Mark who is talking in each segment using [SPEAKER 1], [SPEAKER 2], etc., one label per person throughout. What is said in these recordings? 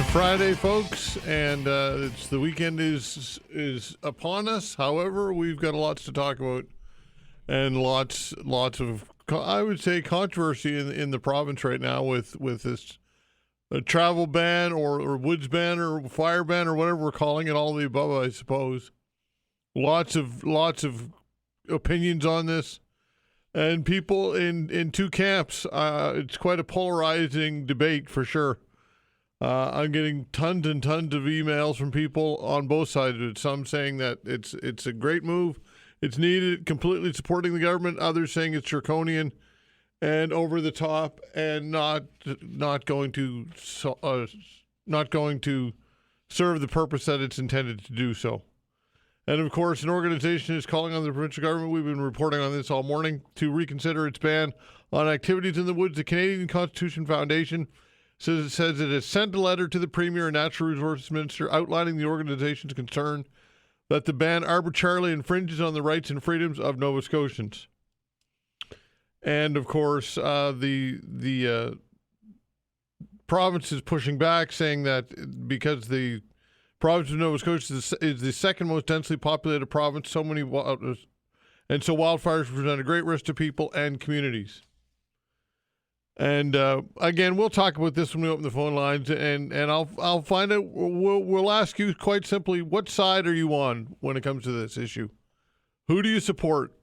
[SPEAKER 1] a Friday, folks, and it's the weekend is upon us. However, we've got lots to talk about and lots of, I would say, controversy in the province right now with this travel ban or woods ban or fire ban or whatever we're calling it, all of the above, I suppose. Lots of opinions on this, and people in two camps. It's quite a polarizing debate for sure. I'm getting tons and tons of emails from people on both sides of it. Some saying that it's a great move, it's needed, completely supporting the government. Others saying it's draconian and over the top and not going to serve the purpose that it's intended to do so. And of course, an organization is calling on the provincial government. We've been reporting on this all morning to reconsider its ban on activities in the woods. The Canadian Constitution Foundation says it has sent a letter to the Premier and Natural Resources Minister outlining the organization's concern that the ban arbitrarily infringes on the rights and freedoms of Nova Scotians. And of course, the province is pushing back, saying that because the province of Nova Scotia is the second most densely populated province, so wildfires present a great risk to people and communities. And again, we'll talk about this when we open the phone lines, and I'll find out. We'll ask you quite simply, what side are you on when it comes to this issue? Who do you support,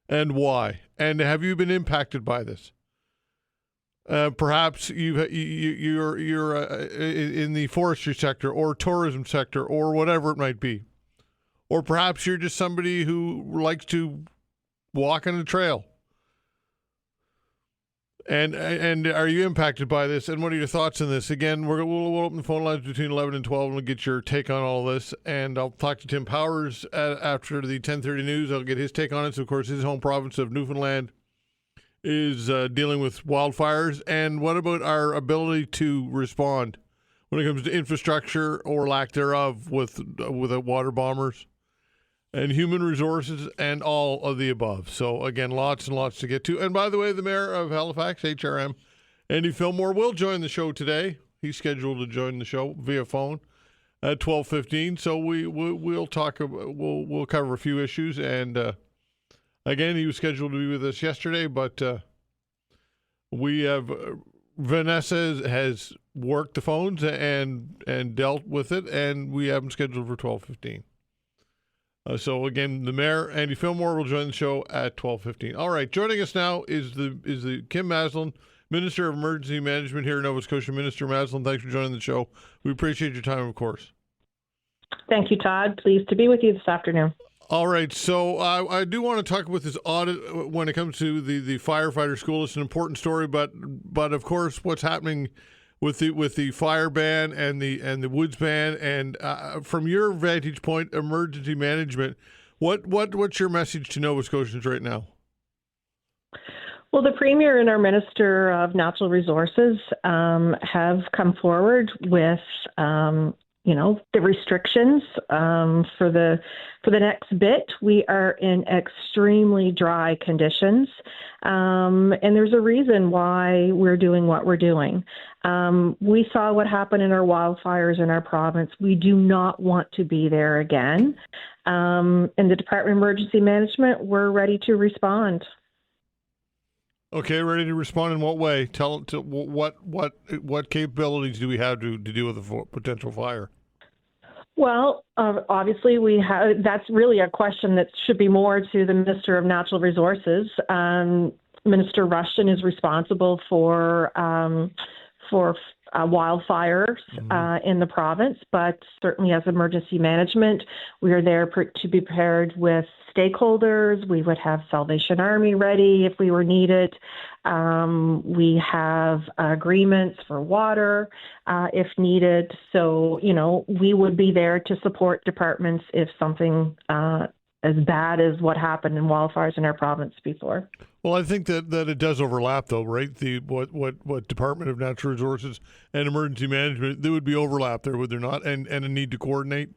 [SPEAKER 1] and why? And have you been impacted by this? Perhaps you're in the forestry sector or tourism sector or whatever it might be, or perhaps you're just somebody who likes to walk on a trail. And are you impacted by this? And what are your thoughts on this? Again, we'll open the phone lines between 11 and 12 and we'll get your take on all this. And I'll talk to Tim Powers after the 10:30 news. I'll get his take on it. So, of course, his home province of Newfoundland is dealing with wildfires. And what about our ability to respond when it comes to infrastructure or lack thereof with water bombers? And human resources and all of the above. So, again, lots and lots to get to. And by the way, the Mayor of Halifax, HRM, Andy Fillmore, will join the show today. He's scheduled to join the show via phone at 12:15. So we'll talk. We'll cover a few issues. And again, he was scheduled to be with us yesterday, but we have Vanessa has worked the phones and dealt with it, and we have him scheduled for 12:15. So again, the Mayor, Andy Fillmore, will join the show at 12:15. All right, joining us now is the Kim Masland, Minister of Emergency Management here in Nova Scotia. Minister Masland, thanks for joining the show. We appreciate your time, of course.
[SPEAKER 2] Thank you, Todd. Pleased to be with you this afternoon.
[SPEAKER 1] All right, so I do want to talk about this audit when it comes to the Firefighters School. It's an important story, but of course, what's happening with the fire ban and the woods ban, and from your vantage point, emergency management, what's your message to Nova Scotians right now?
[SPEAKER 2] Well, the Premier and our Minister of Natural Resources have come forward with the restrictions for the next bit. We are in extremely dry conditions, and there's a reason why we're doing what we're doing. We saw what happened in our wildfires in our province. We do not want to be there again. In the Department of Emergency Management, we're ready to respond.
[SPEAKER 1] Okay, ready to respond in what way? What capabilities do we have to deal with a potential fire?
[SPEAKER 2] Well, obviously, we have. That's really a question that should be more to the Minister of Natural Resources. Minister Rushton is responsible for wildfires in the province, but certainly as emergency management, we are there to be prepared with stakeholders. We would have Salvation Army ready if we were needed. We have agreements for water if needed. So, we would be there to support departments if something as bad as what happened in wildfires in our province before.
[SPEAKER 1] Well, I think that it does overlap, though, right? What Department of Natural Resources and Emergency Management, there would be overlap there, would there not? And a need to coordinate?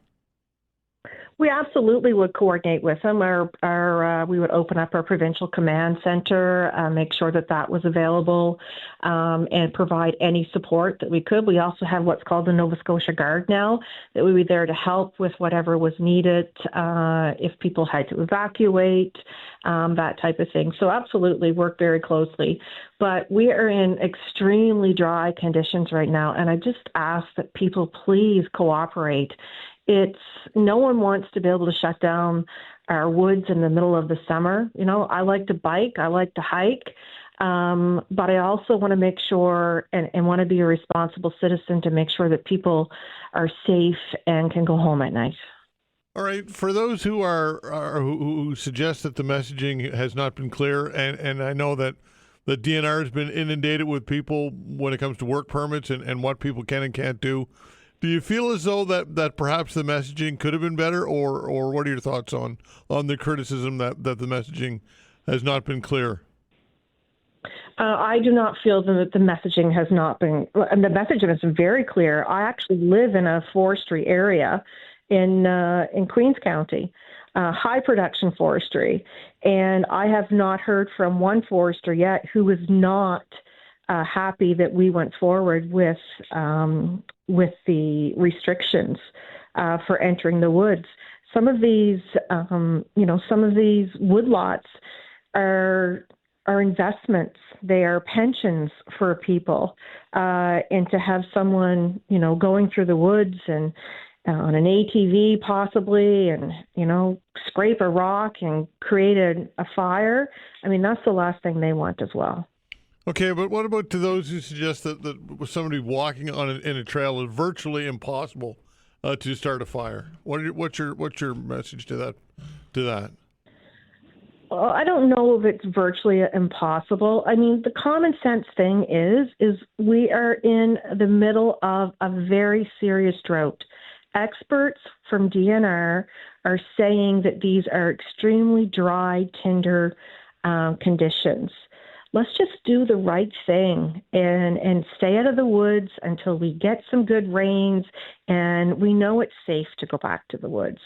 [SPEAKER 2] We absolutely would coordinate with them. We would open up our provincial command center, make sure that that was available, and provide any support that we could. We also have what's called the Nova Scotia Guard now, that would be there to help with whatever was needed, if people had to evacuate, that type of thing. So absolutely work very closely. But we are in extremely dry conditions right now, and I just ask that people please cooperate. No one wants to be able to shut down our woods in the middle of the summer. You know, I like to bike, I like to hike, but I also want to make sure and want to be a responsible citizen to make sure that people are safe and can go home at night.
[SPEAKER 1] All right. For those who who suggest that the messaging has not been clear, and I know that the DNR has been inundated with people when it comes to work permits and what people can and can't do. Do you feel as though that perhaps the messaging could have been better, or what are your thoughts on the criticism that the messaging has not been clear?
[SPEAKER 2] I do not feel that the messaging has not been, and the messaging has been very clear. I actually live in a forestry area in Queens County, high production forestry, and I have not heard from one forester yet who was not happy that we went forward with the restrictions for entering the woods. Some of these, some of these woodlots are investments. They are pensions for people, and to have someone, going through the woods and on an ATV possibly, and scrape a rock and create a fire. I mean, that's the last thing they want as well.
[SPEAKER 1] Okay, but what about to those who suggest that somebody walking in a trail is virtually impossible to start a fire? What's your message to that?
[SPEAKER 2] Well, I don't know if it's virtually impossible. I mean, the common sense thing is we are in the middle of a very serious drought. Experts from DNR are saying that these are extremely dry, tinder conditions. Let's just do the right thing and stay out of the woods until we get some good rains and we know it's safe to go back to the woods.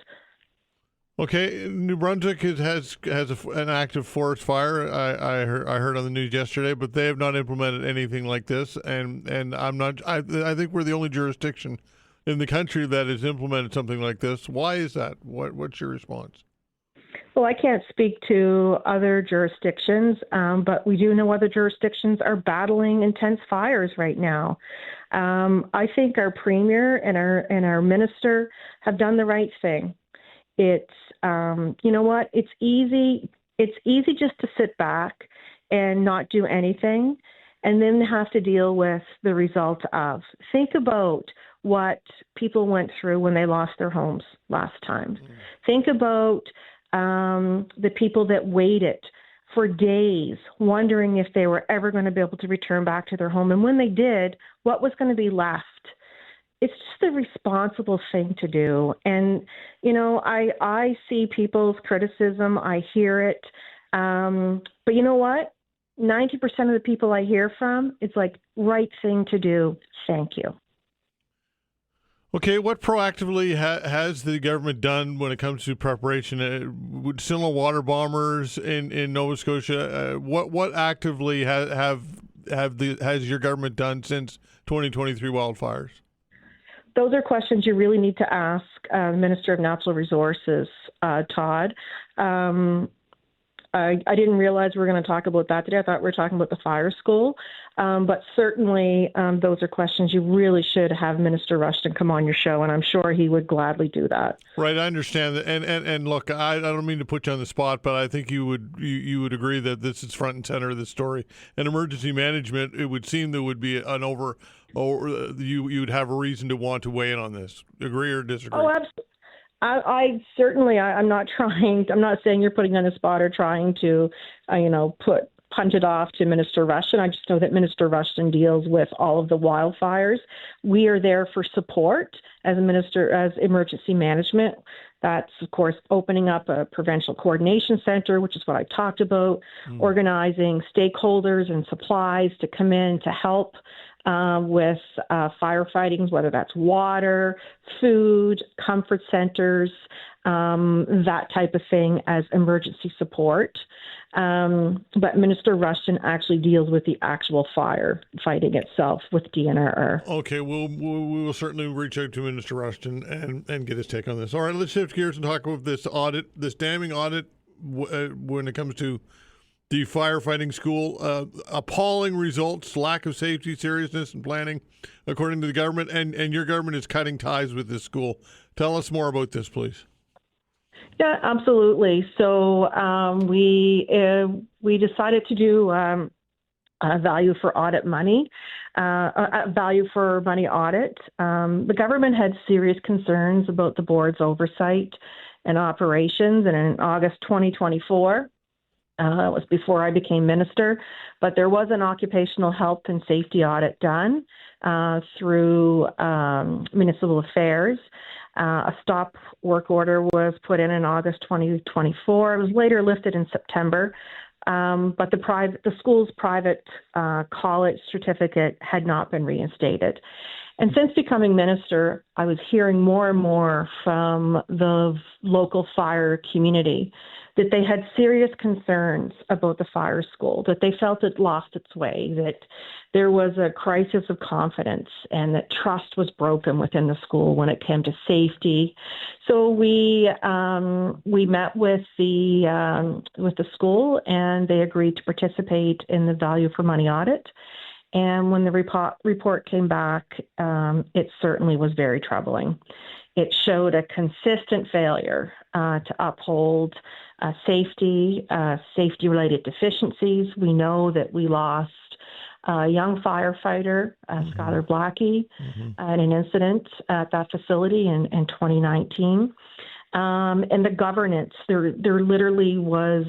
[SPEAKER 2] Okay,
[SPEAKER 1] New Brunswick has an active forest fire. I heard on the news yesterday, but they have not implemented anything like this, and I'm not. I think we're the only jurisdiction in the country that has implemented something like this. Why is that? What's your response?
[SPEAKER 2] Well, I can't speak to other jurisdictions, but we do know other jurisdictions are battling intense fires right now. I think our premier and our minister have done the right thing. It's it's easy. It's easy just to sit back and not do anything, and then have to deal with the result of. Think about what people went through when they lost their homes last time. Think about the people that waited for days, wondering if they were ever going to be able to return back to their home. And when they did, what was going to be left? It's just the responsible thing to do. And, I see people's criticism. I hear it. But you know what? 90% of the people I hear from, it's like, right thing to do. Thank you.
[SPEAKER 1] Okay, what proactively has the government done when it comes to preparation? Similar water bombers in Nova Scotia. What actively has your government done since 2023 wildfires?
[SPEAKER 2] Those are questions you really need to ask the Minister of Natural Resources, Todd. I didn't realize we were going to talk about that today. I thought we were talking about the fire school. But certainly those are questions you really should have Minister Rushton come on your show, and I'm sure he would gladly do that.
[SPEAKER 1] Right, I understand that. And look, I don't mean to put you on the spot, but I think you would agree that this is front and center of the story. And emergency management, it would seem there would be you would have a reason to want to weigh in on this. Agree or disagree?
[SPEAKER 2] Oh, absolutely. I certainly, I'm not saying you're putting on the spot or trying to, punt it off to Minister Rushton. I just know that Minister Rushton deals with all of the wildfires. We are there for support as emergency management. That's, of course, opening up a provincial coordination center, which is what I talked about, organizing stakeholders and supplies to come in to help with firefighting, whether that's water, food, comfort centers, that type of thing as emergency support. But Minister Rushton actually deals with the actual firefighting itself with DNRR.
[SPEAKER 1] Okay, we will certainly reach out to Minister Rushton and get his take on this. All right, let's shift gears and talk about this audit, this damning audit when it comes to the firefighting school. Appalling results, lack of safety, seriousness, and planning, according to the government, and your government is cutting ties with this school. Tell us more about this, please.
[SPEAKER 2] Yeah, absolutely. So we decided to do a value for audit money, a value for money audit. The government had serious concerns about the board's oversight and operations, and in August 2024, it was before I became minister, but there was an occupational health and safety audit done through municipal affairs. A stop work order was put in August 2024. It was later lifted in September, but the school's private college certificate had not been reinstated. And since becoming minister, I was hearing more and more from the local fire community that they had serious concerns about the fire school, that they felt it lost its way, that there was a crisis of confidence and that trust was broken within the school when it came to safety. So we met with the school, and they agreed to participate in the value for money audit. And when the report came back, it certainly was very troubling. It showed a consistent failure to uphold safety-related deficiencies. We know that we lost a young firefighter, Skylar Blackie, in an incident at that facility in 2019. And the governance, there literally was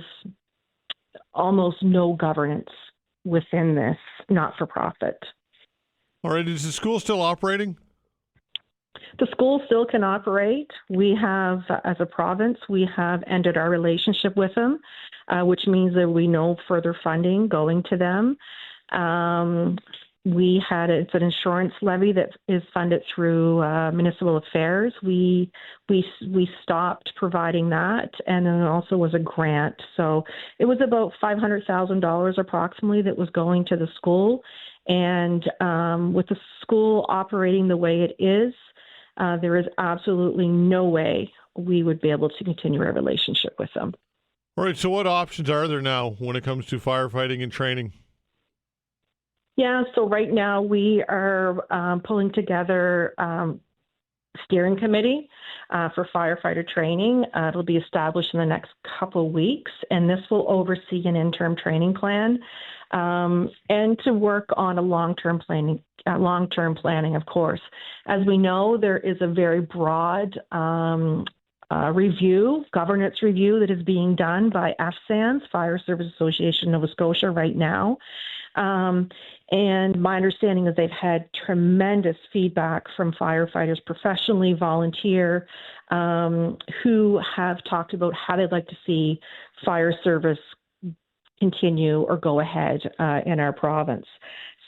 [SPEAKER 2] almost no governance within this not-for-profit.
[SPEAKER 1] All right, is the school still operating?
[SPEAKER 2] The school still can operate. We have, as a province, we have ended our relationship with them, which means that we no further funding going to them. It's an insurance levy that is funded through municipal affairs. We stopped providing that, and then also was a grant. So it was about $500,000 approximately that was going to the school. And with the school operating the way it is, there is absolutely no way we would be able to continue our relationship with them.
[SPEAKER 1] All right. So what options are there now when it comes to firefighting and training?
[SPEAKER 2] Yeah, so right now we are pulling together steering committee for firefighter training. It'll be established in the next couple of weeks, and this will oversee an interim training plan and to work on a long-term planning, of course. As we know, there is a very broad governance review that is being done by FSANS, Fire Service Association Nova Scotia, right now. And my understanding is they've had tremendous feedback from firefighters, professionally, volunteer, who have talked about how they'd like to see fire service continue or go ahead in our province.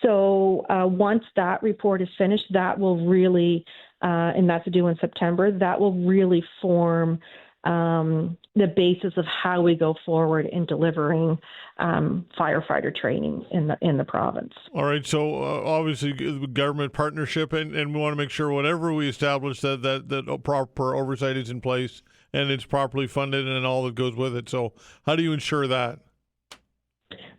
[SPEAKER 2] So once that report is finished, that will really, and that's due in September, that will really form the basis of how we go forward in delivering firefighter training in the province.
[SPEAKER 1] All right. So obviously, government partnership, and we want to make sure whatever we establish that proper oversight is in place and it's properly funded and all that goes with it. So how do you ensure that?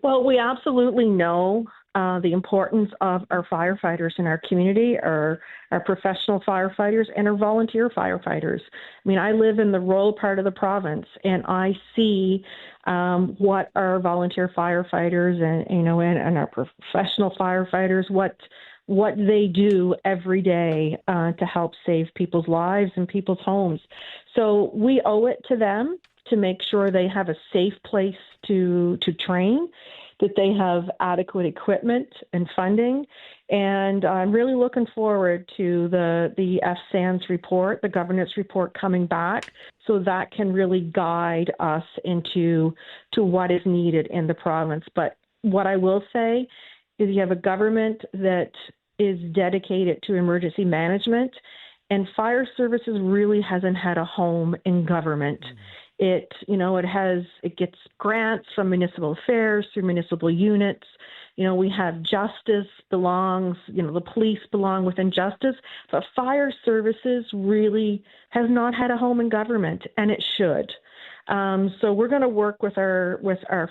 [SPEAKER 2] Well, we absolutely know the importance of our firefighters in our community, our professional firefighters, and our volunteer firefighters. I mean, I live in the rural part of the province, and I see what our volunteer firefighters and our professional firefighters, what they do every day to help save people's lives and people's homes. So we owe it to them to make sure they have a safe place to train, that they have adequate equipment and funding. And I'm really looking forward to the FSANS report, the governance report coming back, so that can really guide us into what is needed in the province. But what I will say is you have a government that is dedicated to emergency management And fire services really hasn't had a home in government. It gets grants from municipal affairs through municipal units. We have justice belongs, the police belong within justice, but fire services really has not had a home in government, and it should. So we're going to work with our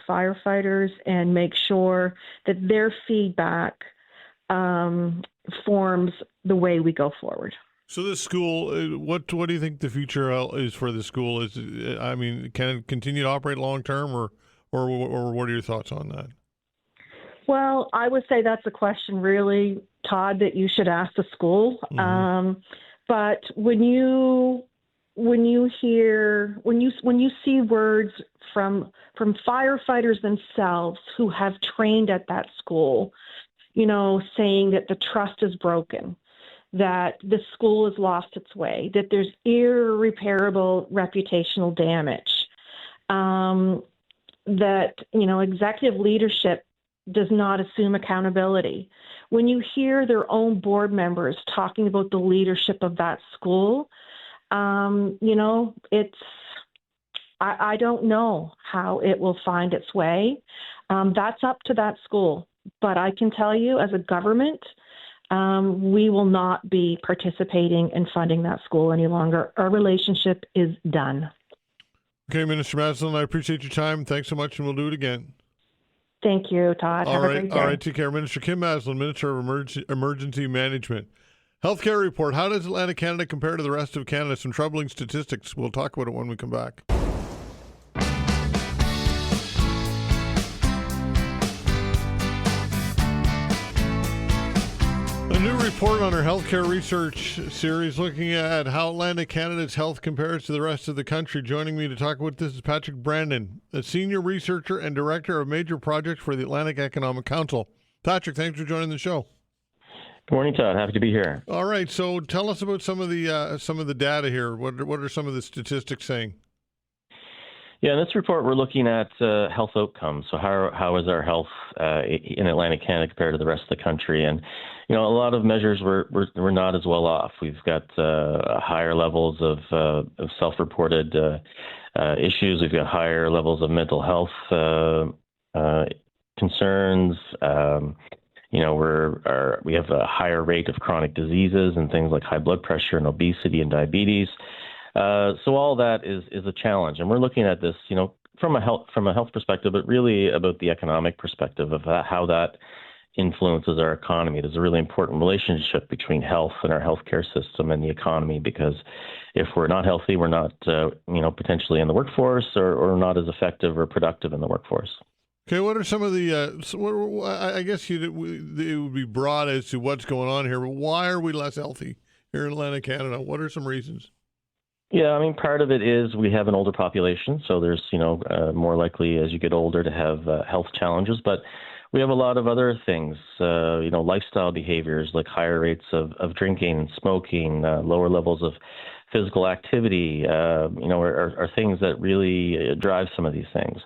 [SPEAKER 2] firefighters and make sure that their feedback forms the way we go forward.
[SPEAKER 1] So this school, what do you think the future is for the school? Can it continue to operate long term, or what are your thoughts on that?
[SPEAKER 2] Well, I would say that's a question, really, Todd, that you should ask the school. Mm-hmm. But when you see words from firefighters themselves who have trained at that school, saying that the trust is broken, that the school has lost its way, that there's irreparable reputational damage, that, executive leadership does not assume accountability. When you hear their own board members talking about the leadership of that school, I don't know how it will find its way. That's up to that school. But I can tell you, as a government, we will not be participating in funding that school any longer. Our relationship is done.
[SPEAKER 1] Okay, Minister Masland, I appreciate your time. Thanks so much, and we'll do it again.
[SPEAKER 2] Thank you, Todd. Have a great day.
[SPEAKER 1] All right, take care. Minister Kim Masland, Minister of Emergency Management. Healthcare report. How does Atlantic Canada compare to the rest of Canada? Some troubling statistics. We'll talk about it when we come back. A new report on our healthcare research series looking at how Atlantic Canada's health compares to the rest of the country. Joining me to talk about this is Patrick Brannon, a senior researcher and director of major projects for the Atlantic Economic Council. Patrick, thanks for joining the show.
[SPEAKER 3] Good morning, Todd. Happy to be here.
[SPEAKER 1] All right, so tell us about some of the data here. What are some of the statistics saying?
[SPEAKER 3] Yeah, in this report, we're looking at health outcomes. So how is our health in Atlantic Canada compared to the rest of the country? And a lot of measures we're not as well off. We've got higher levels of self-reported issues. We've got higher levels of mental health concerns. We have a higher rate of chronic diseases and things like high blood pressure and obesity and diabetes. So all that is a challenge, and we're looking at this, from a health perspective, but really about the economic perspective of how that influences our economy. There's a really important relationship between health and our healthcare system and the economy, because if we're not healthy, we're not, potentially in the workforce or not as effective or productive in the workforce.
[SPEAKER 1] Okay, what are some of the, I guess it would be broad as to what's going on here, but why are we less healthy here in Atlantic Canada? What are some reasons?
[SPEAKER 3] Yeah, part of it is we have an older population, so there's, more likely as you get older to have health challenges, but we have a lot of other things, lifestyle behaviors like higher rates of drinking and smoking, lower levels of physical activity, are things that really drive some of these things.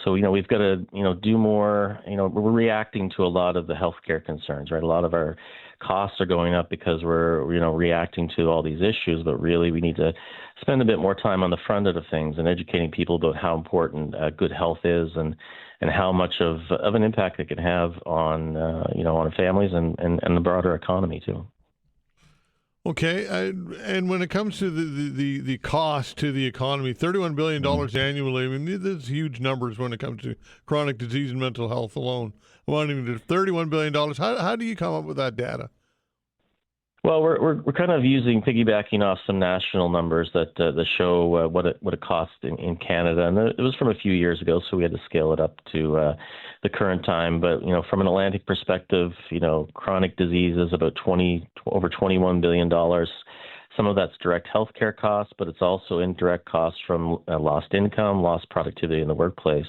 [SPEAKER 3] So we've got to, do more, we're reacting to a lot of the healthcare concerns, right? A lot of our costs are going up because we're, reacting to all these issues, but really we need to spend a bit more time on the front end of things and educating people about how important good health is and how much of an impact it can have on, on families and the broader economy too.
[SPEAKER 1] Okay, and when it comes to the cost to the economy, $31 billion annually, there's huge numbers when it comes to chronic disease and mental health alone. Amounting to $31 billion. How do you come up with that data?
[SPEAKER 3] Well, we're kind of piggybacking off some national numbers that show what it costs in Canada, and it was from a few years ago, so we had to scale it up to the current time. But from an Atlantic perspective, chronic disease is about over $21 billion. Some of that's direct healthcare costs, but it's also indirect costs from lost income, lost productivity in the workplace.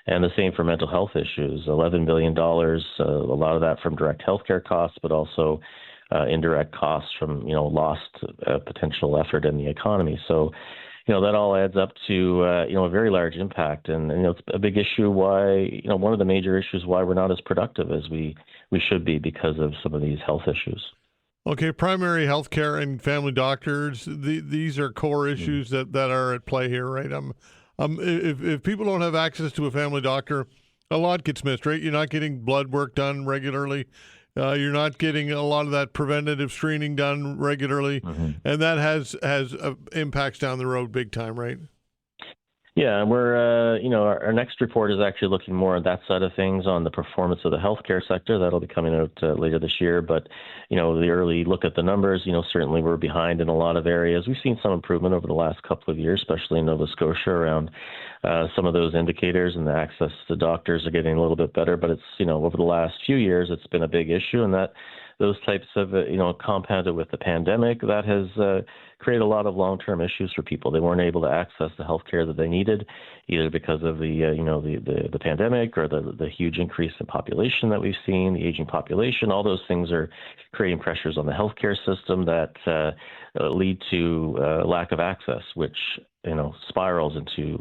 [SPEAKER 3] And the same for mental health issues, $11 billion, a lot of that from direct healthcare costs, but also indirect costs from, lost potential effort in the economy. So, that all adds up to, a very large impact. And it's a big issue why, one of the major issues why we're not as productive as we should be because of some of these health issues.
[SPEAKER 1] Okay, primary health care and family doctors, these are core issues that are at play here, right? If people don't have access to a family doctor, a lot gets missed, right? You're not getting blood work done regularly. You're not getting a lot of that preventative screening done regularly, and that has impacts down the road big time, right?
[SPEAKER 3] Yeah, we're, our next report is actually looking more at that side of things on the performance of the healthcare sector. That'll be coming out later this year. But, the early look at the numbers, certainly we're behind in a lot of areas. We've seen some improvement over the last couple of years, especially in Nova Scotia around some of those indicators, and the access to doctors are getting a little bit better. But it's, over the last few years, it's been a big issue, and that those types of, compounded with the pandemic, that has created a lot of long-term issues for people. They weren't able to access the health care that they needed, either because of the pandemic or the huge increase in population that we've seen, the aging population. All those things are creating pressures on the healthcare system that lead to lack of access, which spirals into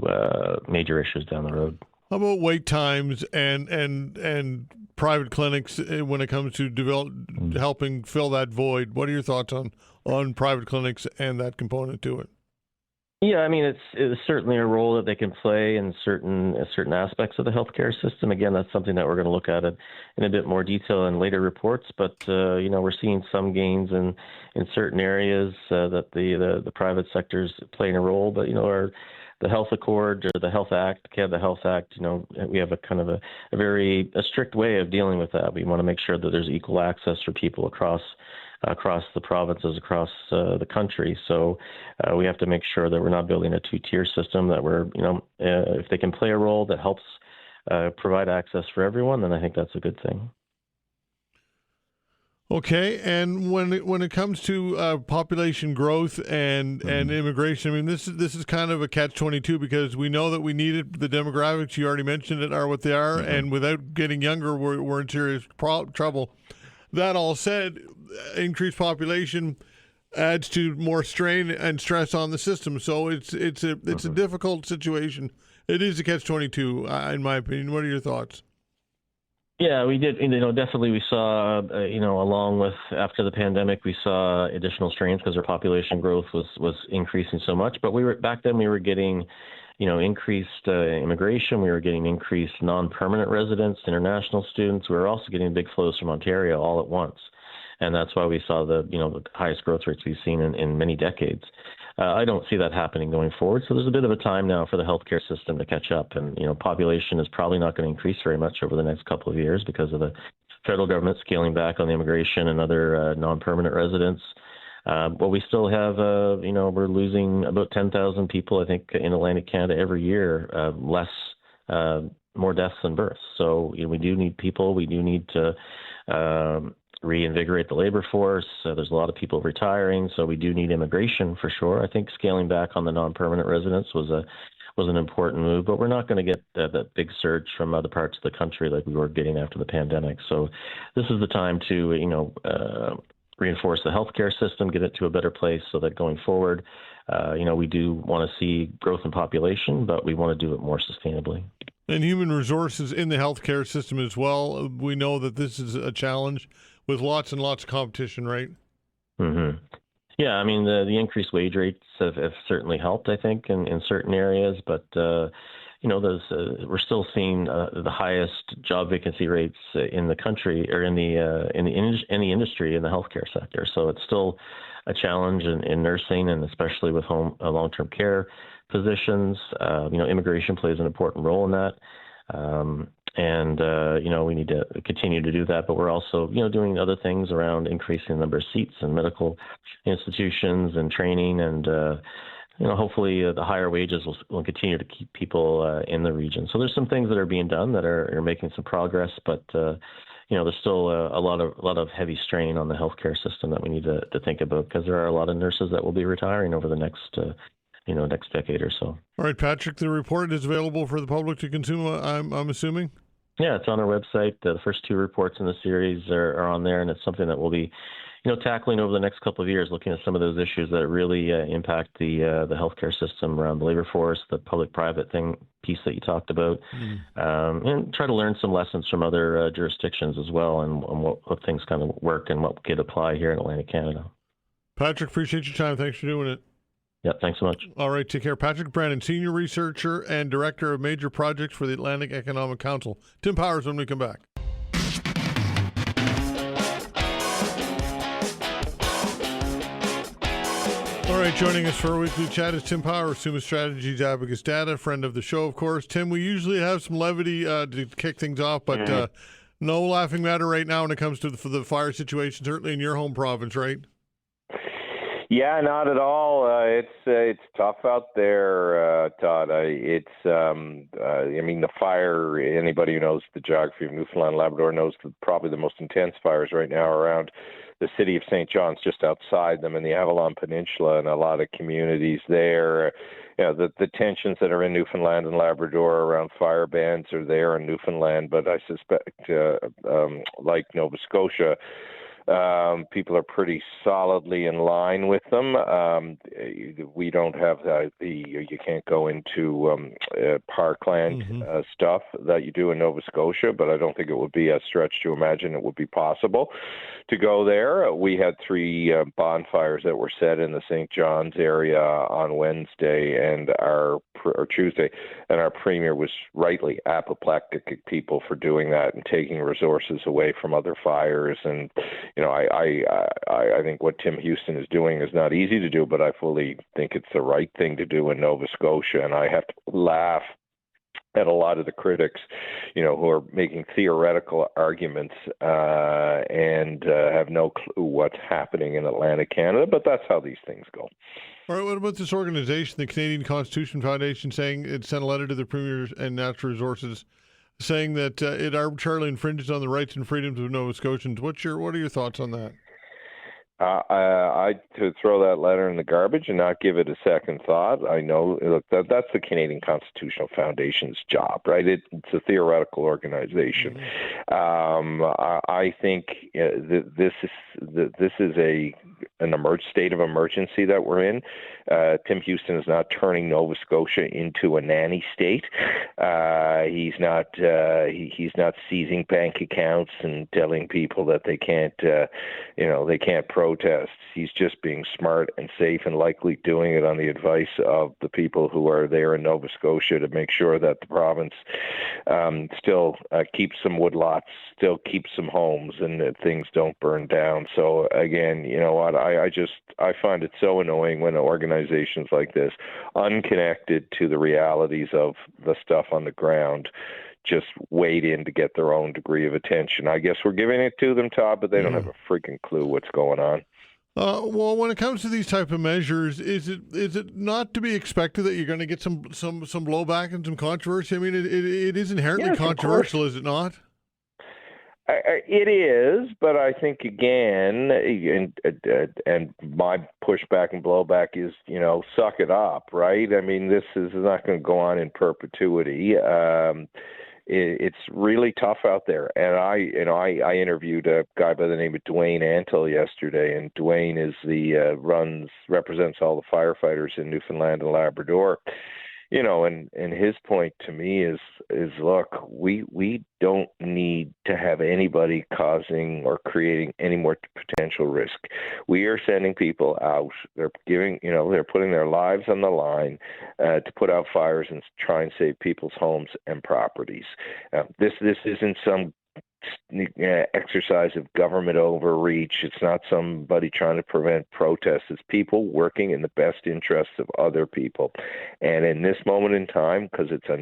[SPEAKER 3] major issues down the road.
[SPEAKER 1] How about wait times and private clinics when it comes to helping fill that void? What are your thoughts on private clinics and that component to it?
[SPEAKER 3] Yeah, I mean, it's certainly a role that they can play in certain aspects of the healthcare system. Again, that's something that we're going to look at it in a bit more detail in later reports. But we're seeing some gains in certain areas that the private sector's playing a role. But the Health Accord or the Health Act, Canada Health Act, we have a kind of a very strict way of dealing with that. We want to make sure that there's equal access for people across the provinces, across the country. So we have to make sure that we're not building a two-tier system, that we're, if they can play a role that helps provide access for everyone, then I think that's a good thing.
[SPEAKER 1] Okay, and when it comes to population growth and immigration, I mean, this is kind of a catch-22 because we know that we needed the demographics. You already mentioned it are what they are, and without getting younger, we're in serious trouble. That all said, increased population adds to more strain and stress on the system. So it's a difficult situation. It is a catch-22, in my opinion. What are your thoughts?
[SPEAKER 3] Yeah, we did. Definitely we saw, along with after the pandemic, we saw additional strains because our population growth was increasing so much. But back then we were getting, increased immigration. We were getting increased non-permanent residents, international students. We were also getting big flows from Ontario all at once. And that's why we saw the highest growth rates we've seen in many decades. I don't see that happening going forward. So there's a bit of a time now for the healthcare system to catch up. And, population is probably not going to increase very much over the next couple of years because of the federal government scaling back on the immigration and other non-permanent residents. But we still have, we're losing about 10,000 people, I think, in Atlantic Canada every year, more deaths than births. So we do need people. We do need to reinvigorate the labor force. There's a lot of people retiring, so we do need immigration for sure. I think scaling back on the non-permanent residents was an important move, but we're not going to get that big surge from other parts of the country like we were getting after the pandemic. So this is the time to reinforce the healthcare system, get it to a better place, so that going forward, we do want to see growth in population, but we want to do it more sustainably.
[SPEAKER 1] And human resources in the healthcare system as well. We know that this is a challenge with lots and lots of competition, right?
[SPEAKER 3] Mm-hmm. Yeah, I mean, the increased wage rates have certainly helped, I think, in certain areas, but we're still seeing the highest job vacancy rates in the country, or in the industry, in the healthcare sector. So it's still a challenge in nursing, and especially with long-term care positions. Immigration plays an important role in that. We need to continue to do that, but we're also, doing other things around increasing the number of seats in medical institutions and training, and hopefully the higher wages will continue to keep people in the region. So there's some things that are being done that are making some progress, but there's still a lot of heavy strain on the healthcare system that we need to think about, because there are a lot of nurses that will be retiring over the next decade or so.
[SPEAKER 1] All right, Patrick, the report is available for the public to consume, I'm assuming?
[SPEAKER 3] Yeah, it's on our website. The first two reports in the series are on there, and it's something that we'll be, tackling over the next couple of years, looking at some of those issues that really impact the healthcare system around the labor force, the public-private piece that you talked about, and try to learn some lessons from other jurisdictions as well, and what things kind of work and what could apply here in Atlantic Canada.
[SPEAKER 1] Patrick, appreciate your time. Thanks for doing it.
[SPEAKER 3] Yeah, thanks so much.
[SPEAKER 1] All right, take care. Patrick Brannon, Senior Researcher and Director of Major Projects for the Atlantic Economic Council. Tim Powers when we come back. All right, joining us for our weekly chat is Tim Powers, Summa Strategies, Abacus Data, friend of the show, of course. Tim, we usually have some levity to kick things off, but no laughing matter right now when it comes to the fire situation, certainly in your home province, right?
[SPEAKER 4] Yeah, not at all. It's tough out there, Todd. The fire. Anybody who knows the geography of Newfoundland and Labrador knows that probably the most intense fires right now are around the city of St. John's, just outside them, in the Avalon Peninsula, and a lot of communities there. The tensions that are in Newfoundland and Labrador around fire bans are there in Newfoundland, but I suspect, like Nova Scotia, people are pretty solidly in line with them. We don't have you can't go into parkland stuff that you do in Nova Scotia, but I don't think it would be a stretch to imagine it would be possible to go there. We had 3 bonfires that were set in the St. John's area on Wednesday and or Tuesday, and our premier was rightly apoplectic at people for doing that and taking resources away from other fires. And I think what Tim Houston is doing is not easy to do, but I fully think it's the right thing to do in Nova Scotia. And I have to laugh at a lot of the critics, who are making theoretical arguments and have no clue what's happening in Atlantic Canada. But that's how these things go.
[SPEAKER 1] All right, what about this organization, the Canadian Constitution Foundation, saying it sent a letter to the Premier and Natural Resources saying that it arbitrarily infringes on the rights and freedoms of Nova Scotians. What are your thoughts on that?
[SPEAKER 4] I'd to throw that letter in the garbage and not give it a second thought. I know, look, that's the Canadian Constitutional Foundation's job, right? It's a theoretical organization. I think this is an state of emergency that we're in. Tim Houston is not turning Nova Scotia into a nanny state. He's not seizing bank accounts and telling people that they can't protest. He's just being smart and safe and likely doing it on the advice of the people who are there in Nova Scotia to make sure that the province still keeps some woodlots, still keeps some homes, and that things don't burn down. So again, you know what? I find it so annoying when organizations like this, unconnected to the realities of the stuff on the ground, just wade in to get their own degree of attention. I guess we're giving it to them, Todd, but they don't have a freaking clue what's going on.
[SPEAKER 1] Well, when it comes to these type of measures, is it not to be expected that you're going to get some blowback and some controversy? I mean, it is inherently controversial, is it not?
[SPEAKER 4] It is, but I think again, and my pushback and blowback is, suck it up, right? I mean, this is not going to go on in perpetuity. It's really tough out there, and I interviewed a guy by the name of Dwayne Antle yesterday, and Dwayne is represents all the firefighters in Newfoundland and Labrador. And his point to me is look, we don't need to have anybody causing or creating any more potential risk. We are sending people out. They're they're putting their lives on the line to put out fires and try and save people's homes and properties. This isn't some exercise of government overreach. It's not somebody trying to prevent protests. It's people working in the best interests of other people. And in this moment in time, because it's a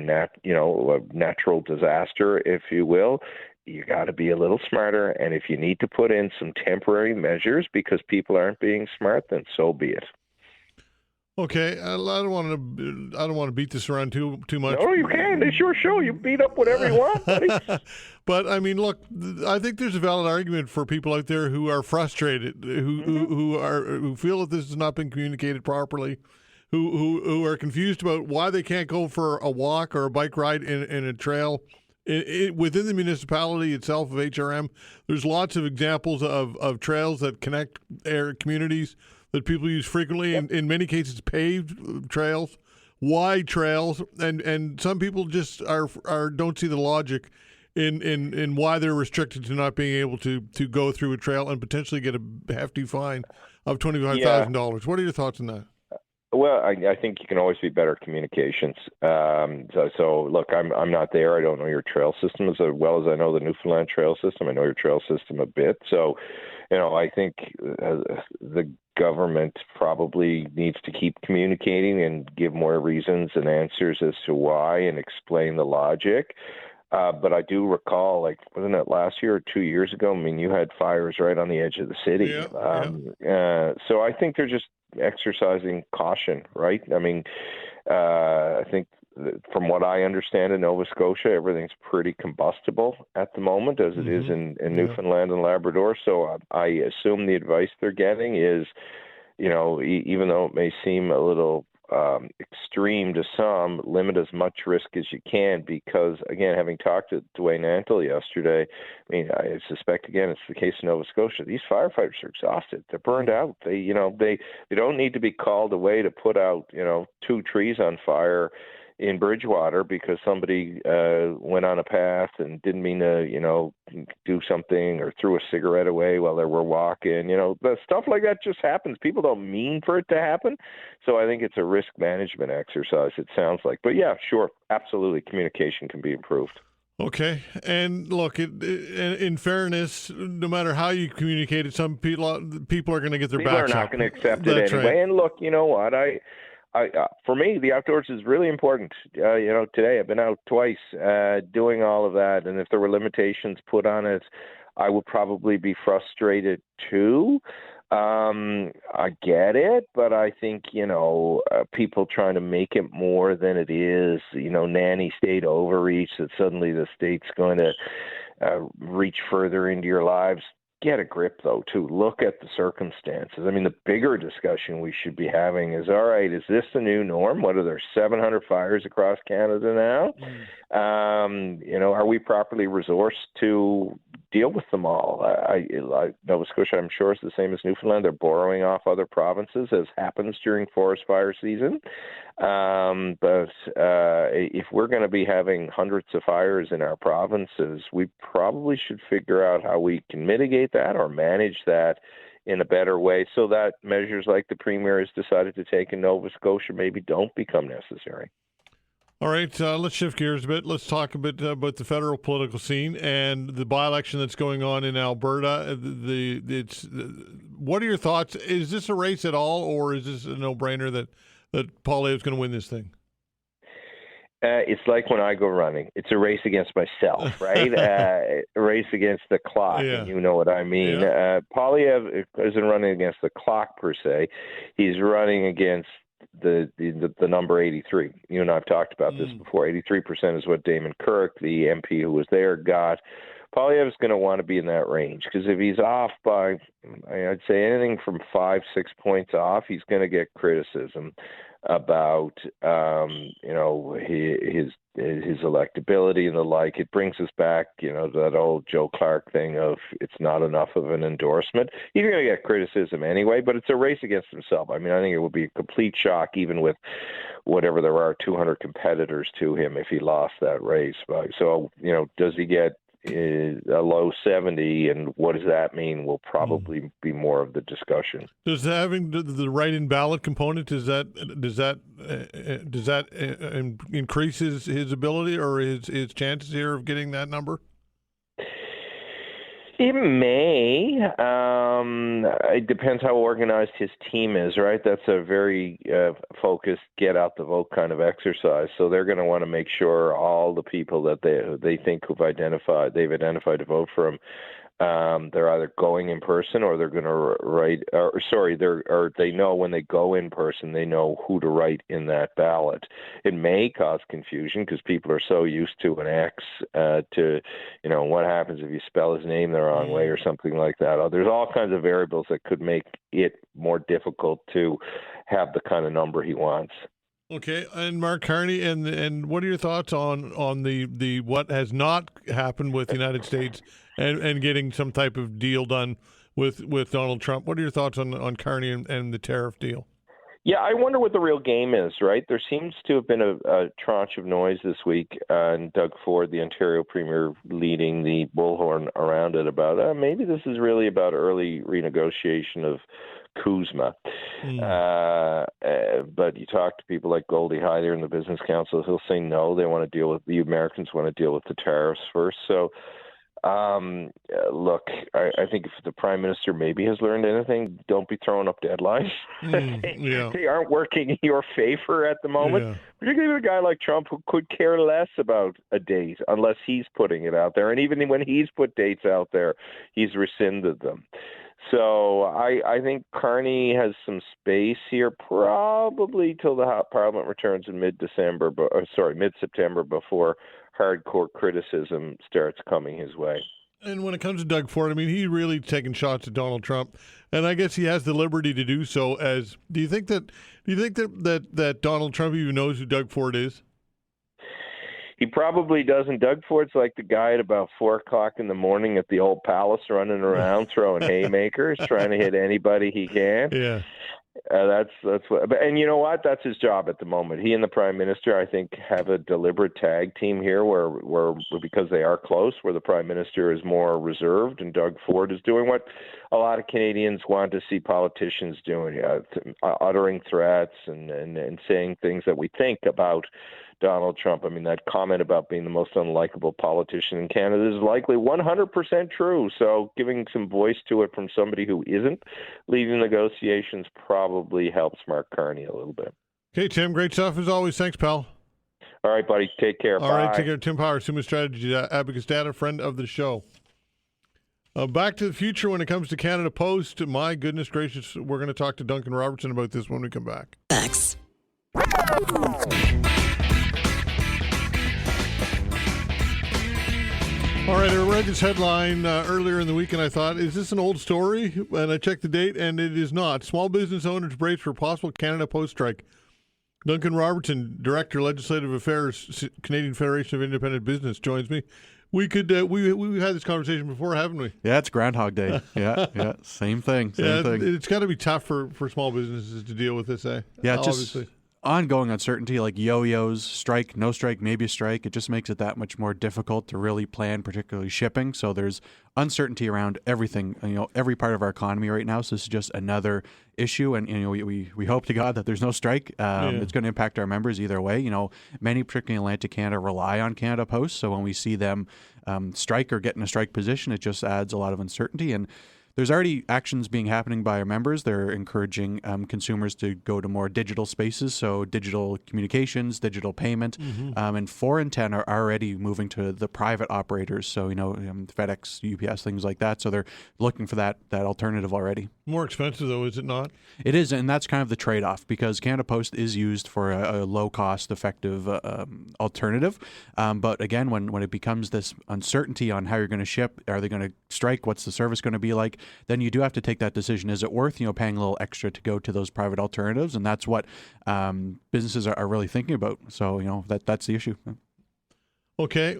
[SPEAKER 4] natural disaster, if you will, you got to be a little smarter. And if you need to put in some temporary measures because people aren't being smart, then so be it.
[SPEAKER 1] Okay, I don't want to beat this around too much.
[SPEAKER 4] No, you can. It's your show. You beat up whatever you want, buddy.
[SPEAKER 1] But I mean, look, I think there's a valid argument for people out there who are frustrated, who feel that this has not been communicated properly, who are confused about why they can't go for a walk or a bike ride in a trail within the municipality itself of HRM, there's lots of examples of trails that connect communities that people use frequently.
[SPEAKER 4] Yep.
[SPEAKER 1] In many cases, paved trails, wide trails, and some people just are don't see the logic in why they're restricted to not being able to go through a trail and potentially get a hefty fine of $25,000. What are your thoughts on that?
[SPEAKER 4] Well, I think you can always be better communications. So look, I'm not there. I don't know your trail system as well as I know the Newfoundland trail system. I know your trail system a bit. So, I think the government probably needs to keep communicating and give more reasons and answers as to why and explain the logic. But I do recall, wasn't it last year or 2 years ago? I mean, you had fires right on the edge of the city. So I think they're just exercising caution, right? I mean, I think from what I understand in Nova Scotia, everything's pretty combustible at the moment, as it is in Newfoundland and Labrador. So I assume the advice they're getting is, even though it may seem a little extreme to some, limit as much risk as you can, because again, having talked to Dwayne Antle yesterday, I mean, I suspect again it's the case in Nova Scotia. These firefighters are exhausted. They're burned out. They don't need to be called away to put out 2 trees on fire in Bridgewater because somebody went on a path and didn't mean to, do something or threw a cigarette away while they were walking. The stuff like that just happens. People don't mean for it to happen. So I think it's a risk management exercise, it sounds like. But yeah, sure, absolutely, communication can be improved.
[SPEAKER 1] Okay. And look, in fairness, no matter how you communicate it, some people are going to get their backs up.
[SPEAKER 4] People are not going to accept it
[SPEAKER 1] That's
[SPEAKER 4] anyway.
[SPEAKER 1] right.
[SPEAKER 4] And look, you know what? For me, the outdoors is really important. Today I've been out twice doing all of that, and if there were limitations put on it, I would probably be frustrated too. I get it, but I think, people trying to make it more than it is, nanny state overreach, that suddenly the state's going to reach further into your lives. Get a grip, though, too. Look at the circumstances. I mean, the bigger discussion we should be having is, all right, is this the new norm? What are there, 700 fires across Canada now? Are we properly resourced to deal with them all? Nova Scotia, I'm sure, is the same as Newfoundland. They're borrowing off other provinces, as happens during forest fire season. But if we're going to be having hundreds of fires in our provinces, we probably should figure out how we can mitigate that or manage that in a better way so that measures like the Premier has decided to take in Nova Scotia maybe don't become necessary.
[SPEAKER 1] All right, let's shift gears a bit. Let's talk a bit about the federal political scene and the by-election that's going on in Alberta. What are your thoughts? Is this a race at all, or is this a no-brainer that Poilievre is going to win this thing?
[SPEAKER 4] It's like when I go running. It's a race against myself, right? A race against the clock, and you know what I mean. Yeah. Poilievre isn't running against the clock per se. He's running against the number 83. You and I have talked about this before. 83% is what Damon Kirk, the MP who was there, got. Poilievre is going to want to be in that range because if he's off by, I'd say anything from 5-6 points off, he's going to get criticism about his electability and the like. It brings us back, to that old Joe Clark thing of it's not enough of an endorsement. He's going to get criticism anyway, but it's a race against himself. I mean, I think it would be a complete shock, even with whatever there are 200 competitors to him, if he lost that race. So, does he get a low 70, and what does that mean will probably be more of the discussion.
[SPEAKER 1] Does having the write-in ballot component, does that increase his ability or his chances here of getting that number?
[SPEAKER 4] It may. It depends how organized his team is, right? That's a very focused, get out the vote kind of exercise. So they're going to want to make sure all the people that they think they've identified to vote for him, they're either going in person or they're going to write. They know when they go in person, they know who to write in that ballot. It may cause confusion because people are so used to an X to, what happens if you spell his name the wrong way or something like that. There's all kinds of variables that could make it more difficult to have the kind of number he wants.
[SPEAKER 1] Okay, and Mark Carney, and what are your thoughts on the what has not happened with the United States and getting some type of deal done with Donald Trump? What are your thoughts on Carney and the tariff deal?
[SPEAKER 4] Yeah, I wonder what the real game is, right? There seems to have been a tranche of noise this week, and Doug Ford, the Ontario Premier, leading the bullhorn around it about maybe this is really about early renegotiation of CUSMA. But you talk to people like Goldie Hyder in the Business Council, he'll say no, they want to deal with, the Americans want to deal with the tariffs first. So look, I think if the Prime Minister maybe has learned anything, don't be throwing up deadlines. They aren't working in your favor at the moment, particularly with a guy like Trump who could care less about a date unless he's putting it out there. And even when he's put dates out there, he's rescinded them. So I think Carney has some space here, probably till the Parliament returns in mid-September before hardcore criticism starts coming his way.
[SPEAKER 1] And when it comes to Doug Ford, I mean, he really taking shots at Donald Trump, and I guess he has the liberty to do so. Do you think that Donald Trump even knows who Doug Ford is?
[SPEAKER 4] He probably doesn't. Doug Ford's like the guy at about 4:00 in the morning at the old palace, running around throwing haymakers, trying to hit anybody he can.
[SPEAKER 1] Yeah.
[SPEAKER 4] That's what, and you know what? That's his job at the moment. He and the Prime Minister, I think, have a deliberate tag team here, where because they are close, where the Prime Minister is more reserved, and Doug Ford is doing what a lot of Canadians want to see politicians doing, uttering threats and saying things that we think about Donald Trump. I mean, that comment about being the most unlikable politician in Canada is likely 100% true. So giving some voice to it from somebody who isn't leading negotiations probably helps Mark Carney a little bit.
[SPEAKER 1] Okay, Tim, great stuff as always. Thanks, pal.
[SPEAKER 4] All right, buddy. Take care.
[SPEAKER 1] All right, take care. Tim Power, Summa Strategies, Abacus Data, friend of the show. Back to the future when it comes to Canada Post. My goodness gracious, we're going to talk to Duncan Robertson about this when we come back.
[SPEAKER 5] X.
[SPEAKER 1] All right, I read this headline earlier in the week, and I thought, is this an old story? And I checked the date, and it is not. Small business owners brace for possible Canada Post strike. Duncan Robertson, Director, Legislative Affairs, Canadian Federation of Independent Business, joins me. We could we've had this conversation before, haven't we?
[SPEAKER 6] Yeah, it's Groundhog Day. Yeah, same thing.
[SPEAKER 1] It's got to be tough for small businesses to deal with this, eh?
[SPEAKER 6] Yeah,
[SPEAKER 1] obviously.
[SPEAKER 6] Just ongoing uncertainty, like yo-yos, strike, no strike, maybe a strike. It just makes it that much more difficult to really plan, particularly shipping. So there's uncertainty around everything, every part of our economy right now. So this is just another issue, and we hope to God that there's no strike. It's going to impact our members either way. Many, particularly in Atlantic Canada, rely on Canada Post. So when we see them strike or get in a strike position, it just adds a lot of uncertainty. And there's already actions being happening by our members. They're encouraging consumers to go to more digital spaces, so digital communications, digital payment, and 4 in 10 are already moving to the private operators, so FedEx, UPS, things like that. So they're looking for that alternative already.
[SPEAKER 1] More expensive, though, is it not?
[SPEAKER 6] It is, and that's kind of the trade-off, because Canada Post is used for a low-cost, effective alternative. But again, when it becomes this uncertainty on how you're going to ship, are they going to strike, what's the service going to be like, then you do have to take that decision. Is it worth, paying a little extra to go to those private alternatives? And that's what businesses are really thinking about. So, that's the issue.
[SPEAKER 1] Okay.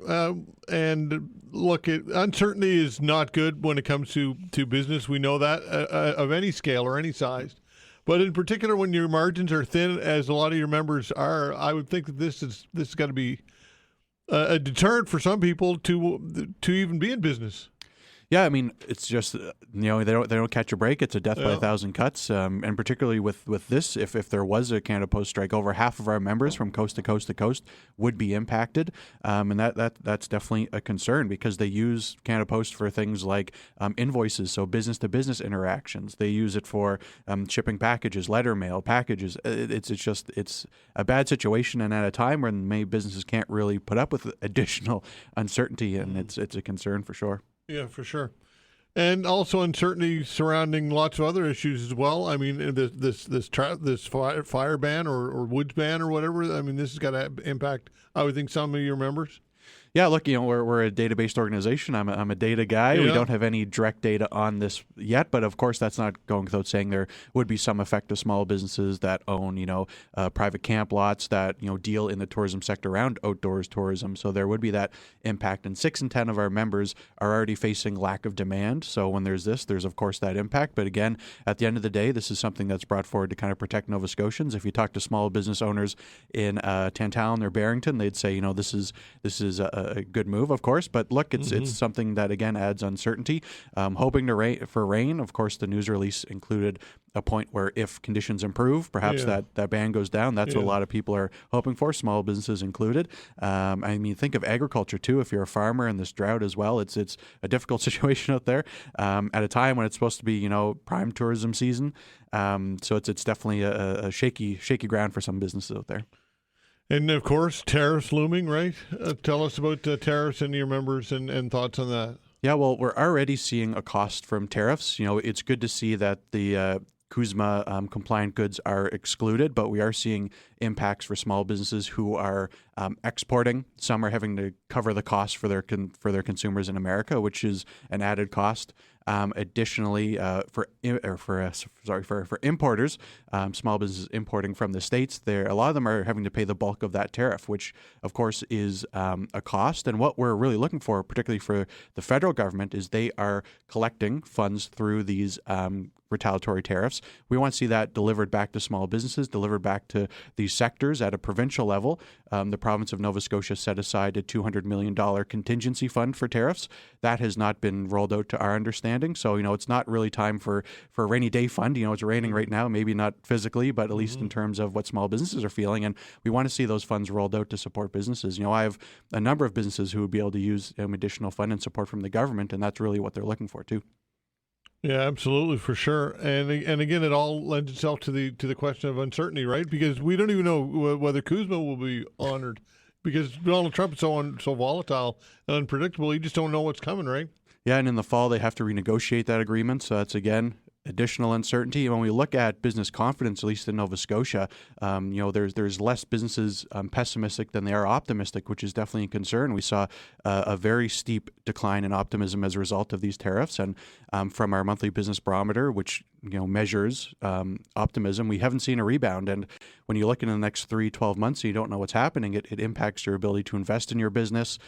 [SPEAKER 1] And look, uncertainty is not good when it comes to business. We know that of any scale or any size. But in particular, when your margins are thin, as a lot of your members are, I would think that this has got to be a deterrent for some people to even be in business.
[SPEAKER 6] Yeah, I mean, it's just they don't catch a break. It's a death by 1,000 cuts, and particularly with this, if there was a Canada Post strike, over half of our members from coast to coast to coast would be impacted, and that's definitely a concern, because they use Canada Post for things like invoices, so business to business interactions. They use it for shipping packages, letter mail, packages. It's a bad situation, and at a time when many businesses can't really put up with additional uncertainty, and it's a concern for sure.
[SPEAKER 1] Yeah, for sure. And also uncertainty surrounding lots of other issues as well. I mean, this fire ban or woods ban or whatever, I mean, this has got to impact, I would think, some of your members.
[SPEAKER 6] Yeah, look, we're a data-based organization. I'm a data guy.
[SPEAKER 1] Yeah.
[SPEAKER 6] We don't have any direct data on this yet, but of course that's not going without saying. There would be some effect to small businesses that own, private camp lots that, deal in the tourism sector around outdoors tourism. So there would be that impact. And 6 in 10 of our members are already facing lack of demand. So when there's of course that impact. But again, at the end of the day, this is something that's brought forward to kind of protect Nova Scotians. If you talk to small business owners in Tantallon or Barrington, they'd say, this is a good move, of course, but look, it's something that again adds uncertainty. Hoping for rain. Of course, the news release included a point where if conditions improve, perhaps that ban goes down. That's what a lot of people are hoping for, small businesses included. Think of agriculture too. If you're a farmer in this drought as well, it's a difficult situation out there at a time when it's supposed to be prime tourism season. So it's definitely a shaky ground for some businesses out there.
[SPEAKER 1] And, of course, tariffs looming, right? Tell us about tariffs and your members and thoughts on that.
[SPEAKER 6] Yeah, well, we're already seeing a cost from tariffs. It's good to see that the CUSMA compliant goods are excluded, but we are seeing impacts for small businesses who are exporting. Some are having to cover the cost for their consumers in America, which is an added cost. Additionally, for importers, small businesses importing from the States, a lot of them are having to pay the bulk of that tariff, which of course is a cost. And what we're really looking for, particularly for the federal government, is they are collecting funds through these retaliatory tariffs. We want to see that delivered back to small businesses, delivered back to these sectors at a provincial level. The province of Nova Scotia set aside a $200 million contingency fund for tariffs. That has not been rolled out to our understanding. So, it's not really time for a rainy day fund. It's raining right now, maybe not physically, but at least in terms of what small businesses are feeling. And we want to see those funds rolled out to support businesses. I have a number of businesses who would be able to use additional fund and support from the government, and that's really what they're looking for too.
[SPEAKER 1] Yeah, absolutely, for sure. And again, it all lends itself to the question of uncertainty, right? Because we don't even know whether CUSMA will be honored, because Donald Trump is so volatile and unpredictable. You just don't know what's coming, right?
[SPEAKER 6] Yeah, and in the fall they have to renegotiate that agreement. So that's again additional uncertainty. When we look at business confidence, at least in Nova Scotia, there's less businesses pessimistic than they are optimistic, which is definitely a concern. We saw a very steep decline in optimism as a result of these tariffs. And from our monthly business barometer, which measures optimism, we haven't seen a rebound. And when you look in the next 12 months and you don't know what's happening, it impacts your ability to invest in your business.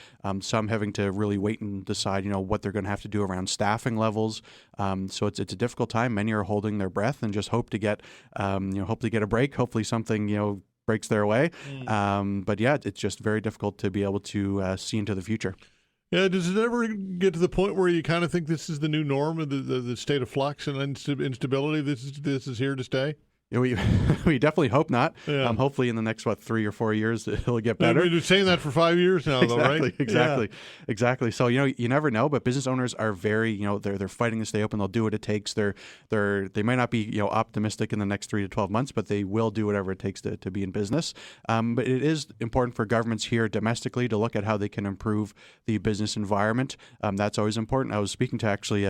[SPEAKER 6] Some having to really wait and decide, what they're going to have to do around staffing levels. So it's a difficult time. Many are holding their breath and just hope to get a break. Hopefully something breaks their way. But yeah, it's just very difficult to be able to see into the future.
[SPEAKER 1] Yeah, does it ever get to the point where you kind of think this is the new norm of the state of flux and instability? This is here to stay?
[SPEAKER 6] We definitely hope not.
[SPEAKER 1] Yeah.
[SPEAKER 6] Hopefully in the next 3 or 4 years it'll get better.
[SPEAKER 1] We've been saying that for 5 years now, though, right?
[SPEAKER 6] Exactly. So you never know, but business owners are very they're fighting to stay open. They'll do what it takes. They might not be optimistic in the next 3 to 12 months, but they will do whatever it takes to be in business. But it is important for governments here domestically to look at how they can improve the business environment. That's always important. I was speaking to actually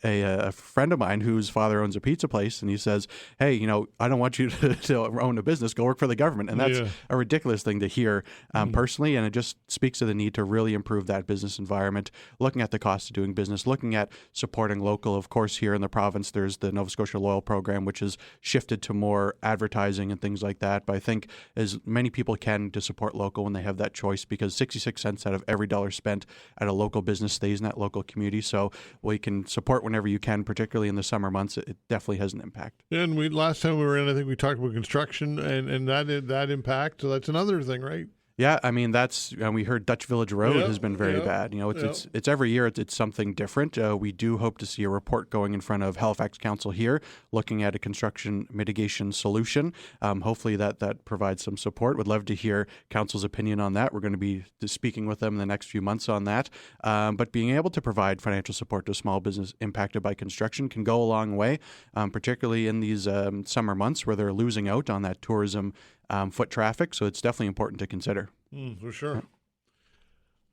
[SPEAKER 6] a friend of mine whose father owns a pizza place, and he says, hey, I don't want you to own a business, go work for the government. And that's a ridiculous thing to hear personally, and it just speaks to the need to really improve that business environment, looking at the cost of doing business, looking at supporting local. Of course, here in the province, there's the Nova Scotia Loyal Program, which has shifted to more advertising and things like that. But I think as many people can to support local when they have that choice, because 66 cents out of every dollar spent at a local business stays in that local community. So we can support whenever you can, particularly in the summer months. It definitely has an impact.
[SPEAKER 1] And last time we were in, I think we talked about construction and that impact. So that's another thing, right?
[SPEAKER 6] Yeah, that's we heard Dutch Village Road has been very bad. It's every year it's something different. We do hope to see a report going in front of Halifax Council here, looking at a construction mitigation solution. Hopefully that provides some support. Would love to hear Council's opinion on that. We're going to be speaking with them in the next few months on that. But being able to provide financial support to small business impacted by construction can go a long way, particularly in these summer months where they're losing out on that tourism foot traffic. So it's definitely important to consider.
[SPEAKER 1] For sure.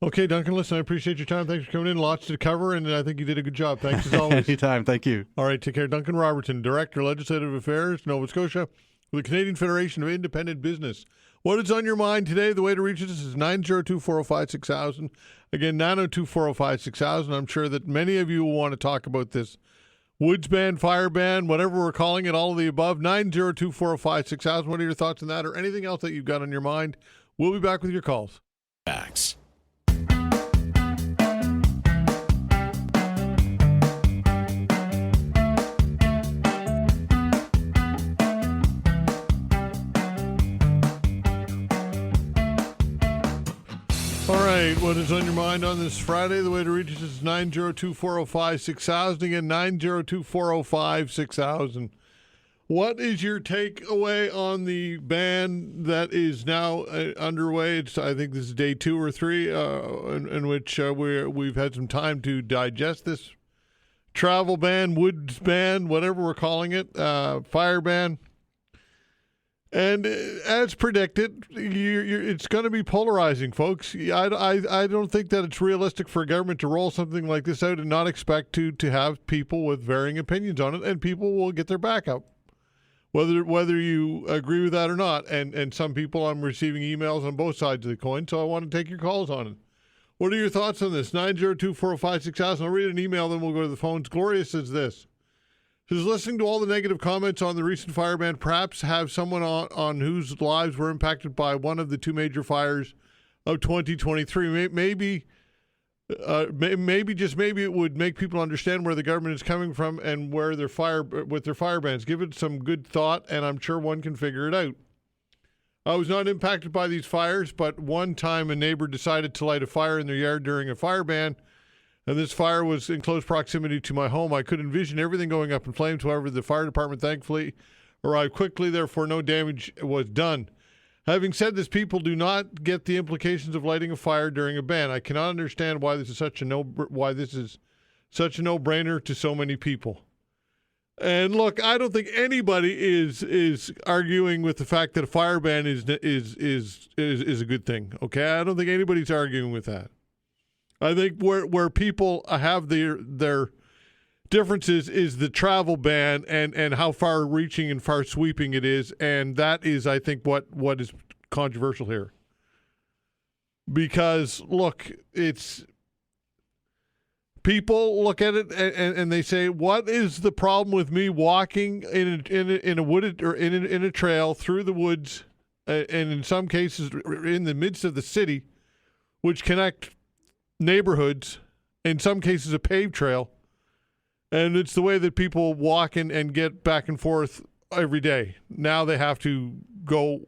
[SPEAKER 1] Okay, Duncan, listen, I appreciate your time. Thanks for coming in. Lots to cover, and I think you did a good job. Thanks as always.
[SPEAKER 6] Anytime. Thank you.
[SPEAKER 1] All right, take care. Duncan Robertson, Director, Legislative Affairs, Nova Scotia with the Canadian Federation of Independent Business. What is on your mind today? The way to reach us is 902-405-6000. Again, 902-405-6000. I'm sure that many of you will want to talk about this woods ban, fire ban, whatever we're calling it, all of the above. 902-405-6000. What are your thoughts on that or anything else that you've got on your mind? We'll be back with your calls.
[SPEAKER 5] Facts.
[SPEAKER 1] All right, what is on your mind on this Friday? The way to reach us is 902-405-6000. Again, 902-405-6000. What is your takeaway on the ban that is now underway? I think this is day 2 or 3, in which we've had some time to digest this travel ban, woods ban, whatever we're calling it, fire ban. And as predicted, it's going to be polarizing, folks. I don't think that it's realistic for a government to roll something like this out and not expect to have people with varying opinions on it, and people will get their back up, whether you agree with that or not. And some people, I'm receiving emails on both sides of the coin, so I want to take your calls on it. What are your thoughts on this? 902-405-6000. I'll read an email, then we'll go to the phones. Gloria says this. Says, listening to all the negative comments on the recent fire ban, perhaps have someone on whose lives were impacted by one of the 2 major fires of 2023. Maybe it would make people understand where the government is coming from and where their fire bans. Give it some good thought, and I'm sure one can figure it out. I was not impacted by these fires, but one time a neighbor decided to light a fire in their yard during a fire ban, and this fire was in close proximity to my home. I could envision everything going up in flames. However, the fire department thankfully arrived quickly. Therefore, no damage was done. Having said this, people do not get the implications of lighting a fire during a ban. I cannot understand why this is such a no-brainer to so many people. And look, I don't think anybody is arguing with the fact that a fire ban is a good thing. Okay, I don't think anybody's arguing with that. I think where people have their differences is the travel ban and how far-reaching and far-sweeping it is, and that is, I think, what is controversial here. Because look, it's people look at it and they say, "What is the problem with me walking in a wooded or in a trail through the woods, and in some cases in the midst of the city, which connect neighborhoods, in some cases a paved trail, and it's the way that people walk and get back and forth every day. Now they have to go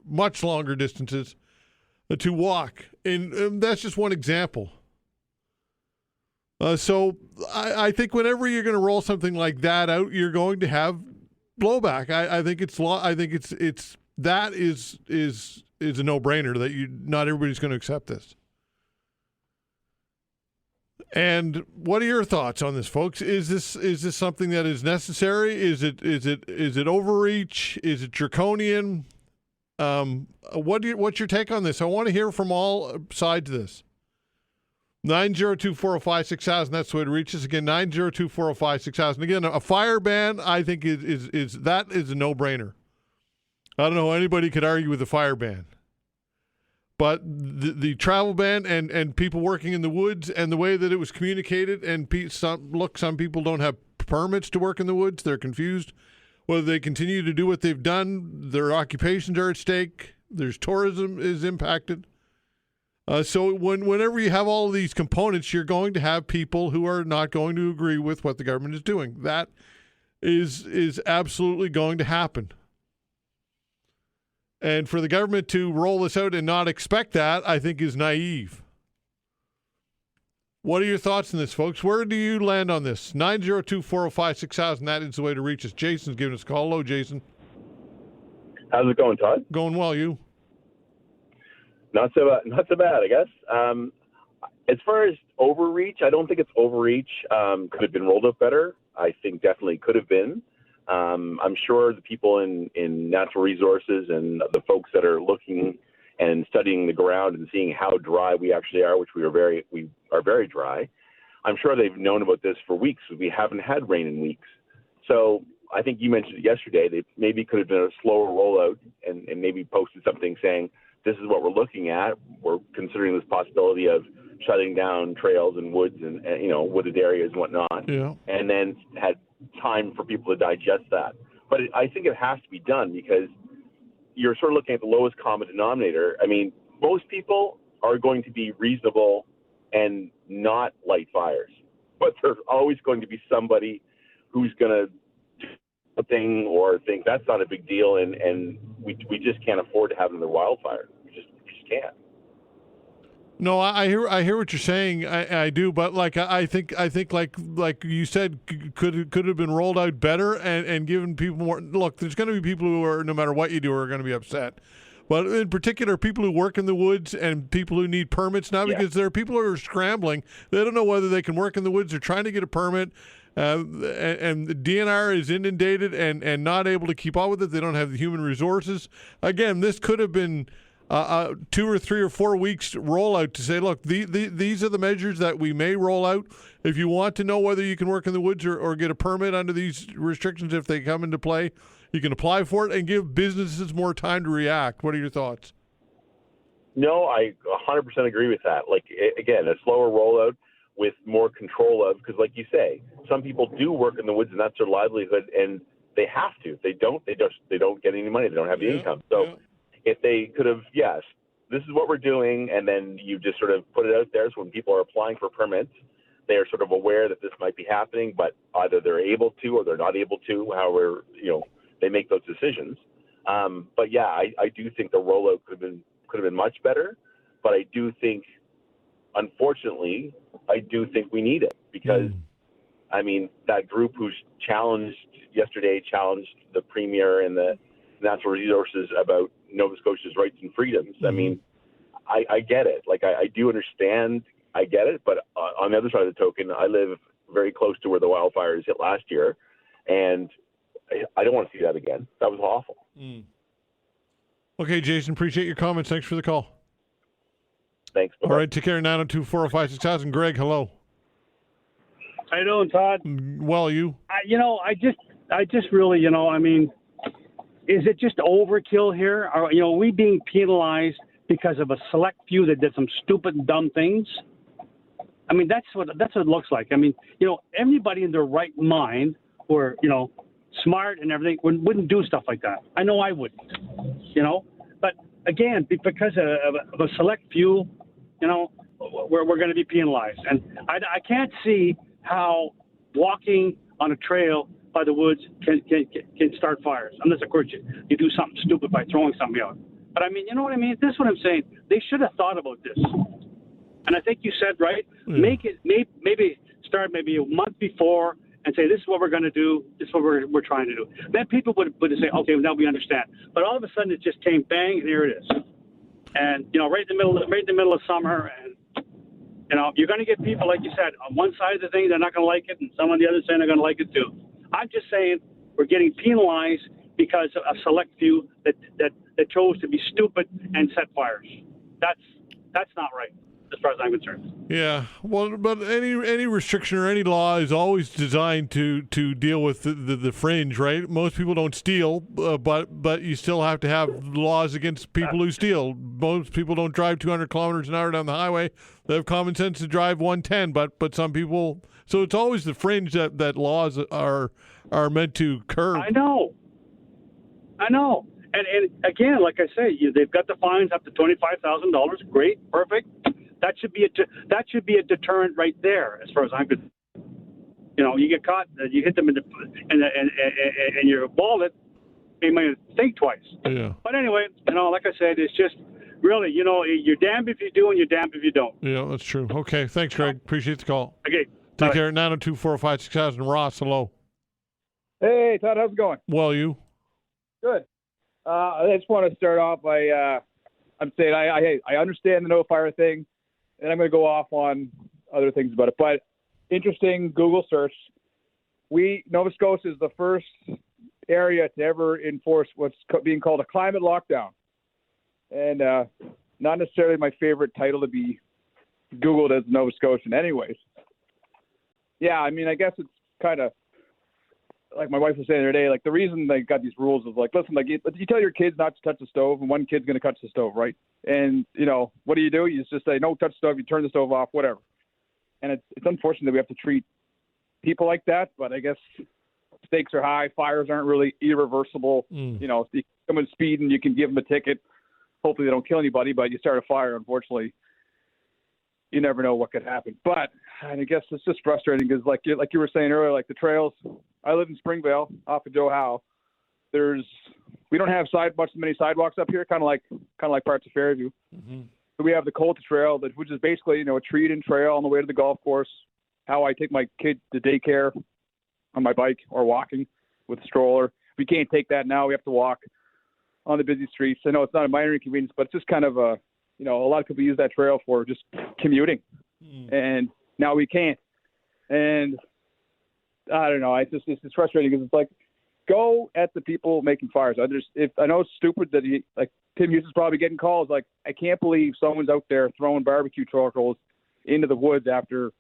[SPEAKER 1] much longer distances to walk, and that's just one example. So I think whenever you're going to roll something like that out, you're going to have blowback. I think it's that is a no-brainer that not everybody's going to accept this. And what are your thoughts on this, folks? Is this something that is necessary? Is it overreach? Is it draconian? What's your take on this? I want to hear from all sides of this. 902-405-6000. That's the way to reach us. Again, 902-405-6000. Again, a fire ban, I think is a no-brainer. I don't know how anybody could argue with a fire ban. But the travel ban and people working in the woods and the way that it was communicated, and some people don't have permits to work in the woods. They're confused whether they continue to do what they've done. Their occupations are at stake. There's tourism is impacted. So whenever you have all of these components, you're going to have people who are not going to agree with what the government is doing. That is absolutely going to happen. And for the government to roll this out and not expect that, I think is naive. What are your thoughts on this, folks? Where do you land on this? 902-405-6000. That is the way to reach us. Jason's giving us a call. Hello, Jason.
[SPEAKER 7] How's it going, Todd?
[SPEAKER 1] Going well, you?
[SPEAKER 7] Not so bad, I guess. As far as overreach, I don't think it's overreach. Could have been rolled up better. I think definitely could have been. I'm sure the people in natural resources and the folks that are looking and studying the ground and seeing how dry we actually are, which we are very dry. I'm sure they've known about this for weeks. We haven't had rain in weeks. So I think you mentioned it yesterday. They maybe could have done a slower rollout and maybe posted something saying, this is what we're looking at. We're considering this possibility of shutting down trails and woods and wooded areas and whatnot.
[SPEAKER 1] Yeah.
[SPEAKER 7] And then had time for people to digest that. But I think it has to be done because you're sort of looking at the lowest common denominator. I mean, most people are going to be reasonable and not light fires, but there's always going to be somebody who's going to do something or think that's not a big deal, and we just can't afford to have another wildfire. We just can't.
[SPEAKER 1] No, I hear what you're saying. I do, but I think like you said, could have been rolled out better and given people more. Look, there's going to be people who are, no matter what you do, are going to be upset. But in particular, people who work in the woods and people who need permits now, because there are people who are scrambling. They don't know whether they can work in the woods. They're trying to get a permit, and the DNR is inundated and not able to keep up with it. They don't have the human resources. Again, this could have been 2 or 3 or 4 weeks rollout to say, look, these are the measures that we may roll out. If you want to know whether you can work in the woods or get a permit under these restrictions, if they come into play, you can apply for it and give businesses more time to react. What are your thoughts?
[SPEAKER 7] No, I 100% agree with that. Like, again, a slower rollout with more control of, because like you say, some people do work in the woods and that's their livelihood, and they have to. If they don't get any money. They don't have the income. So if they could have, yes, this is what we're doing, and then you just sort of put it out there so when people are applying for permits, they are sort of aware that this might be happening, but either they're able to or they're not able to, however, they make those decisions. But yeah, I do think the rollout could have been much better, but I do think, unfortunately, we need it because, I mean, that group who's challenged the Premier and the natural resources about Nova Scotia's rights and freedoms. I mean, I get it. Like, I do understand. I get it. But on the other side of the token, I live very close to where the wildfires hit last year, and I don't want to see that again. That was awful.
[SPEAKER 1] Okay, Jason, appreciate your comments. Thanks for the call.
[SPEAKER 7] Thanks. Bye-bye.
[SPEAKER 1] All right, take care. 902-405-6000. Greg, hello.
[SPEAKER 5] How you doing, Todd?
[SPEAKER 1] Well, you?
[SPEAKER 5] I just really, I mean, is it just overkill here? Are we being penalized because of a select few that did some stupid and dumb things? I mean, that's what it looks like. I mean, everybody in their right mind, or smart and everything, wouldn't do stuff like that. I know I wouldn't. But again, because of a select few, we're going to be penalized, and I can't see how walking on a trail by the woods can start fires, unless of course you do something stupid by throwing something out. But I mean, you know what I mean? This is what I'm saying. They should have thought about this. And I think you said right. Make it maybe start maybe a month before and say, this is what we're going to do. This is what we're trying to do. Then people would say, okay, now we understand. But all of a sudden it just came bang, and here it is. And right in the middle of summer, and you're going to get people, like you said, on one side of the thing they're not going to like it, and some on the other side are going to like it too. I'm just saying we're getting penalized because of a select few that chose to be stupid and set fires. That's not right, as far as I'm concerned.
[SPEAKER 1] Yeah, well, but any restriction or any law is always designed to deal with the fringe, right? Most people don't steal, but you still have to have laws against people who steal. Most people don't drive 200 kilometers an hour down the highway. They have common sense to drive 110, but some people. So it's always the fringe that laws are meant to curb.
[SPEAKER 5] I know. And again, like I say, they've got the fines up to $25,000. Great, perfect. That should be a deterrent right there, as far as I'm concerned. You get caught, you hit them and you're balded, you might think twice.
[SPEAKER 1] Yeah.
[SPEAKER 5] But anyway, like I said, it's just really, you're damned if you do and you're damned if you don't.
[SPEAKER 1] Yeah, that's true. Okay, thanks, Greg. Appreciate the call.
[SPEAKER 5] Okay.
[SPEAKER 1] Take care. 902-405-6000. Ross, hello.
[SPEAKER 8] Hey, Todd, how's it going?
[SPEAKER 1] Well, you?
[SPEAKER 8] Good. I just want to start off by I'm saying I understand the no fire thing, and I'm going to go off on other things about it. But interesting Google search. Nova Scotia is the first area to ever enforce what's being called a climate lockdown. And not necessarily my favorite title to be Googled as Nova Scotian anyways. Yeah, I mean, I guess it's kind of like my wife was saying the other day, like the reason they got these rules is like, listen, like you tell your kids not to touch the stove, and one kid's going to touch the stove, right? And what do? You just say no, touch the stove. You turn the stove off, whatever. And it's unfortunate that we have to treat people like that, but I guess stakes are high. Fires aren't really irreversible. If you come in speeding, you can give them a ticket. Hopefully they don't kill anybody, but you start a fire, unfortunately, you never know what could happen. But I guess it's just frustrating because, like you were saying earlier, like the trails. I live in Springvale, off of Joe Howe. We don't have many sidewalks up here, kind of like parts of Fairview. Mm-hmm. So we have the Colta Trail, which is basically a treated trail on the way to the golf course. How I take my kid to daycare on my bike or walking with a stroller. We can't take that now. We have to walk on the busy streets. I know it's not a minor inconvenience, but it's just kind of a lot of people use that trail for just commuting, and now we can't. And I don't know. It's frustrating because it's like, go at the people making fires. I know it's stupid that Tim Hughes is probably getting calls. Like, I can't believe someone's out there throwing barbecue charcoals into the woods after,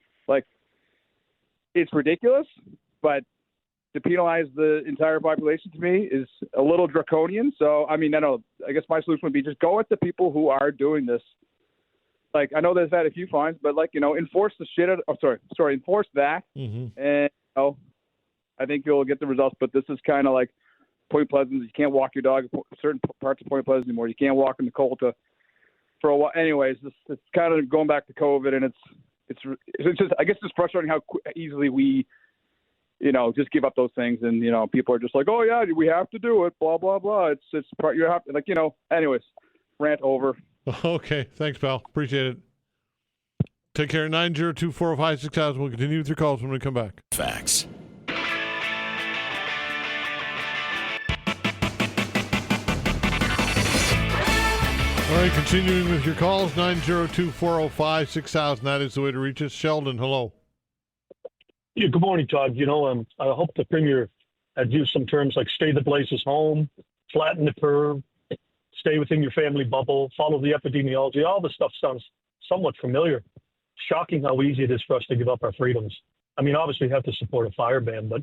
[SPEAKER 8] it's ridiculous. But to penalize the entire population to me is a little draconian. So, I guess my solution would be just go at the people who are doing this. Like, I know there's had a few fines, but enforce the shit out. Enforce that. Mm-hmm. And I think you'll get the results. But this is kind of like Point Pleasant. You can't walk your dog in certain parts of Point Pleasant anymore. You can't walk in the Colta for a while. Anyways, it's kind of going back to COVID, and it's just, I guess it's frustrating how easily we just give up those things, and people are just like, oh yeah, we have to do it, blah blah blah. It's part you have to, Anyways, rant over.
[SPEAKER 1] Okay, thanks, pal. Appreciate it. Take care. 902-405-6000. We'll continue with your calls when we come back.
[SPEAKER 9] Facts.
[SPEAKER 1] All right, continuing with your calls, 902-405-6000. That is the way to reach us. Sheldon, hello.
[SPEAKER 10] Yeah, good morning, Todd. I hope the Premier had used some terms like stay the blazes home, flatten the curve, stay within your family bubble, follow the epidemiology. All this stuff sounds somewhat familiar. Shocking how easy it is for us to give up our freedoms. Obviously you have to support a fire ban, but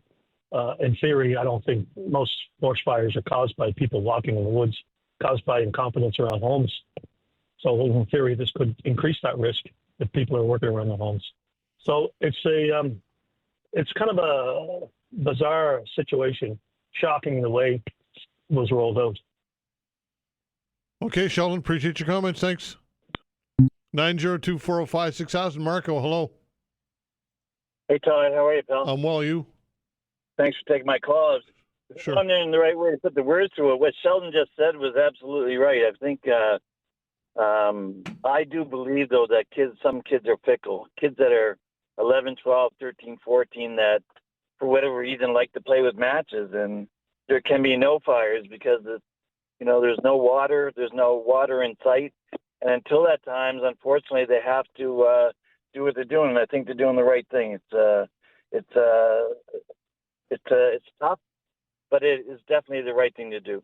[SPEAKER 10] in theory, I don't think most forest fires are caused by people walking in the woods, caused by incompetence around homes. So in theory, this could increase that risk if people are working around their homes. So it's kind of a bizarre situation, shocking the way it was rolled out.
[SPEAKER 1] Okay, Sheldon, appreciate your comments. Thanks. 902-405-6000. Marco, hello.
[SPEAKER 11] Hey, Todd. How are you, pal?
[SPEAKER 1] I'm well, you?
[SPEAKER 11] Thanks for taking my call.
[SPEAKER 1] Sure.
[SPEAKER 11] I'm in the right way to put the words to it. What Sheldon just said was absolutely right. I think I do believe, though, that some kids are fickle. Kids that are 11, 12, 13, 14 that, for whatever reason, like to play with matches, and there can be no fires because there's no water. There's no water in sight, and until that time, unfortunately, they have to do what they're doing. And I think they're doing the right thing. It's tough, but it is definitely the right thing to do.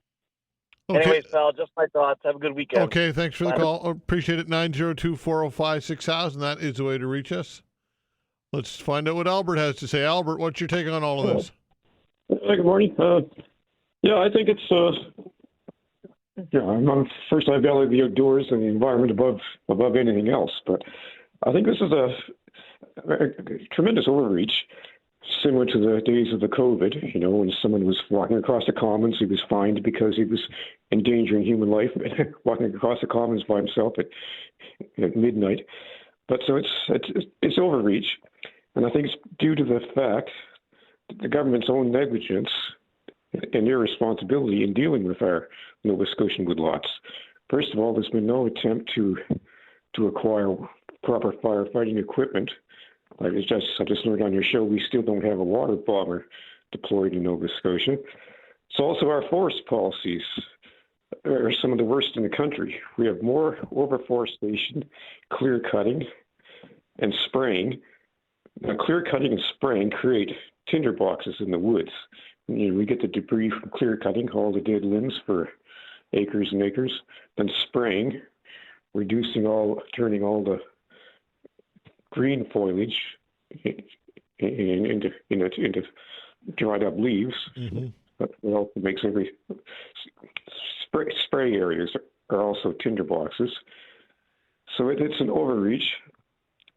[SPEAKER 11] Okay. Anyways, pal, just my thoughts. Have a good weekend.
[SPEAKER 1] Okay, thanks for the call. Appreciate it. 902-405-6000. That is the way to reach us. Let's find out what Albert has to say. Albert, what's your take on all of this?
[SPEAKER 12] Good morning. I think it's first I value the outdoors and the environment above anything else. But I think this is a tremendous overreach, similar to the days of the COVID. When someone was walking across the commons, he was fined because he was endangering human life, walking across the commons by himself at midnight. But so it's overreach, and I think it's due to the fact that the government's own negligence and irresponsibility in dealing with our Nova Scotian woodlots. First of all, there's been no attempt to acquire proper firefighting equipment. I just learned on your show, we still don't have a water bomber deployed in Nova Scotia. It's also our forest policies are some of the worst in the country. We have more overforestation, clear cutting, and spraying. Now, clear cutting and spraying create tinder boxes in the woods. We get the debris from clear cutting, all the dead limbs for acres and acres. Then spraying, turning all the green foliage into dried up leaves, but it also makes every spray areas are also tinderboxes. So it's an overreach.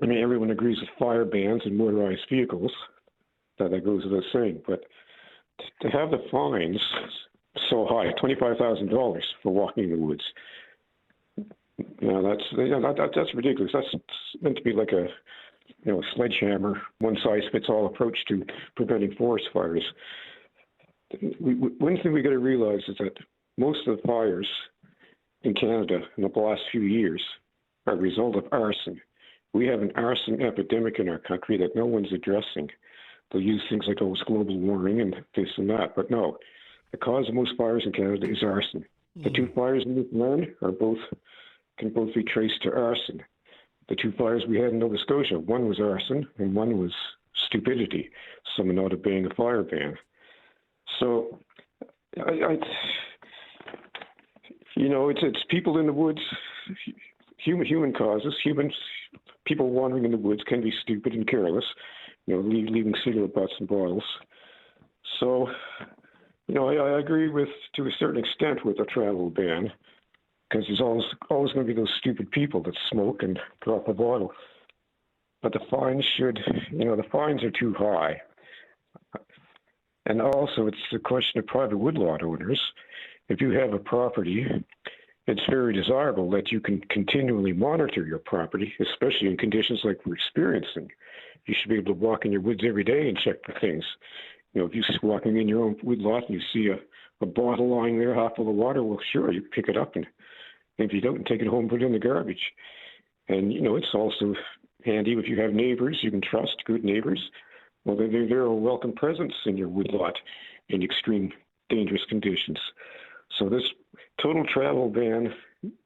[SPEAKER 12] I mean, everyone agrees with fire bans and motorized vehicles. That goes without saying. But to have the fines so high, $25,000 for walking in the woods, that's ridiculous. That's meant to be like a sledgehammer, one-size-fits-all approach to preventing forest fires. One thing we got to realize is that most of the fires in Canada in the last few years are a result of arson. We have an arson epidemic in our country that no one's addressing. They'll use things like, it's global warming and this and that, but no. The cause of most fires in Canada is arson. The two fires in Newfoundland can both be traced to arson. The two fires we had in Nova Scotia, one was arson and one was stupidity, someone not obeying a fire ban. So, it's people in the woods, human causes, people wandering in the woods can be stupid and careless, leaving cigarette butts and bottles. So, I agree to a certain extent with the travel ban, because there's always going to be those stupid people that smoke and drop a bottle. But the fines the fines are too high. And also, it's the question of private woodlot owners. If you have a property, it's very desirable that you can continually monitor your property, especially in conditions like we're experiencing. You should be able to walk in your woods every day and check for things. If you're walking in your own woodlot and you see a bottle lying there half full of water, well, sure, you pick it up, and if you don't, take it home and put it in the garbage. And, it's also handy if you have neighbors you can trust, good neighbors. Well, they're a welcome presence in your woodlot in extreme dangerous conditions. So this total travel ban,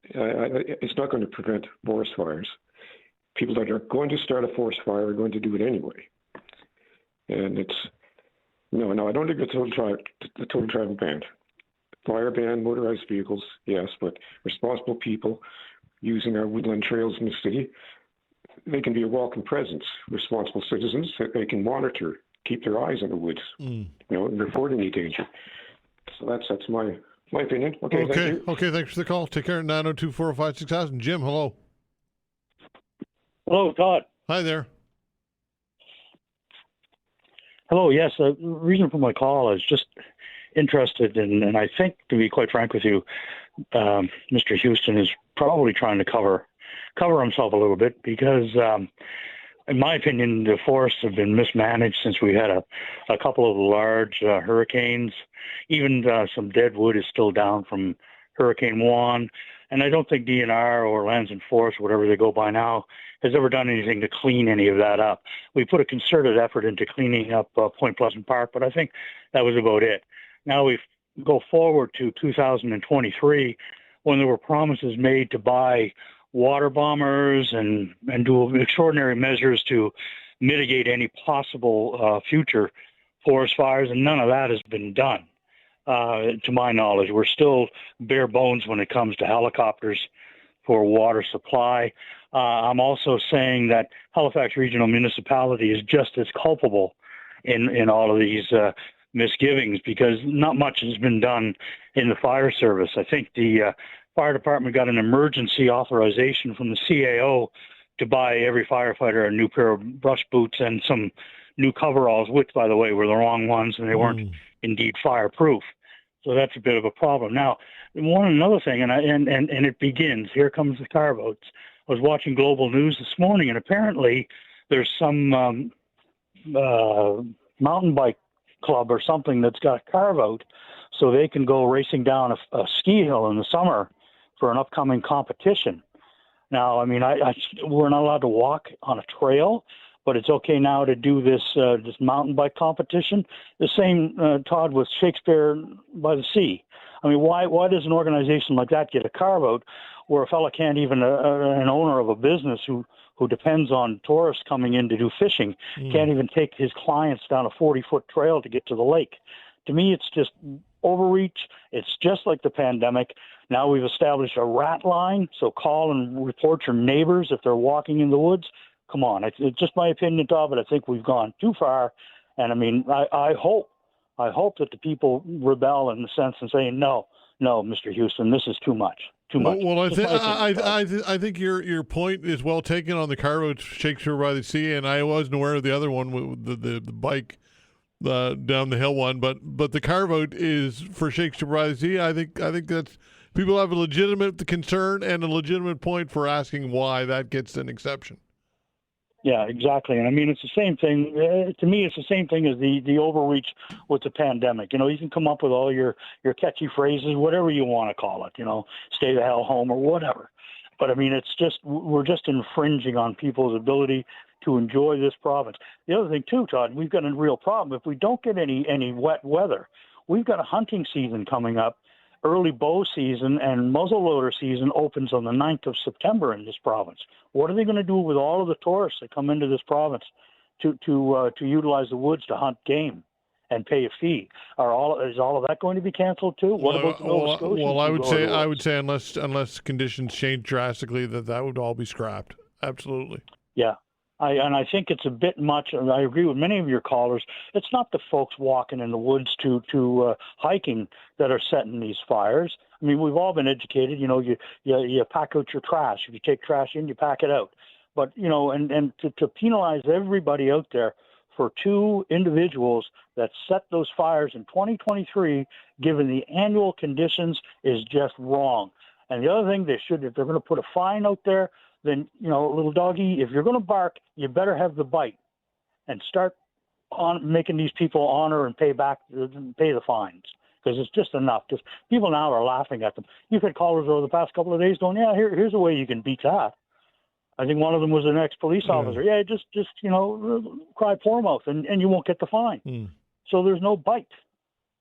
[SPEAKER 12] it's not going to prevent forest fires. People that are going to start a forest fire are going to do it anyway. And I don't think the total travel ban. Fire ban, motorized vehicles, yes, but responsible people using our woodland trails in the city, they can be a welcome presence. Responsible citizens, they can monitor, keep their eyes on the woods, and report any danger. So that's my opinion. Okay, thank you.
[SPEAKER 1] Okay, thanks for the call. Take care. 902-405-6000. Jim, hello.
[SPEAKER 9] Hello, Todd.
[SPEAKER 1] Hi there.
[SPEAKER 9] Hello, yes. The reason for my call is just interested in, and I think, to be quite frank with you, Mr. Houston is probably trying to cover himself a little bit because, in my opinion, the forests have been mismanaged since we had a couple of large hurricanes. Even some dead wood is still down from Hurricane Juan. And I don't think DNR or Lands and Forests, whatever they go by now, has ever done anything to clean any of that up. We put a concerted effort into cleaning up Point Pleasant Park, but I think that was about it. Now we go forward to 2023 when there were promises made to buy water bombers and do extraordinary measures to mitigate any possible future forest fires, and none of that has been done. To my knowledge, we're still bare bones when it comes to helicopters for water supply. I'm also saying that Halifax Regional Municipality is just as culpable in all of these misgivings because not much has been done in the fire service. I think the fire department got an emergency authorization from the CAO to buy every firefighter a new pair of brush boots and some new coveralls, which, by the way, were the wrong ones and they weren't indeed fireproof. So that's a bit of a problem. Now, another thing, and it begins. Here comes the car votes. I was watching Global News this morning, and apparently there's some mountain bike club or something that's got a car vote, so they can go racing down a ski hill in the summer for an upcoming competition. Now, I mean, we're not allowed to walk on a trail, but it's okay now to do this mountain bike competition. The same, Todd, with Shakespeare by the Sea. I mean, why does an organization like that get a car vote where a fella can't even, an owner of a business who depends on tourists coming in to do fishing, can't even take his clients down a 40-foot trail to get to the lake? To me, it's just overreach. It's just like the pandemic. Now we've established a rat line, so call and report your neighbors if they're walking in the woods. Come on, it's just my opinion, Todd, but I think we've gone too far, And I mean, I hope that the people rebel in the sense and say, no, Mr. Houston, this is too much. Too much.
[SPEAKER 1] Well, I think your point is well taken on the cargo Shakespeare by the Sea, and I wasn't aware of the other one with the bike down the hill one, but the carve out is for Shakespeare by the Sea. I think that's people have a legitimate concern and a legitimate point for asking why that gets an exception.
[SPEAKER 9] Yeah, exactly. And I mean, it's the same thing. To me, it's the same thing as the overreach with the pandemic. You know, you can come up with all your catchy phrases, whatever you want to call it, you know, stay the hell home or whatever. But I mean, it's just, we're just infringing on people's ability to enjoy this province. The other thing too, Todd, we've got a real problem. If we don't get any wet weather, we've got a hunting season coming up. Early bow season and muzzleloader season opens on the 9th of September in this province. What are they going to do with all of the tourists that come into this province to utilize the woods to hunt game and pay a fee? Is all of that going to be canceled too? What about the Nova Scotians?
[SPEAKER 1] Well, I would say unless conditions change drastically, that would all be scrapped. Absolutely.
[SPEAKER 9] Yeah. I think it's a bit much, and I agree with many of your callers. It's not the folks walking in the woods to hiking that are setting these fires. I mean, we've all been educated. You know, you pack out your trash. If you take trash in, you pack it out. But you know, and to penalize everybody out there for two individuals that set those fires in 2023, given the annual conditions, is just wrong. And the other thing they should, if they're going to put a fine out there, then, you know, little doggy, if you're going to bark, you better have the bite and start on making these people honor and pay the fines, because it's just enough. Just people now are laughing at them. You've had callers over the past couple of days going, yeah, here's a way you can beat that. I think one of them was an ex-police officer. Yeah, just you know, cry poor mouth and you won't get the fine. So there's no bite.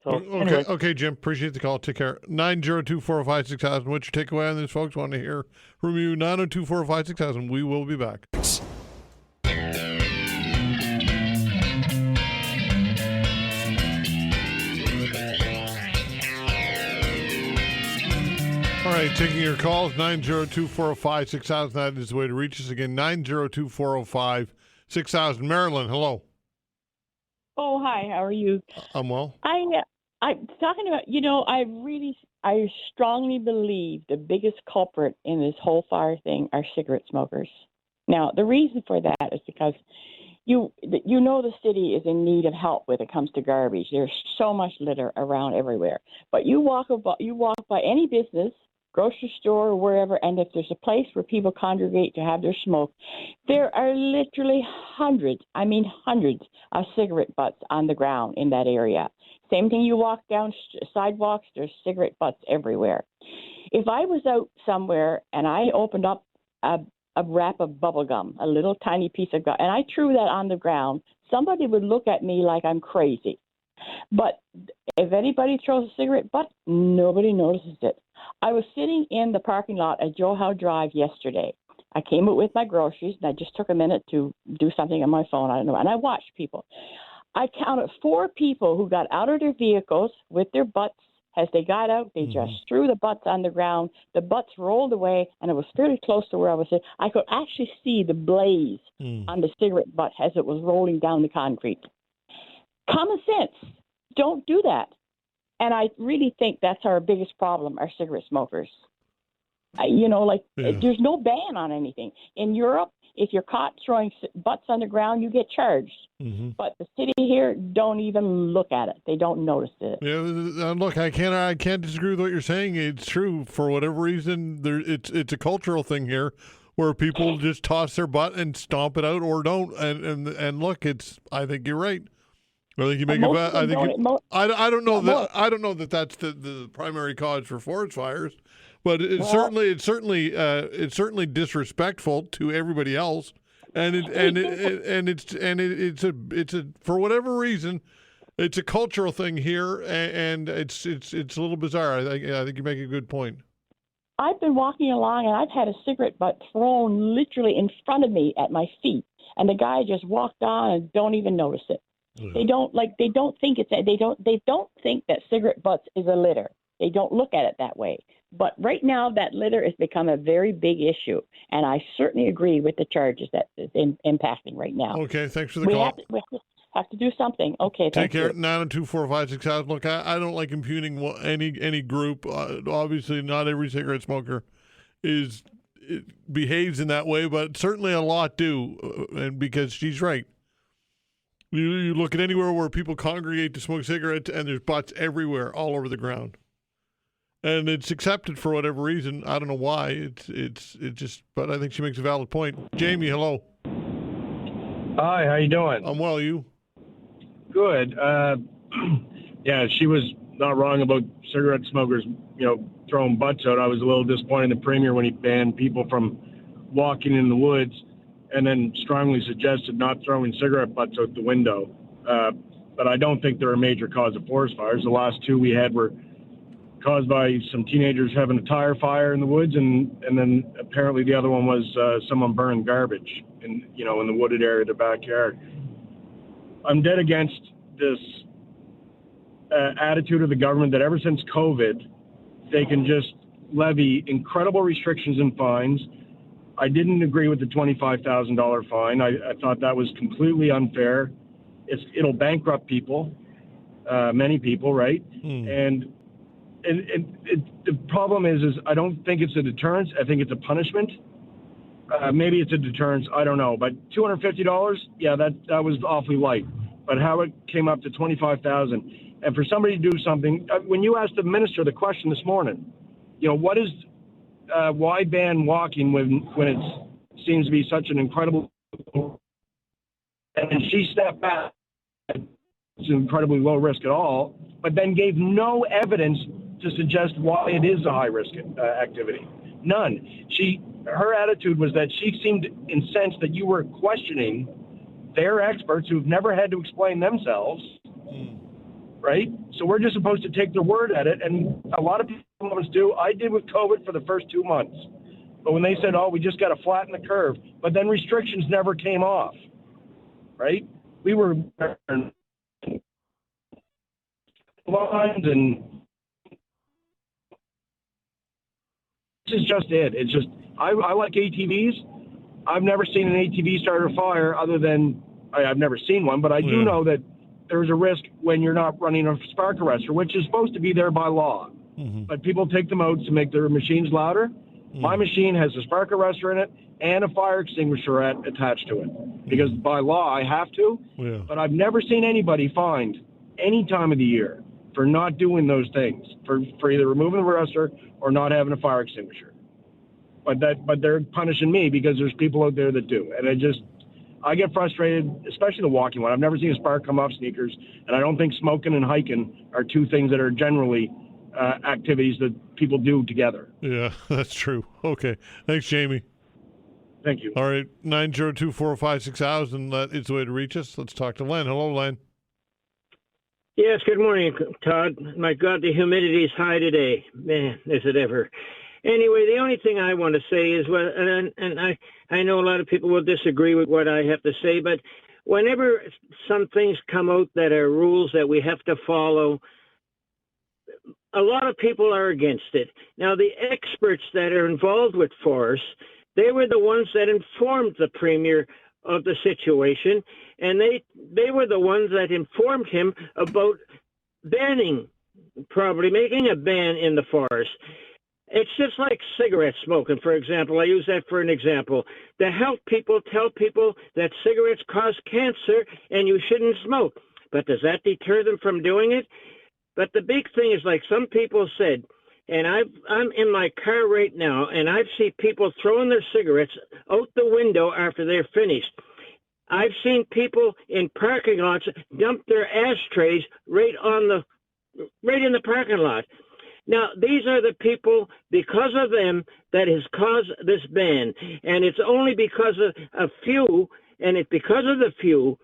[SPEAKER 9] So, anyway.
[SPEAKER 1] Okay, Jim. Appreciate the call. Take care. 902-405-6000. What's your takeaway on this, folks? Want to hear from you? 902-405-6000. We will be back. All right, taking your calls, 902-405-6000. That is the way to reach us. Again, 902-405-6000. Marilyn, hello.
[SPEAKER 13] Oh, hi. How are you?
[SPEAKER 1] I'm well.
[SPEAKER 13] I'm talking about, you know, I strongly believe the biggest culprit in this whole fire thing are cigarette smokers. Now, the reason for that is because you know the city is in need of help when it comes to garbage. There's so much litter around everywhere. But you walk by any business, grocery store, or wherever, and if there's a place where people congregate to have their smoke, there are literally hundreds of cigarette butts on the ground in that area. Same thing, you walk down sidewalks, there's cigarette butts everywhere. If I was out somewhere and I opened up a wrap of bubble gum, a little tiny piece of gum, and I threw that on the ground, somebody would look at me like I'm crazy. But if anybody throws a cigarette butt, nobody notices it. I was sitting in the parking lot at Joe Howe Drive yesterday. I came out with my groceries, and I just took a minute to do something on my phone. I don't know, and I watched people. I counted 4 people who got out of their vehicles with their butts. As they got out, they just threw the butts on the ground. The butts rolled away, and it was fairly close to where I was sitting. I could actually see the blaze on the cigarette butt as it was rolling down the concrete. Common sense. Don't do that. And I really think that's our biggest problem, our cigarette smokers. There's no ban on anything. In Europe, if you're caught throwing butts on the ground, you get charged. But the city here don't even look at it. They don't notice it.
[SPEAKER 1] Yeah, look, I can't disagree with what you're saying. It's true. For whatever reason, it's a cultural thing here where people just toss their butt and stomp it out or don't. And look, I think you're right. I think you make a bad. I don't know that that's the primary cause for forest fires, but it's certainly disrespectful to everybody else, it's for whatever reason, it's a cultural thing here, and it's a little bizarre. I think you make a good point.
[SPEAKER 13] I've been walking along and I've had a cigarette butt thrown literally in front of me at my feet, and the guy just walked on and don't even notice it. They don't think that cigarette butts is a litter. They don't look at it that way. But right now, that litter has become a very big issue, and I certainly agree with the charges that is impacting right now.
[SPEAKER 1] Okay, thanks for the call.
[SPEAKER 13] We Have to do something. Okay,
[SPEAKER 1] Take care.
[SPEAKER 13] you.
[SPEAKER 1] 902-456. Look, I don't like impugning any group. Obviously, not every cigarette smoker behaves in that way, but certainly a lot do. And because she's right. You look at anywhere where people congregate to smoke cigarettes, and there's butts everywhere, all over the ground. And it's accepted for whatever reason. I don't know why. It's just. But I think she makes a valid point. Jamie, hello.
[SPEAKER 14] Hi, how you doing?
[SPEAKER 1] I'm well. You?
[SPEAKER 14] Good. Yeah, she was not wrong about cigarette smokers, throwing butts out. I was a little disappointed in the Premier when he banned people from walking in the woods, and then strongly suggested not throwing cigarette butts out the window. But I don't think they're a major cause of forest fires. The last two we had were caused by some teenagers having a tire fire in the woods, and then apparently the other one was someone burned garbage in the wooded area of their backyard. I'm dead against this attitude of the government that ever since COVID, they can just levy incredible restrictions and fines. I didn't agree with the $25,000 fine. I thought that was completely unfair. It'll bankrupt people, many people, right? And the problem is I don't think it's a deterrence. I think it's a punishment. Maybe it's a deterrence. I don't know. But $250, yeah, that was awfully light. But how it came up to $25,000, and for somebody to do something, when you asked the minister the question this morning, what is why ban walking when it seems to be such an incredible, and she stepped back, it's incredibly low risk at all, but then gave no evidence to suggest why it is a high risk activity. None. Her attitude was that she seemed incensed that you were questioning their experts who've never had to explain themselves, right? So we're just supposed to take their word at it, and a lot of people do. I did with COVID for the first 2 months. But when they said, we just got to flatten the curve, but then restrictions never came off, right? We were lines, and this is just it. It's just, I like ATVs. I've never seen an ATV start a fire other than, I've never seen one, but I do know that there's a risk when you're not running a spark arrestor, which is supposed to be there by law. But people take them out to make their machines louder. My machine has a spark arrestor in it and a fire extinguisher attached to it, because by law I have to. But I've never seen anybody fined any time of the year for not doing those things, for either removing the arrestor or not having a fire extinguisher. But they're punishing me because there's people out there that do. And I get frustrated, especially the walking one. I've never seen a spark come off sneakers, and I don't think smoking and hiking are two things that are generally activities that people do together.
[SPEAKER 1] Yeah, that's true. Okay. Thanks, Jamie.
[SPEAKER 14] Thank you.
[SPEAKER 1] All right. 902-456-6000. That is the way to reach us. Let's talk to Len. Hello, Len.
[SPEAKER 15] Yes, good morning, Todd. My God, the humidity is high today. Man, is it ever. Anyway, the only thing I want to say is, and I know a lot of people will disagree with what I have to say, but whenever some things come out that are rules that we have to follow, a lot of people are against it. Now, the experts that are involved with forests, they were the ones that informed the Premier of the situation, and they were the ones that informed him about banning, probably making a ban in the forest. It's just like cigarette smoking, for example. I use that for an example. The health people tell people that cigarettes cause cancer and you shouldn't smoke. But does that deter them from doing it? But the big thing is, like some people said, and I'm in my car right now, and I've seen people throwing their cigarettes out the window after they're finished. I've seen people in parking lots dump their ashtrays right in the parking lot. Now, these are the people, because of them, that has caused this ban. And it's only because of a few, and it's because of the few,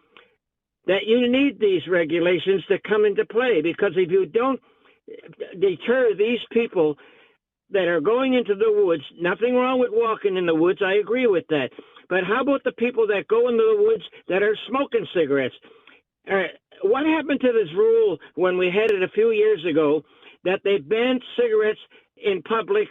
[SPEAKER 15] that you need these regulations to come into play. Because if you don't deter these people that are going into the woods, nothing wrong with walking in the woods, I agree with that. But how about the people that go into the woods that are smoking cigarettes? What happened to this rule when we had it a few years ago, that they banned cigarettes in public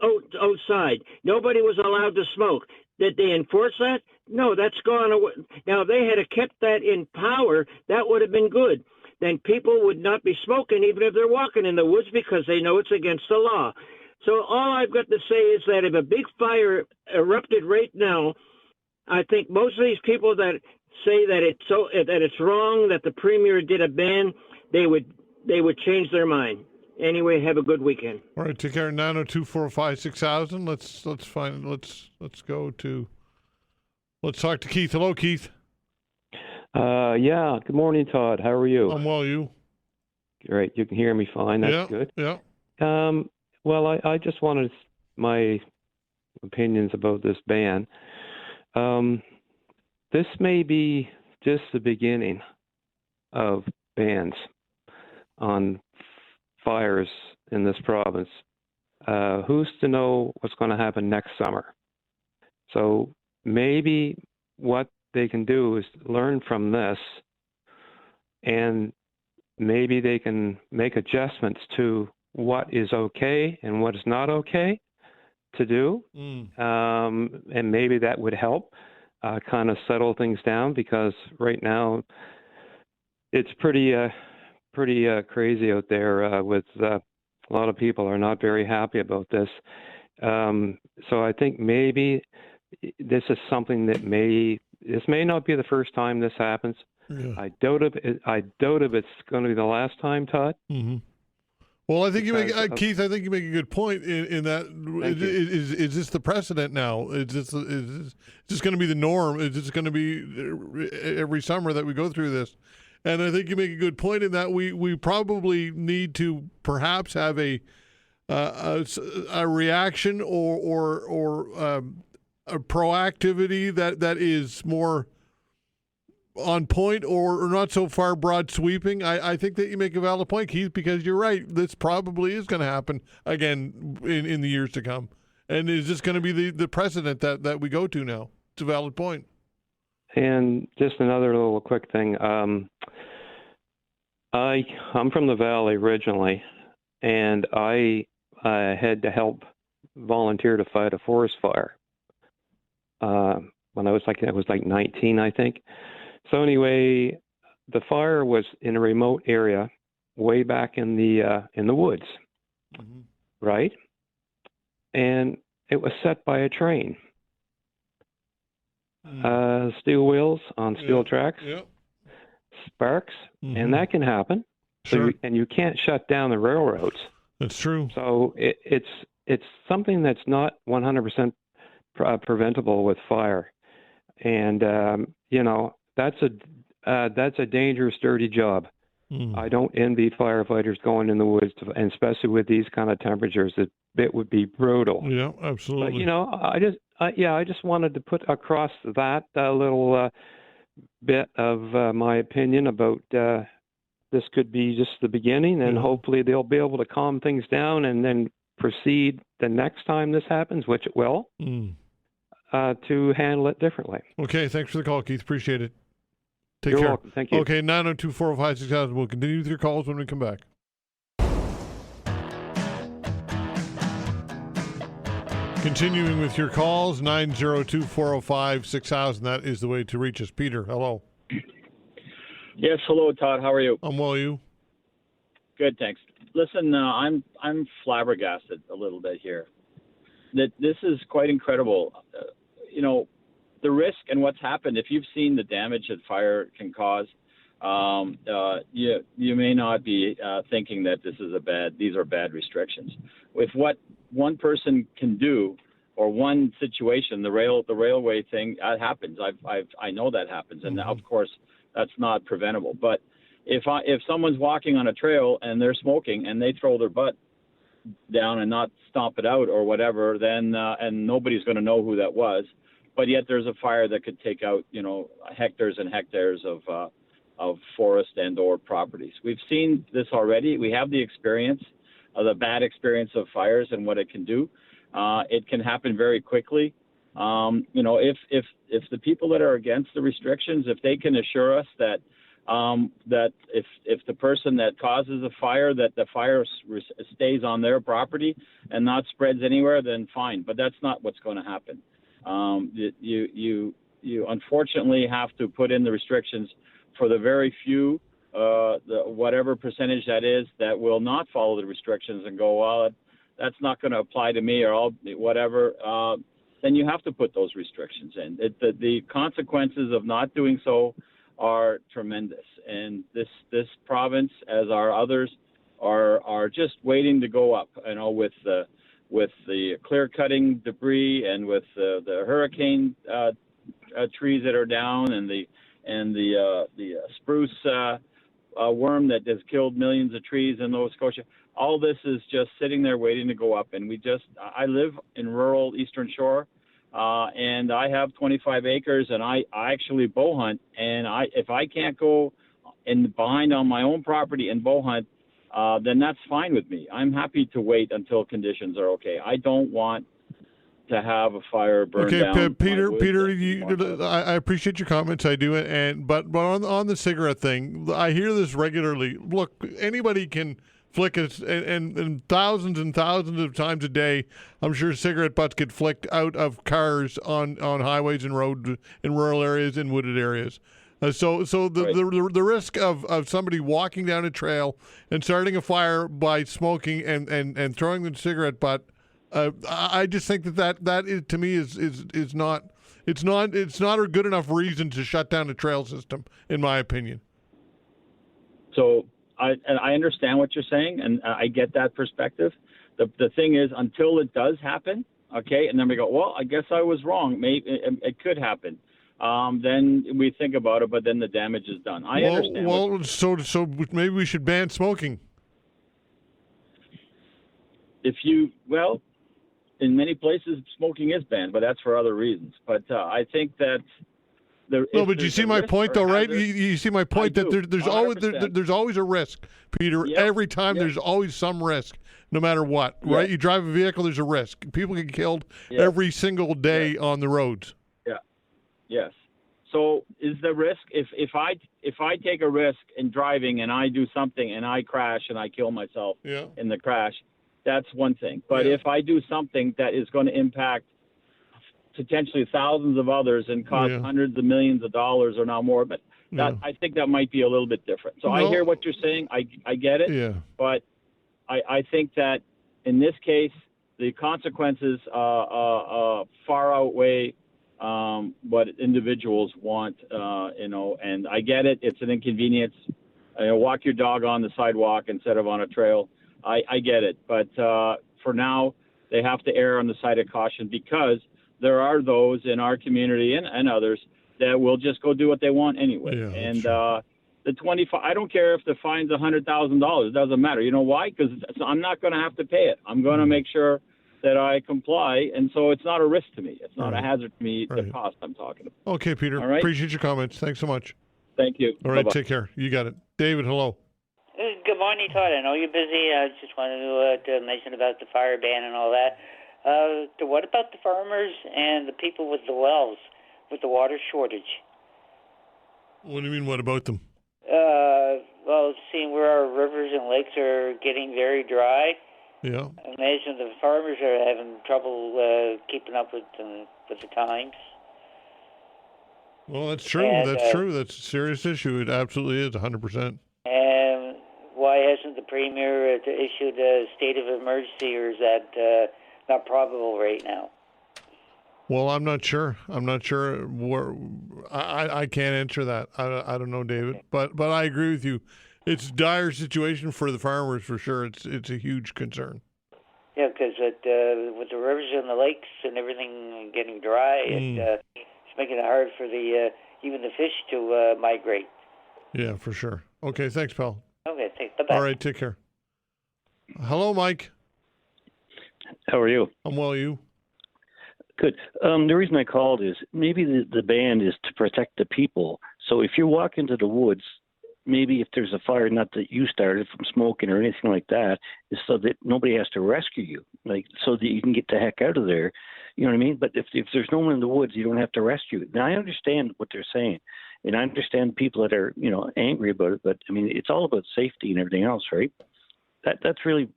[SPEAKER 15] outside? Nobody was allowed to smoke. Did they enforce that? No, that's gone away. Now, if they had kept that in power, that would have been good. Then people would not be smoking even if they're walking in the woods because they know it's against the law. So all I've got to say is that if a big fire erupted right now, I think most of these people that say that it's wrong that the premier did a ban, they would change their mind. Anyway, have a good weekend.
[SPEAKER 1] All right, take care. 902-405-6000. Let's talk to Keith. Hello, Keith.
[SPEAKER 16] Yeah. Good morning, Todd. How are you?
[SPEAKER 1] I'm well. You?
[SPEAKER 16] Great. You can hear me fine. That's good.
[SPEAKER 1] Yeah.
[SPEAKER 16] Well, I just wanted my opinions about this ban. This may be just the beginning of bans on fires in this province. Who's to know what's going to happen next summer? So maybe what they can do is learn from this, and maybe they can make adjustments to what is okay and what is not okay to do. And maybe that would help kind of settle things down, because right now it's pretty crazy out there with a lot of people are not very happy about this. So I think maybe this is something that this may not be the first time this happens.
[SPEAKER 1] Yeah.
[SPEAKER 16] I doubt if it's going to be the last time, Todd.
[SPEAKER 1] Mm-hmm. Well, I think Keith. I think you make a good point in that. Is this the precedent now? Is this going to be the norm? Is this going to be every summer that we go through this? And I think you make a good point in that we probably need to perhaps have a reaction or a proactivity that is more on point or not so far broad sweeping. I think that you make a valid point, Keith, because you're right. This probably is going to happen again in the years to come. And is this going to be the precedent that we go to now? It's a valid point.
[SPEAKER 16] And just another little quick thing. I'm from the Valley originally, and I had to help volunteer to fight a forest fire when I was like 19, I think. So anyway, the fire was in a remote area, way back in the woods, right? And it was set by a train. Steel wheels on steel tracks, sparks, and that can happen.
[SPEAKER 1] Sure.
[SPEAKER 16] And you can't shut down the railroads.
[SPEAKER 1] That's true.
[SPEAKER 16] So it's something that's not 100% preventable with fire, and that's a dangerous, dirty job. I don't envy firefighters going in the woods, and especially with these kind of temperatures. It would be brutal.
[SPEAKER 1] Yeah, absolutely.
[SPEAKER 16] But I just wanted to put across that little bit of my opinion about this could be just the beginning, and hopefully they'll be able to calm things down and then proceed the next time this happens, which it will, to handle it differently.
[SPEAKER 1] Okay, thanks for the call, Keith. Appreciate it. Take
[SPEAKER 16] You're
[SPEAKER 1] care.
[SPEAKER 16] welcome. Thank you.
[SPEAKER 1] Okay, 902-405-6000. We'll continue with your calls when we come back. Continuing with your calls, 902-405-6000. That is the way to reach us. Peter, hello.
[SPEAKER 17] Yes, hello, Todd. How are you?
[SPEAKER 1] I'm well, you?
[SPEAKER 17] Good, thanks. Listen, I'm flabbergasted a little bit here. That this is quite incredible. The risk and what's happened. If you've seen the damage that fire can cause, you may not be thinking that these are bad restrictions. With what one person can do, or one situation, the railway thing, that happens. I know that happens, and of course that's not preventable. But if someone's walking on a trail and they're smoking and they throw their butt down and not stomp it out or whatever, then and nobody's going to know who that was. But yet there's a fire that could take out, hectares and hectares of forest and or properties. We've seen this already. We have the experience, the bad experience of fires and what it can do. It can happen very quickly. If the people that are against the restrictions, if they can assure us that if the person that causes a fire, that the fire stays on their property and not spreads anywhere, then fine. But that's not what's going to happen. You unfortunately have to put in the restrictions for the very few, whatever percentage that is, that will not follow the restrictions and go, well, that's not going to apply to me, or whatever. Then you have to put those restrictions in. The consequences of not doing so are tremendous, and this province, as are others, are just waiting to go up. With the clear cutting debris and with the hurricane trees that are down, and the spruce worm that has killed millions of trees in Nova Scotia. All this is just sitting there waiting to go up. And I live in rural Eastern Shore, and I have 25 acres, and I actually bow hunt. And if I can't go behind on my own property and bow hunt, then that's fine with me. I'm happy to wait until conditions are okay. I don't want to have a fire burn down.
[SPEAKER 1] Okay, Peter, I appreciate your comments. I do, but on the cigarette thing, I hear this regularly. Look, anybody can flick it, and thousands of times a day, I'm sure cigarette butts get flicked out of cars on highways and roads in rural areas and wooded areas. So the risk of somebody walking down a trail and starting a fire by smoking and throwing the cigarette butt, I just think that is, to me, is not a good enough reason to shut down the trail system, in my opinion.
[SPEAKER 17] So I understand what you're saying, and I get that perspective. The thing is, until it does happen, okay, and then we go, well, I guess I was wrong. Maybe it could happen. Then we think about it, but then the damage is done. I understand.
[SPEAKER 1] Well, so maybe we should ban smoking.
[SPEAKER 17] In many places, smoking is banned, but that's for other reasons. But I think that
[SPEAKER 1] but you see my point, though, right? You see my point that there's always a risk, Peter. Yep. Every time there's always some risk, no matter what, right? You drive a vehicle, there's a risk. People get killed every single day on the roads.
[SPEAKER 17] Yeah. Yes. So is the risk if I take a risk in driving and I do something and I crash and I kill myself in the crash, that's one thing. But if I do something that is going to impact potentially thousands of others and cost hundreds of millions of dollars or now more, but I think that might be a little bit different. So I hear what you're saying. I get it. Yeah. But I think that in this case, the consequences far outweigh what individuals want, and I get it. It's an inconvenience. Walk your dog on the sidewalk instead of on a trail. I get it. But for now, they have to err on the side of caution, because there are those in our community and others that will just go do what they want anyway. Yeah, and the 25, I don't care if the fine's $100,000. It doesn't matter. You know why? Because I'm not going to have to pay it. I'm going to make sure that I comply, and so it's not a risk to me. It's not a hazard to me, the cost I'm talking about.
[SPEAKER 1] Okay, Peter. All right? Appreciate your comments. Thanks so much.
[SPEAKER 17] Thank you.
[SPEAKER 1] All right, take care. You got it. David, hello.
[SPEAKER 18] Good morning, Todd. I know you're busy. I just wanted to mention about the fire ban and all that. What about the farmers and the people with the wells, with the water shortage?
[SPEAKER 1] What do you mean, what about them?
[SPEAKER 18] Well, seeing where our rivers and lakes are getting very dry, I imagine the farmers are having trouble keeping up with the times.
[SPEAKER 1] Well, that's true. That's true. That's a serious issue. It absolutely is, 100%.
[SPEAKER 18] And why hasn't the Premier issued a state of emergency, or is that not probable right now?
[SPEAKER 1] Well, I'm not sure. I can't answer that. I don't know, David. But I agree with you. It's a dire situation for the farmers, for sure. It's a huge concern.
[SPEAKER 18] Yeah, because with the rivers and the lakes and everything getting dry, it's making it hard for even the fish to migrate.
[SPEAKER 1] Yeah, for sure. Okay, thanks, pal.
[SPEAKER 18] Okay, thanks. Bye-bye.
[SPEAKER 1] All right, take care. Hello, Mike.
[SPEAKER 19] How are you?
[SPEAKER 1] I'm well, you?
[SPEAKER 19] Good. The reason I called is maybe the ban is to protect the people. So if you walk into the woods, maybe if there's a fire, not that you started from smoking or anything like that, is so that nobody has to rescue you, like so that you can get the heck out of there. You know what I mean? But if there's no one in the woods, you don't have to rescue. Now, I understand what they're saying, and I understand people that are, angry about it, but, I mean, it's all about safety and everything else, right? that's really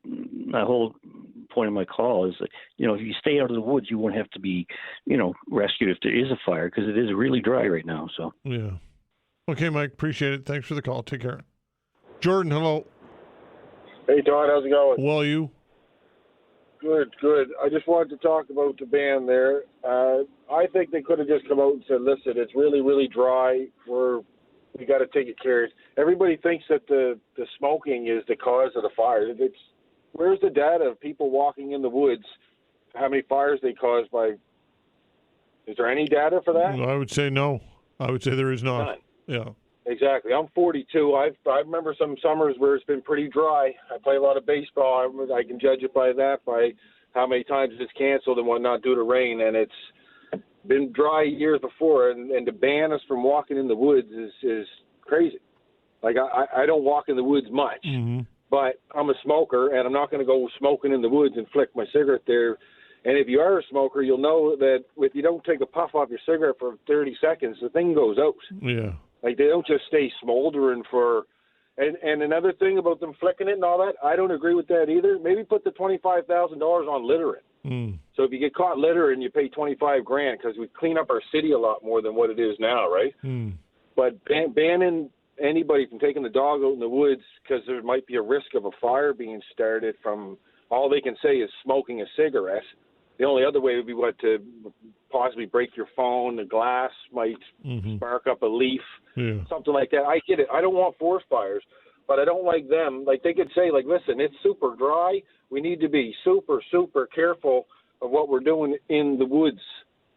[SPEAKER 19] my whole point of my call is that, if you stay out of the woods, you won't have to be, rescued if there is a fire, because it is really dry right now. So
[SPEAKER 1] yeah. Okay, Mike, appreciate it. Thanks for the call. Take care. Jordan, hello.
[SPEAKER 20] Hey, Todd, how's it going?
[SPEAKER 1] Well, you?
[SPEAKER 20] Good. I just wanted to talk about the ban there. I think they could have just come out and said, listen, it's really, really dry. We got to take it serious. Everybody thinks that the smoking is the cause of the fire. Where's the data of people walking in the woods, how many fires they cause by? Is there any data for that?
[SPEAKER 1] I would say no. I would say there is not.
[SPEAKER 20] None.
[SPEAKER 1] Yeah.
[SPEAKER 20] Exactly. I'm 42. I remember some summers where it's been pretty dry. I play a lot of baseball. I can judge it by how many times it's canceled and whatnot due to rain. And it's been dry years before. And to ban us from walking in the woods is crazy. Like, I don't walk in the woods much, but I'm a smoker, and I'm not going to go smoking in the woods and flick my cigarette there. And if you are a smoker, you'll know that if you don't take a puff off your cigarette for 30 seconds, the thing goes out.
[SPEAKER 1] Yeah.
[SPEAKER 20] Like, they don't just stay smoldering for – and another thing about them flicking it and all that, I don't agree with that either. Maybe put the $25,000 on littering. So if you get caught littering, you pay $25,000 because we clean up our city a lot more than what it is now, right? But banning anybody from taking the dog out in the woods because there might be a risk of a fire being started from – all they can say is smoking a cigarette. The only other way would be to possibly break your phone. The glass might spark up a leaf, something like that. I get it. I don't want forest fires, but I don't like them. Like, they could say, like, listen, it's super dry. We need to be super, super careful of what we're doing in the woods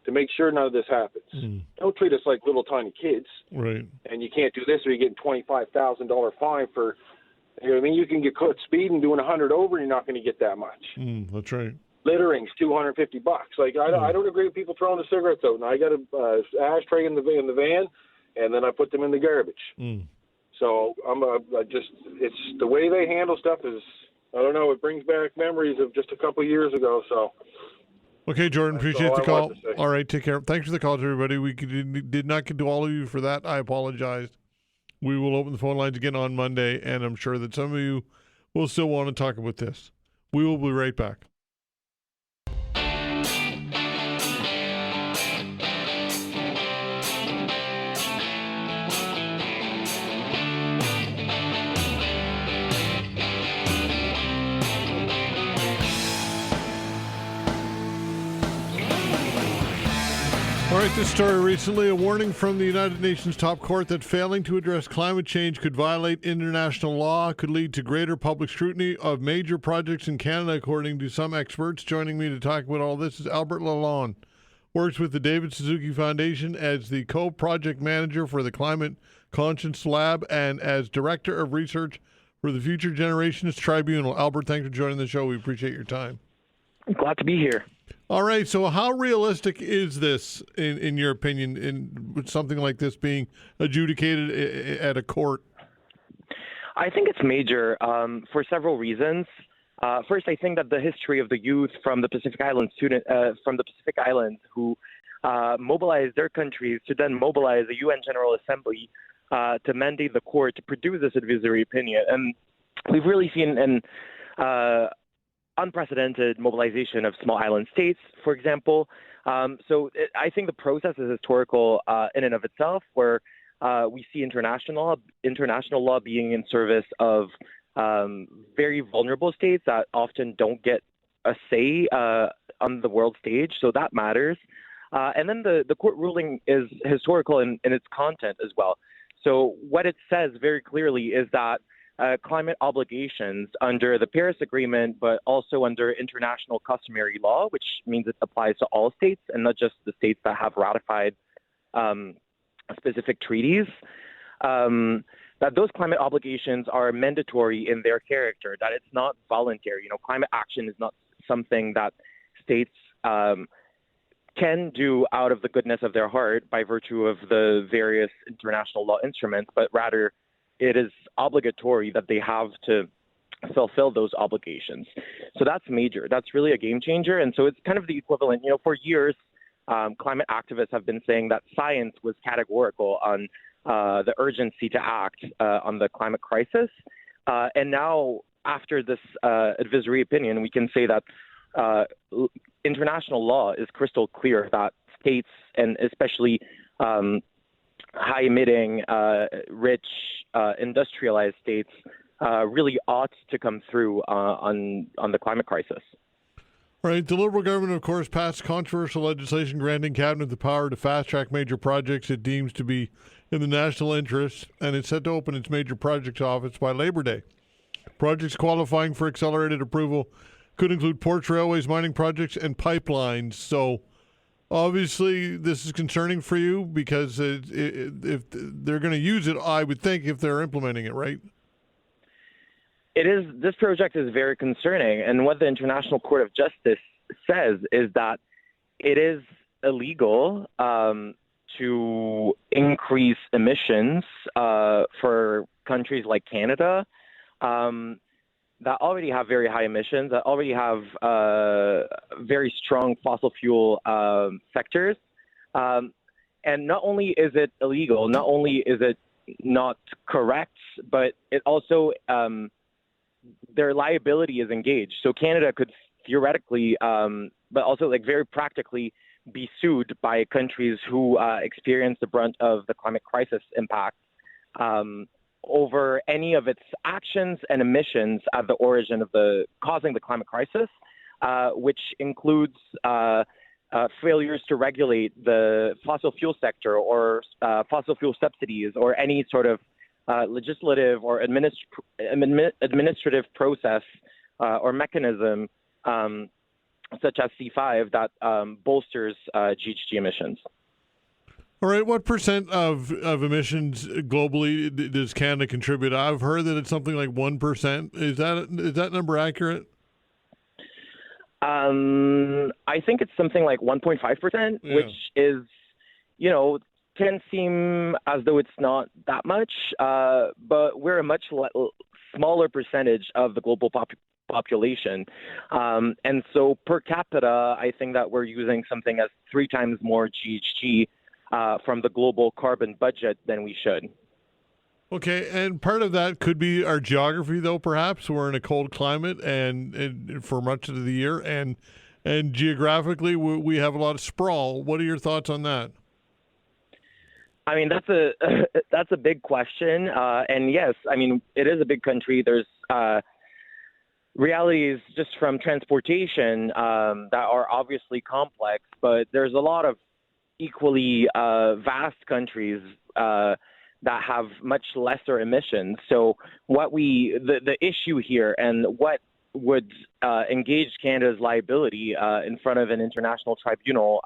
[SPEAKER 20] to make sure none of this happens. Don't treat us like little tiny kids.
[SPEAKER 1] Right.
[SPEAKER 20] And you can't do this or you're getting $25,000 fine for, you can get caught speeding doing 100 over and you're not going to get that much.
[SPEAKER 1] That's right.
[SPEAKER 20] Littering's $250. Like, I don't agree with people throwing the cigarettes out. And I got a ashtray in the van, and then I put them in the garbage. So it's the way they handle stuff is, I don't know. It brings back memories of just a couple of years ago. So.
[SPEAKER 1] Okay, Jordan, appreciate the call. All right, take care. Thanks for the call, everybody. We did not get to all of you for that. I apologize. We will open the phone lines again on Monday, and I'm sure that some of you will still want to talk about this. We will be right back. All right, this story recently, a warning from the United Nations top court that failing to address climate change could violate international law, could lead to greater public scrutiny of major projects in Canada, according to some experts. Joining me to talk about all this is Albert Lalonde, works with the David Suzuki Foundation as the co-project manager for the Climate Conscience Lab and as director of research for the Future Generations Tribunal. Albert, thanks for joining the show. We appreciate your time.
[SPEAKER 21] I'm glad to be here.
[SPEAKER 1] All right, so how realistic is this, in your opinion, in something like this being adjudicated at a court?
[SPEAKER 21] I think it's major for several reasons. First, I think that the history of the youth from the Pacific Islands who mobilized their countries to then mobilize the UN General Assembly to mandate the court to produce this advisory opinion, and we've really seen an unprecedented mobilization of small island states, for example. So I think the process is historical in and of itself, where we see international law being in service of very vulnerable states that often don't get a say on the world stage. So that matters. And then the court ruling is historical in its content as well. So what it says very clearly is that climate obligations under the Paris Agreement, but also under international customary law, which means it applies to all states and not just the states that have ratified specific treaties, that those climate obligations are mandatory in their character, that it's not voluntary. Climate action is not something that states can do out of the goodness of their heart by virtue of the various international law instruments, but rather it is obligatory that they have to fulfill those obligations. So that's major. That's really a game changer. And so it's kind of the equivalent. For years, climate activists have been saying that science was categorical on the urgency to act on the climate crisis. And now after this advisory opinion, we can say that international law is crystal clear that states, and especially high-emitting, rich, industrialized states, really ought to come through on the climate crisis.
[SPEAKER 1] Right. The Liberal government, of course, passed controversial legislation granting Cabinet the power to fast-track major projects it deems to be in the national interest, and it's set to open its major projects office by Labor Day. Projects qualifying for accelerated approval could include ports, railways, mining projects, and pipelines. So, obviously, this is concerning for you because if they're going to use it, I would think, if they're implementing it, right?
[SPEAKER 21] It is. This project is very concerning, and what the International Court of Justice says is that it is illegal to increase emissions for countries like Canada that already have very high emissions, that already have very strong fossil fuel sectors. And not only is it illegal, not only is it not correct, but it also their liability is engaged. So Canada could theoretically, but also like very practically, be sued by countries who experience the brunt of the climate crisis impact over any of its actions and emissions at the origin of causing the climate crisis, which includes failures to regulate the fossil fuel sector or fossil fuel subsidies or any sort of legislative or administrative process or mechanism such as C5 that bolsters GHG emissions.
[SPEAKER 1] All right, what percent of emissions globally does Canada contribute? I've heard that it's something like 1%. Is that number accurate?
[SPEAKER 21] I think it's something like 1.5%, which is, can seem as though it's not that much, but we're a much smaller percentage of the global population. And so per capita, I think that we're using something as 3 times more GHG from the global carbon budget than we should.
[SPEAKER 1] Okay, and part of that could be our geography, though, perhaps. We're in a cold climate and for much of the year, and geographically we have a lot of sprawl. What are your thoughts on that?
[SPEAKER 21] I mean, that's a big question. And yes, I mean, it is a big country. There's realities just from transportation that are obviously complex, but there's a lot of equally vast countries that have much lesser emissions. So the issue here and what would engage Canada's liability in front of an international tribunal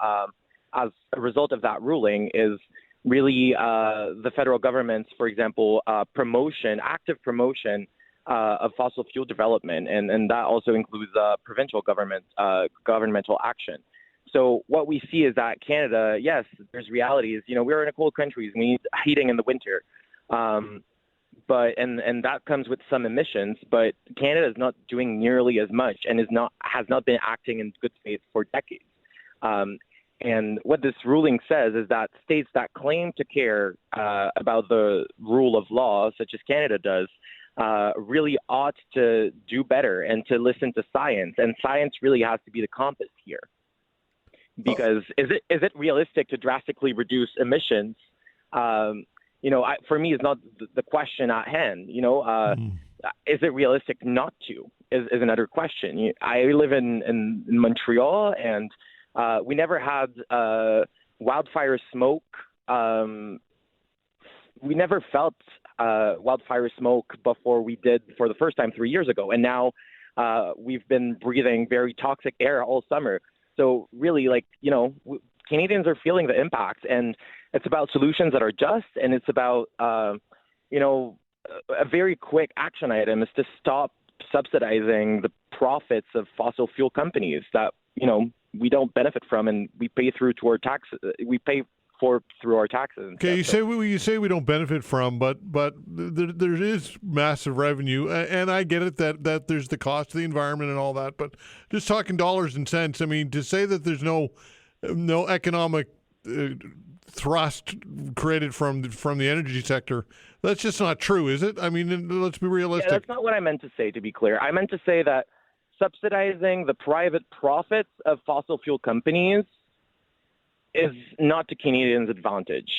[SPEAKER 21] as a result of that ruling is really the federal government's, for example, active promotion of fossil fuel development, and that also includes provincial governmental action. So what we see is that Canada, yes, there's realities. We're in a cold country. We need heating in the winter, but that comes with some emissions. But Canada is not doing nearly as much, and has not been acting in good faith for decades. And what this ruling says is that states that claim to care about the rule of law, such as Canada does, really ought to do better and to listen to science. And science really has to be the compass here. Because is it realistic to drastically reduce emissions? For me, is not the question at hand. Is it realistic not to? Is another question. I live in Montreal, and we never had wildfire smoke. We never felt wildfire smoke before we did for the first time 3 years ago, and now we've been breathing very toxic air all summer. So really, Canadians are feeling the impact, and it's about solutions that are just, and it's about, a very quick action item is to stop subsidizing the profits of fossil fuel companies that, we don't benefit from, and we pay through our taxes. Through our taxes.
[SPEAKER 1] Okay, you say we don't benefit from, but there is massive revenue, and I get it that there's the cost of the environment and all that. But just talking dollars and cents, I mean, to say that there's no economic thrust created from the energy sector. That's just not true, is it? I mean, let's be realistic.
[SPEAKER 21] Yeah, that's not what I meant to say, to be clear. I meant to say that subsidizing the private profits of fossil fuel companies is not to Canadians' advantage.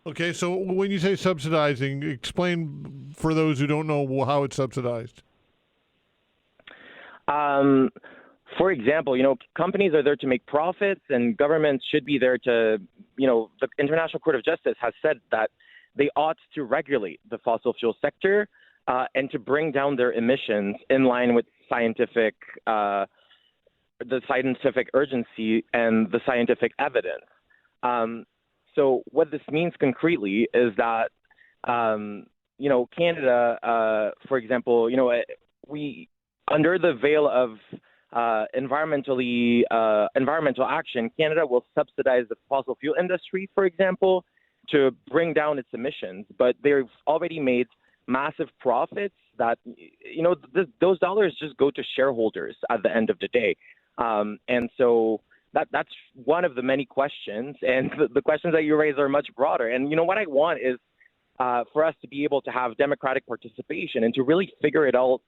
[SPEAKER 1] Okay, so when you say subsidizing, explain for those who don't know how it's subsidized.
[SPEAKER 21] For example, companies are there to make profits, and governments should be there to, the International Court of Justice has said that they ought to regulate the fossil fuel sector and to bring down their emissions in line with the scientific urgency and the scientific evidence. So what this means concretely is that, Canada, for example, we, under the veil of environmental action, Canada will subsidize the fossil fuel industry, for example, to bring down its emissions. But they've already made massive profits that, those dollars just go to shareholders at the end of the day. And so that's one of the many questions. And the questions that you raise are much broader. And, what I want is for us to be able to have democratic participation and to really figure it all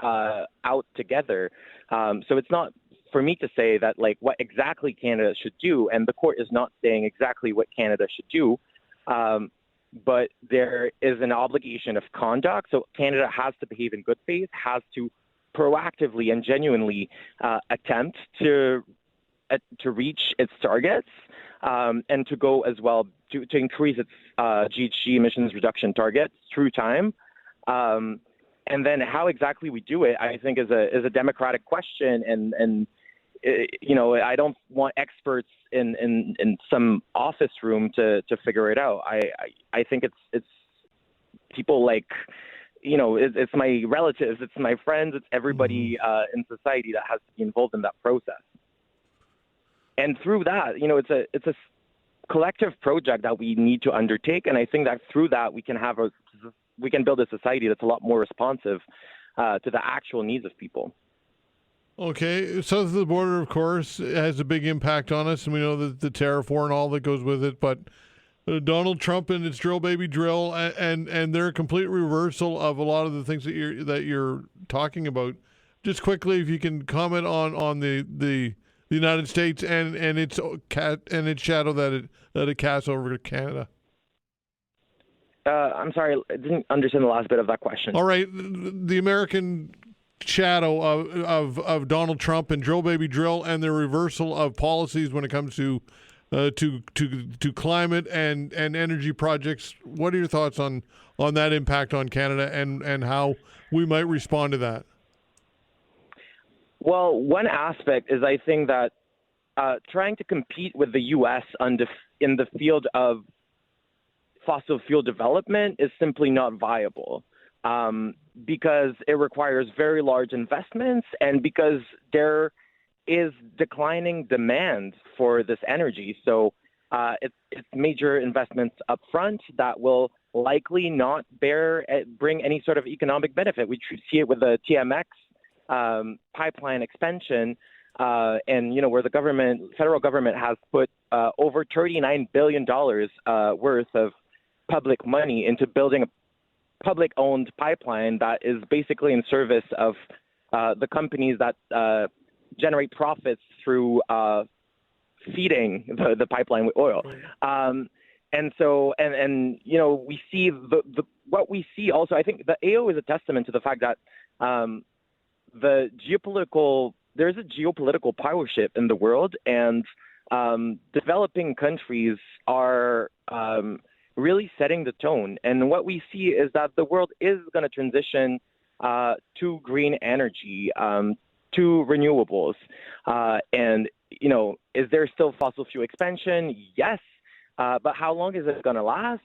[SPEAKER 21] out together. So it's not for me to say that, what exactly Canada should do, and the court is not saying exactly what Canada should do, but there is an obligation of conduct. So Canada has to behave in good faith, has to proactively and genuinely attempt to reach its targets, and to go as well to increase its GHG emissions reduction targets through time. And then how exactly we do it, I think, is a democratic question. And I don't want experts in some office room to figure it out. I think it's people like, it's my relatives, it's my friends, it's everybody in society that has to be involved in that process. And through that, it's a collective project that we need to undertake. And I think that through that we can build a society that's a lot more responsive to the actual needs of people.
[SPEAKER 1] Okay, south of the border, of course, has a big impact on us, and we know that the tariff war and all that goes with it. But Donald Trump and his drill baby drill, and their complete reversal of a lot of the things that you're talking about. Just quickly, if you can comment on the United States and its shadow that it casts over Canada.
[SPEAKER 21] I'm sorry, I didn't understand the last bit of that question.
[SPEAKER 1] All right, the American shadow of Donald Trump and drill baby drill and the reversal of policies when it comes to climate and energy projects. What are your thoughts on that impact on Canada and how we might respond to that?
[SPEAKER 21] Well, one aspect is I think that trying to compete with the U.S. in the field of fossil fuel development is simply not viable because it requires very large investments and because there is declining demand for this energy. So it's major investments up front that will likely not bring any sort of economic benefit. We see it with the TMX pipeline expansion, and where the federal government has put over $39 billion worth of public money into building a public-owned pipeline that is basically in service of the companies that generate profits through feeding the pipeline with oil. And so, we see what we see also. I think the AO is a testament to the fact that there's a geopolitical power shift in the world, and developing countries are really setting the tone. And what we see is that the world is going to transition to green energy, to renewables. And, is there still fossil fuel expansion? Yes. But how long is it going to last?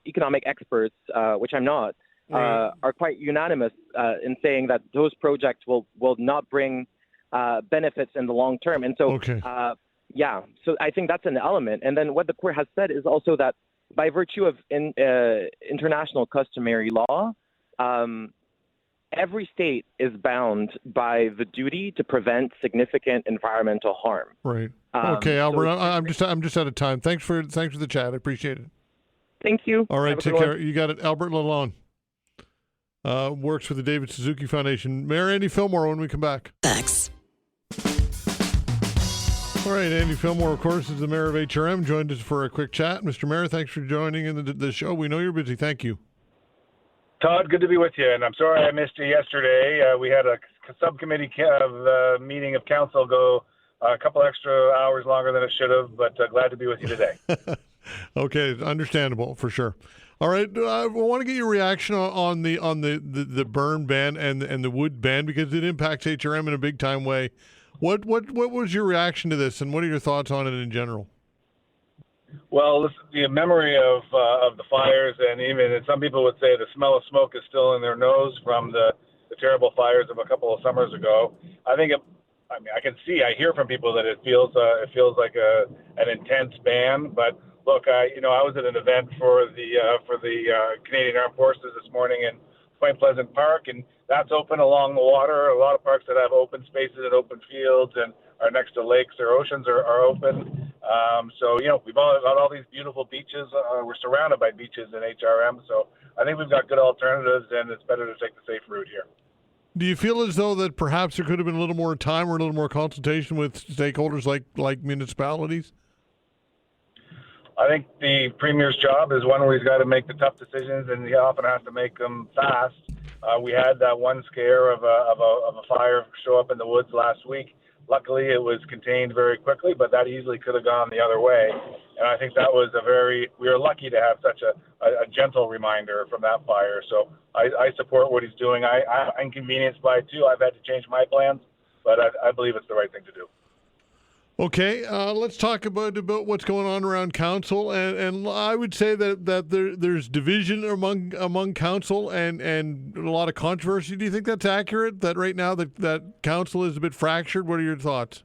[SPEAKER 21] Economic experts, which I'm not, are quite unanimous in saying that those projects will not bring benefits in the long term. And so, so I think that's an element. And then what the court has said is also that by virtue of international customary law, every state is bound by the duty to prevent significant environmental harm.
[SPEAKER 1] Right. Okay, Albert,
[SPEAKER 21] So
[SPEAKER 1] I'm just out of time. Thanks for the chat. I appreciate it.
[SPEAKER 21] thank you.
[SPEAKER 1] All right,
[SPEAKER 21] Have a
[SPEAKER 1] take
[SPEAKER 21] good
[SPEAKER 1] care.
[SPEAKER 21] one.
[SPEAKER 1] You got it. Albert Lalonde works for the David Suzuki Foundation. Mayor Andy Fillmore when we come back.
[SPEAKER 2] Thanks.
[SPEAKER 1] All right, Andy Fillmore, of course, is the mayor of HRM. Joined us for a quick chat. Mr. Mayor, thanks for joining in the show. We know you're busy. Thank you.
[SPEAKER 22] Todd, good to be with you, and I'm sorry I missed you yesterday. We had a subcommittee meeting of council go a couple extra hours longer than it should have, but glad to be with you today.
[SPEAKER 1] Okay, understandable for sure. All right, I want to get your reaction on the burn ban and the wood ban because it impacts HRM in a big time way. What was your reaction to this, and what are your thoughts on it in general?
[SPEAKER 22] Well, the memory of the fires, and even some people would say the smell of smoke is still in their nose from the terrible fires of a couple of summers ago. I think I hear from people that it feels like an intense ban. But look, I was at an event for the Canadian Armed Forces this morning in Point Pleasant Park, and that's open along the water. A lot of parks that have open spaces and open fields and are next to lakes or oceans are open. So we've all got all these beautiful beaches. We're surrounded by beaches in HRM, so I think we've got good alternatives, and it's better to take the safe route here.
[SPEAKER 1] Do you feel as though that perhaps there could have been a little more time or a little more consultation with stakeholders like municipalities?
[SPEAKER 22] I think the Premier's job is one where he's got to make the tough decisions, and he often has to make them fast. We had that one scare of a fire show up in the woods last week. Luckily, it was contained very quickly, but that easily could have gone the other way. And I think that was we were lucky to have such a gentle reminder from that fire. So I support what he's doing. I'm inconvenienced by it too. I've had to change my plans, but I believe it's the right thing to do.
[SPEAKER 1] Okay, let's talk about what's going on around council, and I would say that there's division among council and a lot of controversy. Do you think that's accurate? That right now that council is a bit fractured. What are your thoughts?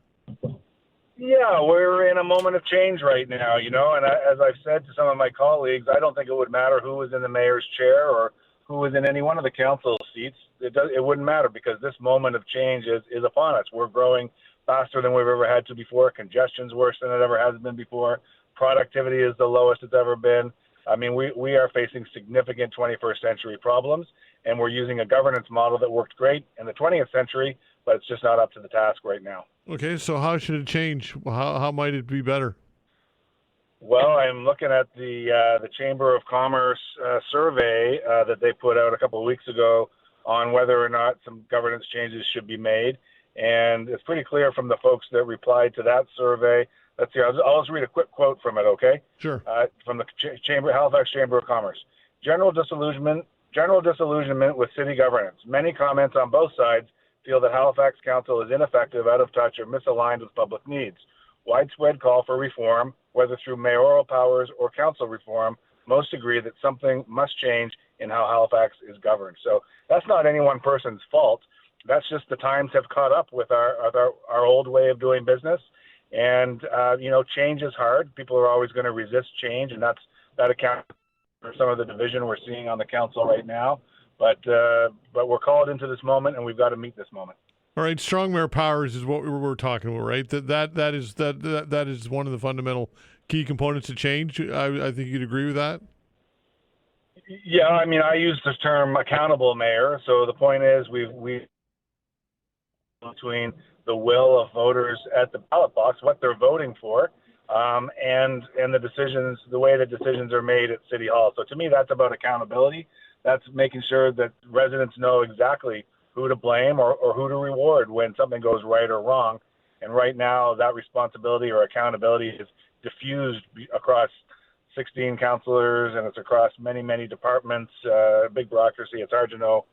[SPEAKER 22] Yeah, we're in a moment of change right now, and as I've said to some of my colleagues, I don't think it would matter who was in the mayor's chair or who was in any one of the council seats. It wouldn't matter because this moment of change is upon us. We're growing faster than we've ever had to before. Congestion's worse than it ever has been before. Productivity is the lowest it's ever been. I mean, we are facing significant 21st century problems, and we're using a governance model that worked great in the 20th century, but it's just not up to the task right now.
[SPEAKER 1] Okay, so how should it change? How might it be better?
[SPEAKER 22] Well, I'm looking at the Chamber of Commerce survey that they put out a couple of weeks ago on whether or not some governance changes should be made. And it's pretty clear from the folks that replied to that survey. Let's see, I'll just read a quick quote from it, okay?
[SPEAKER 1] Sure.
[SPEAKER 22] From the Halifax Chamber of Commerce. General disillusionment with city governance. Many comments on both sides feel that Halifax Council is ineffective, out of touch, or misaligned with public needs. Widespread call for reform, whether through mayoral powers or council reform. Most agree that something must change in how Halifax is governed. So that's not any one person's fault. That's just the times have caught up with our old way of doing business. And, change is hard. People are always going to resist change, and that accounts for some of the division we're seeing on the council right now. But we're called into this moment, and we've got to meet this moment.
[SPEAKER 1] All right, strong mayor powers is what we're talking about, right? That is one of the fundamental key components to change. I think you'd agree with that.
[SPEAKER 22] Yeah, I mean, I use the term accountable mayor. So the point is, we between the will of voters at the ballot box, what they're voting for, and the decisions, the way the decisions are made at City Hall. So to me, that's about accountability. That's making sure that residents know exactly who to blame or who to reward when something goes right or wrong. And right now, that responsibility or accountability is diffused across 16 councillors, and it's across many, many departments, big bureaucracy. It's hard to know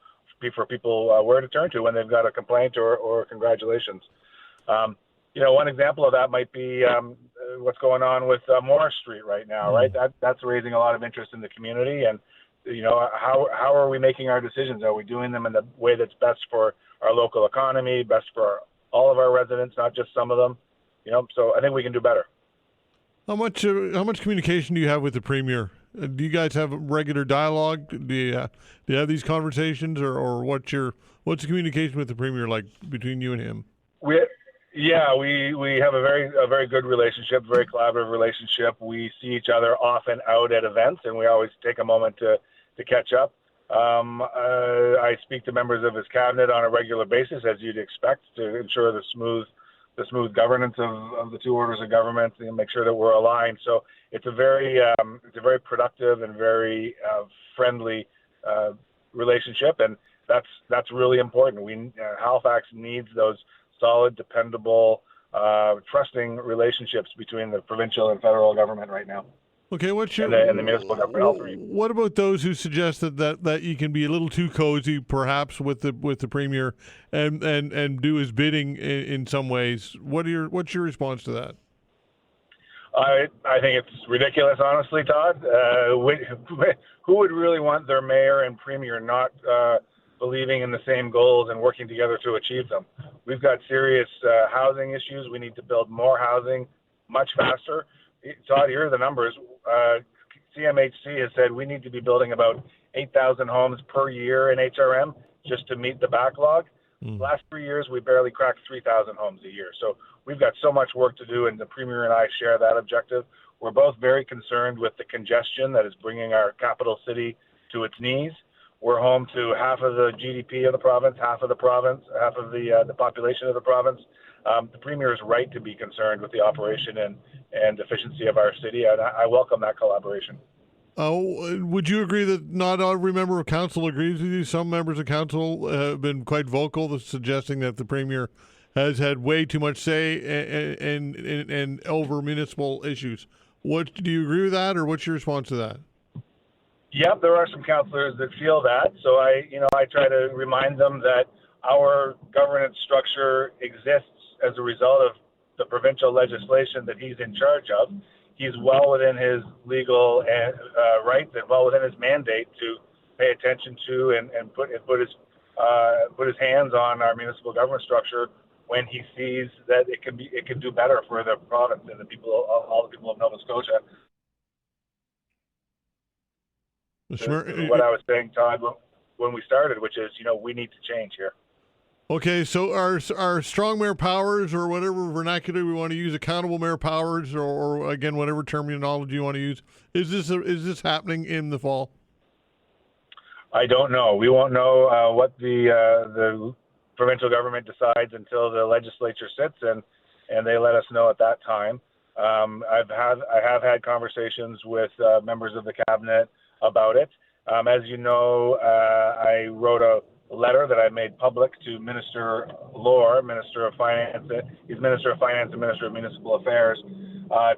[SPEAKER 22] for people where to turn to when they've got a complaint or congratulations. One example of that might be what's going on with Morris Street right now, right? That's raising a lot of interest in the community. And, how are we making our decisions? Are we doing them in the way that's best for our local economy, best for all of our residents, not just some of them? So I think we can do better.
[SPEAKER 1] How much communication do you have with the Premier? Do you guys have regular dialogue? Do you have these conversations, or what's the communication with the Premier like between you and him?
[SPEAKER 22] Yeah, we have a very good relationship, very collaborative relationship. We see each other often out at events, and we always take a moment to catch up. I speak to members of his cabinet on a regular basis, as you'd expect, to ensure the smooth governance of the two orders of government and make sure that we're aligned. So it's a very productive and very friendly relationship, and that's really important. Halifax needs those solid, dependable, trusting relationships between the provincial and federal government right now.
[SPEAKER 1] Okay,
[SPEAKER 22] and the municipal government?
[SPEAKER 1] What about those who suggest that you can be a little too cozy, perhaps, with the premier and do his bidding in some ways? What's your response to that?
[SPEAKER 22] I think it's ridiculous, honestly, Todd. Who would really want their mayor and premier not believing in the same goals and working together to achieve them? We've got serious housing issues. We need to build more housing much faster. Todd, here are the numbers. CMHC has said we need to be building about 8,000 homes per year in HRM just to meet the backlog. Last 3 years, we barely cracked 3,000 homes a year. So we've got so much work to do, and the Premier and I share that objective. We're both very concerned with the congestion that is bringing our capital city to its knees. We're home to half of the GDP of the province, half of the population of the province. The Premier is right to be concerned with the operation and efficiency of our city, and I welcome that collaboration.
[SPEAKER 1] Would you agree that not every member of council agrees with you? Some members of council have been quite vocal, suggesting that the Premier has had way too much say and over municipal issues. Do you agree with that, or what's your response to that?
[SPEAKER 22] Yep, there are some councillors that feel that. So I try to remind them that our governance structure exists as a result of the provincial legislation that he's in charge of. He's well within his legal rights and well within his mandate to pay attention to and put his hands on our municipal government structure when he sees that it can do better for the province and all the people of Nova Scotia. What I was saying, Todd, when we started, which is, we need to change here.
[SPEAKER 1] Okay, so our strong mayor powers, or whatever vernacular we want to use, accountable mayor powers, or again, whatever terminology you want to use, is this happening in the fall?
[SPEAKER 22] I don't know. We won't know what the provincial government decides until the legislature sits and they let us know at that time. I have had conversations with members of the cabinet about it. As you know, I wrote a letter that I made public to Minister Lohr, Minister of Finance. He's Minister of Finance and Minister of Municipal Affairs,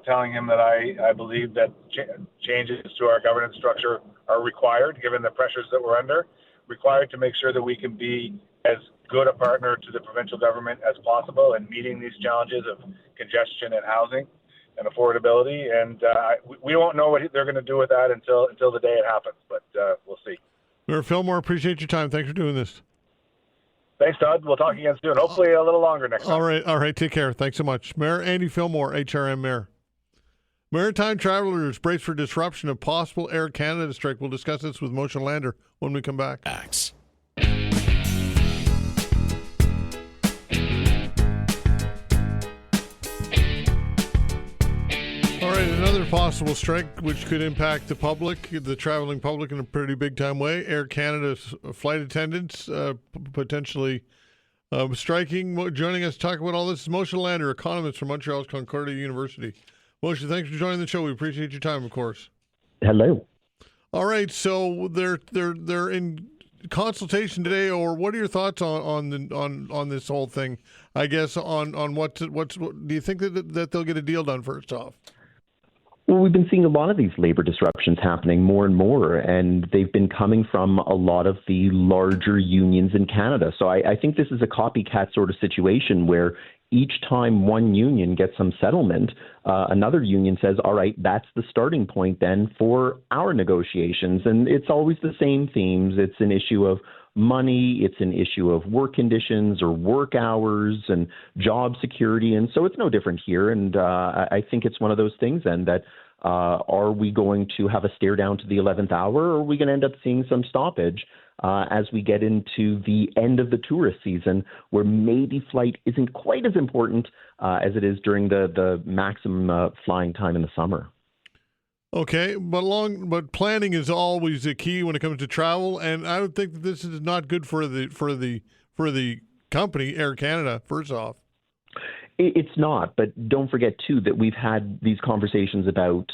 [SPEAKER 22] telling him that I believe that changes to our governance structure are required, given the pressures that we're under, required to make sure that we can be as good a partner to the provincial government as possible in meeting these challenges of congestion and housing and affordability. And we won't know what they're going to do with that until the day it happens, but we'll see.
[SPEAKER 1] Mayor Fillmore, appreciate your time. Thanks for doing this.
[SPEAKER 22] Thanks, Todd. We'll talk again soon. Hopefully a little longer next time.
[SPEAKER 1] All right. Take care. Thanks so much. Mayor Andy Fillmore, HRM Mayor. Maritime travelers brace for disruption of possible Air Canada strike. We'll discuss this with Moshe Lander when we come back. All right, another possible strike which could impact the public, the traveling public, in a pretty big time way. Air Canada's flight attendants potentially striking. Joining us to talk about all this is Moshe Lander, economist from Montreal's Concordia University. Moshe, thanks for joining the show. We appreciate your time, of course.
[SPEAKER 2] Hello.
[SPEAKER 1] All right, so they're in consultation today, or what are your thoughts on this whole thing? I guess on what do you think that they'll get a deal done first off?
[SPEAKER 2] Well, we've been seeing a lot of these labor disruptions happening more and more, and they've been coming from a lot of the larger unions in Canada. So I think this is a copycat sort of situation where each time one union gets some settlement, another union says, all right, that's the starting point then for our negotiations. And it's always the same themes. It's an issue of money, it's an issue of work conditions or work hours and job security. And so it's no different here. And I think it's one of those things then that Are we going to have a stare down to the 11th hour, or are we going to end up seeing some stoppage as we get into the end of the tourist season, where maybe flight isn't quite as important as it is during the maximum flying time in the summer?
[SPEAKER 1] Okay, but planning is always a key when it comes to travel, and I would think that this is not good for the company, Air Canada. First off,
[SPEAKER 2] it's not, but don't forget too that we've had these conversations about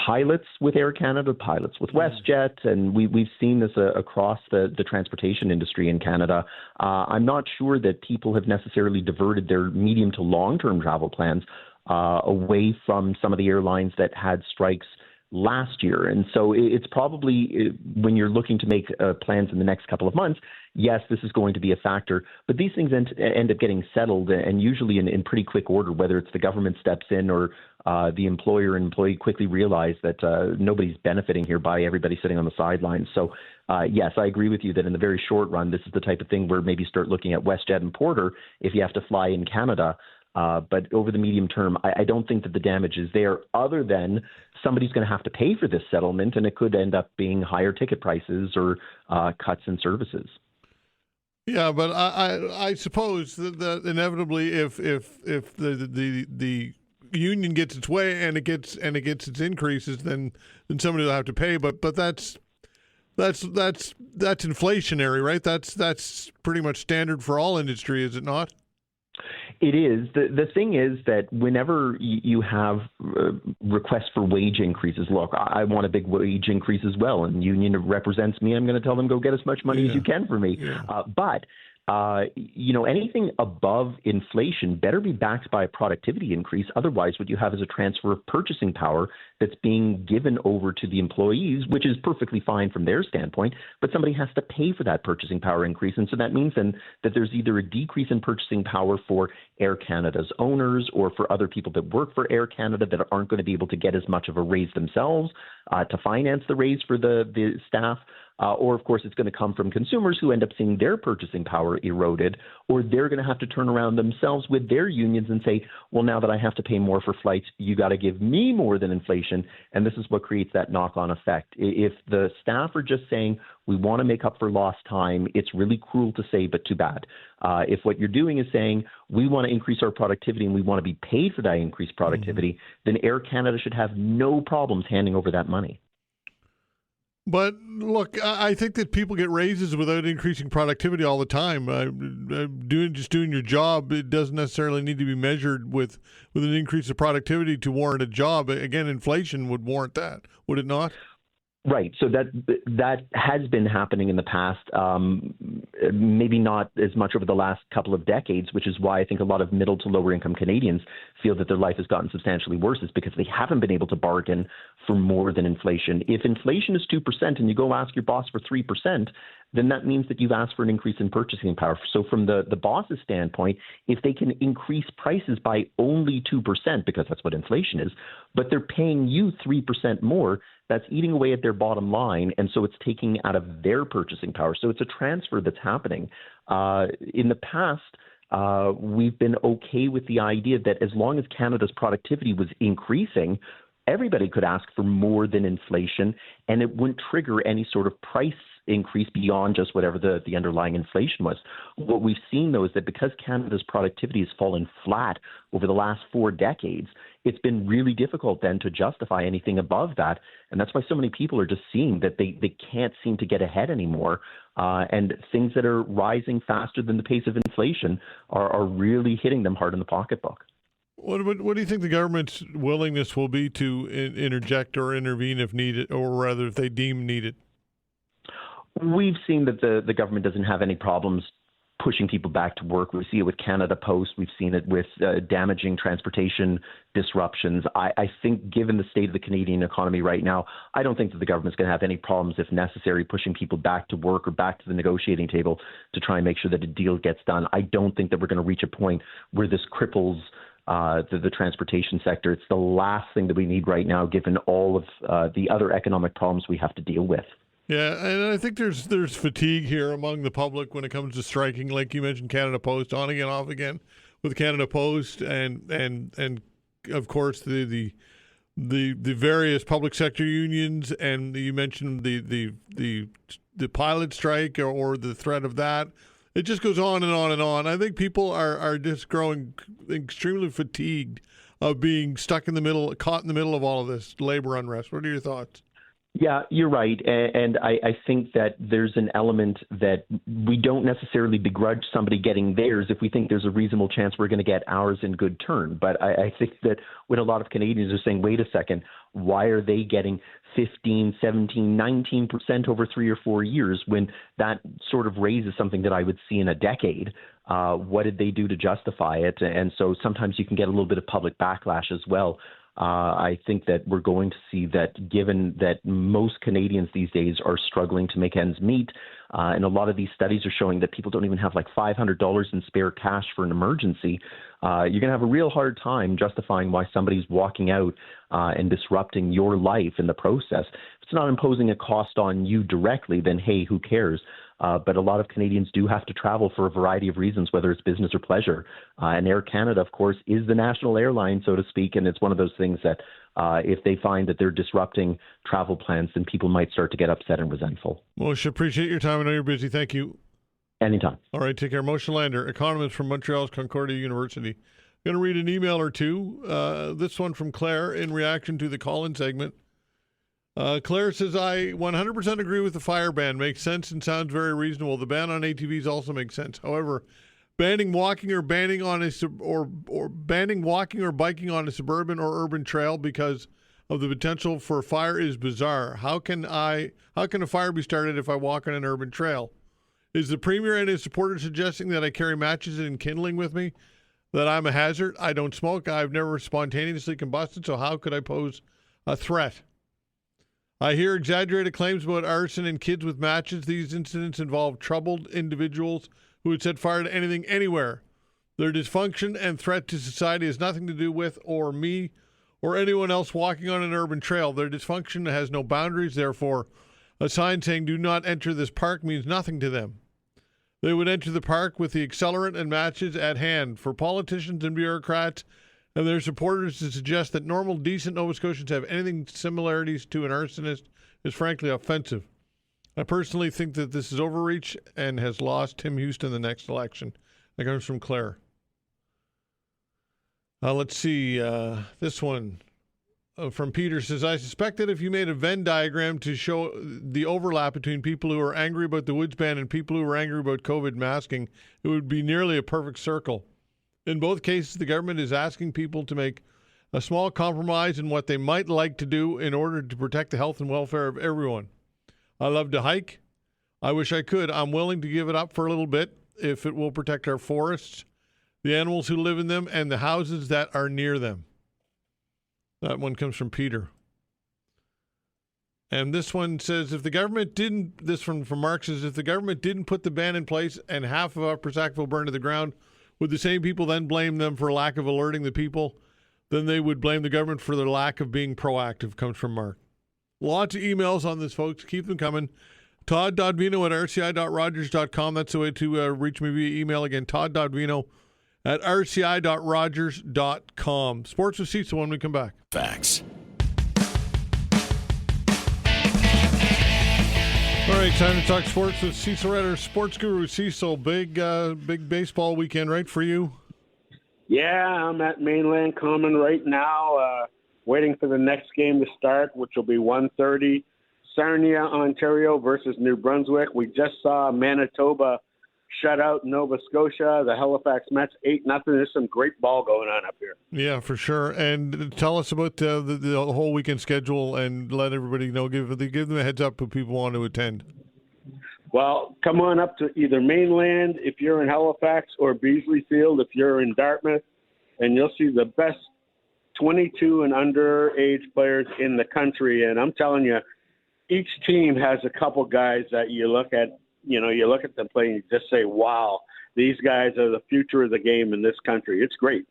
[SPEAKER 2] pilots with Air Canada, pilots with WestJet, and we've seen this across the transportation industry in Canada. I'm not sure that people have necessarily diverted their medium to long-term travel plans away from some of the airlines that had strikes last year. And so it's probably, when you're looking to make plans in the next couple of months, yes, this is going to be a factor, but these things end up getting settled, and usually in pretty quick order, whether it's the government steps in or the employer and employee quickly realize that nobody's benefiting here by everybody sitting on the sidelines. So yes, I agree with you that in the very short run, this is the type of thing where maybe start looking at WestJet and Porter if you have to fly in Canada. But over the medium term, I don't think that the damage is there, other than somebody's going to have to pay for this settlement, and it could end up being higher ticket prices or cuts in services.
[SPEAKER 1] Yeah, but I suppose that inevitably, if the union gets its way and it gets its increases, then somebody will have to pay. But that's inflationary, right? That's pretty much standard for all industry, is it not?
[SPEAKER 2] It is. The thing is that whenever you have requests for wage increases, look, I want a big wage increase as well, and the union represents me. I'm going to tell them, go get as much money as you can for me. Yeah. But anything above inflation better be backed by a productivity increase. Otherwise, what you have is a transfer of purchasing power that's being given over to the employees, which is perfectly fine from their standpoint, but somebody has to pay for that purchasing power increase. And so that means then that there's either a decrease in purchasing power for Air Canada's owners or for other people that work for Air Canada that aren't going to be able to get as much of a raise themselves to finance the raise for the staff. Or, of course, it's going to come from consumers who end up seeing their purchasing power eroded, or they're going to have to turn around themselves with their unions and say, well, now that I have to pay more for flights, you got to give me more than inflation. And this is what creates that knock-on effect. If the staff are just saying, we want to make up for lost time, it's really cruel to say, but too bad. If what you're doing is saying, we want to increase our productivity and we want to be paid for that increased productivity, then Air Canada should have no problems handing over that money.
[SPEAKER 1] But look, I think that people get raises without increasing productivity all the time. Doing your job, it doesn't necessarily need to be measured with an increase of productivity to warrant a job. Again, inflation would warrant that, would it not?
[SPEAKER 2] Right. So that has been happening in the past, maybe not as much over the last couple of decades, which is why I think a lot of middle to lower income Canadians feel that their life has gotten substantially worse, is because they haven't been able to bargain for more than inflation. If inflation is 2% and you go ask your boss for 3%, then that means that you've asked for an increase in purchasing power. So from the boss's standpoint, if they can increase prices by only 2%, because that's what inflation is, but they're paying you 3% more, that's eating away at their bottom line. And so it's taking out of their purchasing power. So it's a transfer that's happening. In the past, we've been okay with the idea that as long as Canada's productivity was increasing, everybody could ask for more than inflation, and it wouldn't trigger any sort of price increase beyond just whatever the underlying inflation was. What we've seen, though, is that because Canada's productivity has fallen flat over the last 4 decades, it's been really difficult then to justify anything above that. And that's why so many people are just seeing that they can't seem to get ahead anymore. And things that are rising faster than the pace of inflation are really hitting them hard in the pocketbook.
[SPEAKER 1] What do you think the government's willingness will be to interject or intervene if needed, or rather if they deem needed?
[SPEAKER 2] We've seen that the government doesn't have any problems pushing people back to work. We see it with Canada Post. We've seen it with damaging transportation disruptions. I think given the state of the Canadian economy right now, I don't think that the government's going to have any problems, if necessary, pushing people back to work or back to the negotiating table to try and make sure that a deal gets done. I don't think that we're going to reach a point where this cripples the transportation sector. It's the last thing that we need right now, given all of the other economic problems we have to deal with.
[SPEAKER 1] Yeah, and I think there's fatigue here among the public when it comes to striking. Like you mentioned, Canada Post, on again, off again with Canada Post, and of course the the various public sector unions, and you mentioned the pilot strike or the threat of that. It just goes on and on and on. I think people are just growing extremely fatigued of being stuck in the middle, caught in the middle of all of this labor unrest. What are your thoughts?
[SPEAKER 2] Yeah, you're right. And I think that there's an element that we don't necessarily begrudge somebody getting theirs if we think there's a reasonable chance we're going to get ours in good turn. But I think that when a lot of Canadians are saying, wait a second, why are they getting 15, 17, 19% over 3 or 4 years when that sort of raises something that I would see in a decade? What did they do to justify it? And so sometimes you can get a little bit of public backlash as well. I think that we're going to see that, given that most Canadians these days are struggling to make ends meet, and a lot of these studies are showing that people don't even have like $500 in spare cash for an emergency, you're going to have a real hard time justifying why somebody's walking out and disrupting your life in the process. If it's not imposing a cost on you directly, then hey, who cares? But a lot of Canadians do have to travel for a variety of reasons, whether it's business or pleasure. And Air Canada, of course, is the national airline, so to speak. And it's one of those things that if they find that they're disrupting travel plans, then people might start to get upset and resentful.
[SPEAKER 1] Moshe, appreciate your time. I know you're busy. Thank you.
[SPEAKER 2] Anytime.
[SPEAKER 1] All right, take care. Moshe Lander, economist from Montreal's Concordia University. I'm going to read an email or two. This one from Claire in reaction to the call-in segment. Claire says, I 100% agree with the fire ban. Makes sense and sounds very reasonable. The ban on ATVs also makes sense. However, banning walking or biking on a suburban or urban trail because of the potential for fire is bizarre. How can a fire be started if I walk on an urban trail? Is the Premier and his supporters suggesting that I carry matches and kindling with me? That I'm a hazard? I don't smoke. I've never spontaneously combusted, so how could I pose a threat? I hear exaggerated claims about arson and kids with matches. These incidents involve troubled individuals who would set fire to anything, anywhere. Their dysfunction and threat to society has nothing to do with or me or anyone else walking on an urban trail. Their dysfunction has no boundaries. Therefore, a sign saying do not enter this park means nothing to them. They would enter the park with the accelerant and matches at hand. For politicians and bureaucrats and their supporters to suggest that normal, decent Nova Scotians have anything similarities to an arsonist is frankly offensive. I personally think that this is overreach and has lost Tim Houston the next election. That comes from Claire. Let's see. This one from Peter says, I suspect that if you made a Venn diagram to show the overlap between people who are angry about the woods ban and people who are angry about COVID masking, it would be nearly a perfect circle. In both cases, the government is asking people to make a small compromise in what they might like to do in order to protect the health and welfare of everyone. I love to hike. I wish I could. I'm willing to give it up for a little bit if it will protect our forests, the animals who live in them, and the houses that are near them. That one comes from Peter. And this one says, if the government didn't, this one from Mark says, if the government didn't put the ban in place and half of Upper Sackville burned to the ground, would the same people then blame them for lack of alerting the people? Then they would blame the government for their lack of being proactive, comes from Mark. Lots of emails on this, folks. Keep them coming. Todd.Veinotte@rci.rogers.com. That's the way to reach me via email. Again, Todd.Veinotte@rci.rogers.com. Sports with Cecil when we come back.
[SPEAKER 3] Facts.
[SPEAKER 1] All right, time to talk sports with Cecil Wright, sports guru. Cecil, big baseball weekend, right, for you?
[SPEAKER 4] Yeah, I'm at Mainland Common right now, waiting for the next game to start, which will be 1:30. Sarnia, Ontario versus New Brunswick. We just saw Manitoba shut out Nova Scotia. The Halifax Mets 8-0. There's some great ball going on up here.
[SPEAKER 1] Yeah, for sure. And tell us about the whole weekend schedule and let everybody know. Give them a heads up if people want to attend.
[SPEAKER 4] Well, come on up to either Mainland if you're in Halifax or Beasley Field if you're in Dartmouth, and you'll see the best 22 and underage players in the country. And I'm telling you, each team has a couple guys that you look at them play and you just say, wow, these guys are the future of the game in this country. It's great.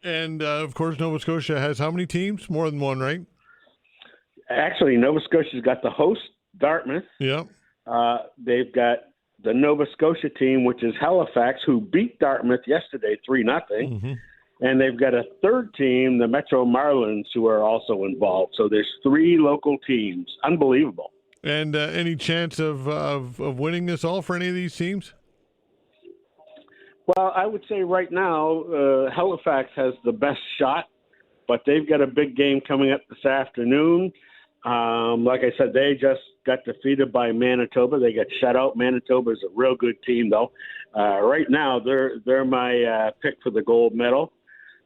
[SPEAKER 1] And, of course, Nova Scotia has how many teams? More than one, right?
[SPEAKER 4] Actually, Nova Scotia's got the host, Dartmouth.
[SPEAKER 1] Yeah.
[SPEAKER 4] They've got the Nova Scotia team, which is Halifax, who beat Dartmouth yesterday 3-0. Mm-hmm. And they've got a third team, the Metro Marlins, who are also involved. So there's 3 local teams. Unbelievable.
[SPEAKER 1] And any chance of winning this all for any of these teams?
[SPEAKER 4] Well, I would say right now Halifax has the best shot, but they've got a big game coming up this afternoon. Like I said, they just got defeated by Manitoba. They got shut out. Manitoba is a real good team, though. Right now, they're my pick for the gold medal.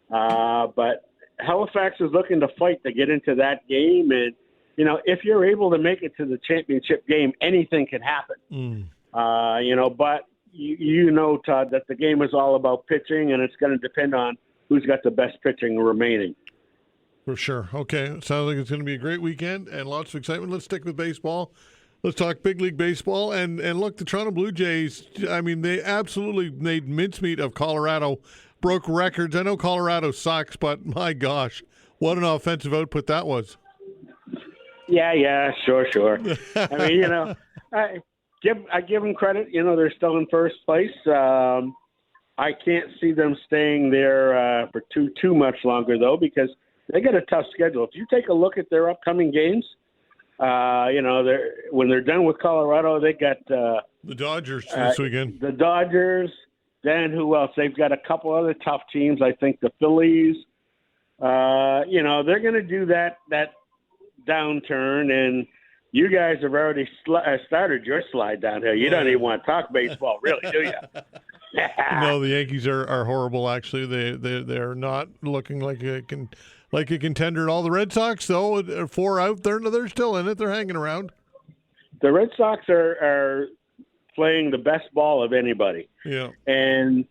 [SPEAKER 4] But Halifax is looking to fight to get into that game. And, you know, if you're able to make it to the championship game, anything can happen. You know, but you know, Todd, that the game is all about pitching, and it's going to depend on who's got the best pitching remaining.
[SPEAKER 1] For sure. Okay. Sounds like it's going to be a great weekend and lots of excitement. Let's stick with baseball. Let's talk big league baseball. And look, the Toronto Blue Jays, I mean, they absolutely made mincemeat of Colorado, broke records. I know Colorado sucks, but my gosh, what an offensive output that was.
[SPEAKER 4] Yeah, sure. I mean, you know, I give them credit. You know, they're still in first place. I can't see them staying there for too much longer, though, because they got a tough schedule. If you take a look at their upcoming games, you know, when they're done with Colorado, they got
[SPEAKER 1] the Dodgers this weekend.
[SPEAKER 4] The Dodgers. Then who else? They've got a couple other tough teams. I think the Phillies. You know, they're going to do that downturn, and you guys have already started your slide downhill. You don't even want to talk baseball, really, do you?
[SPEAKER 1] No, the Yankees are horrible. Actually, they're not looking like a contender at all. The Red Sox, though, 4 out, they're still in it. They're hanging around.
[SPEAKER 4] The Red Sox are playing the best ball of anybody.
[SPEAKER 1] Yeah, and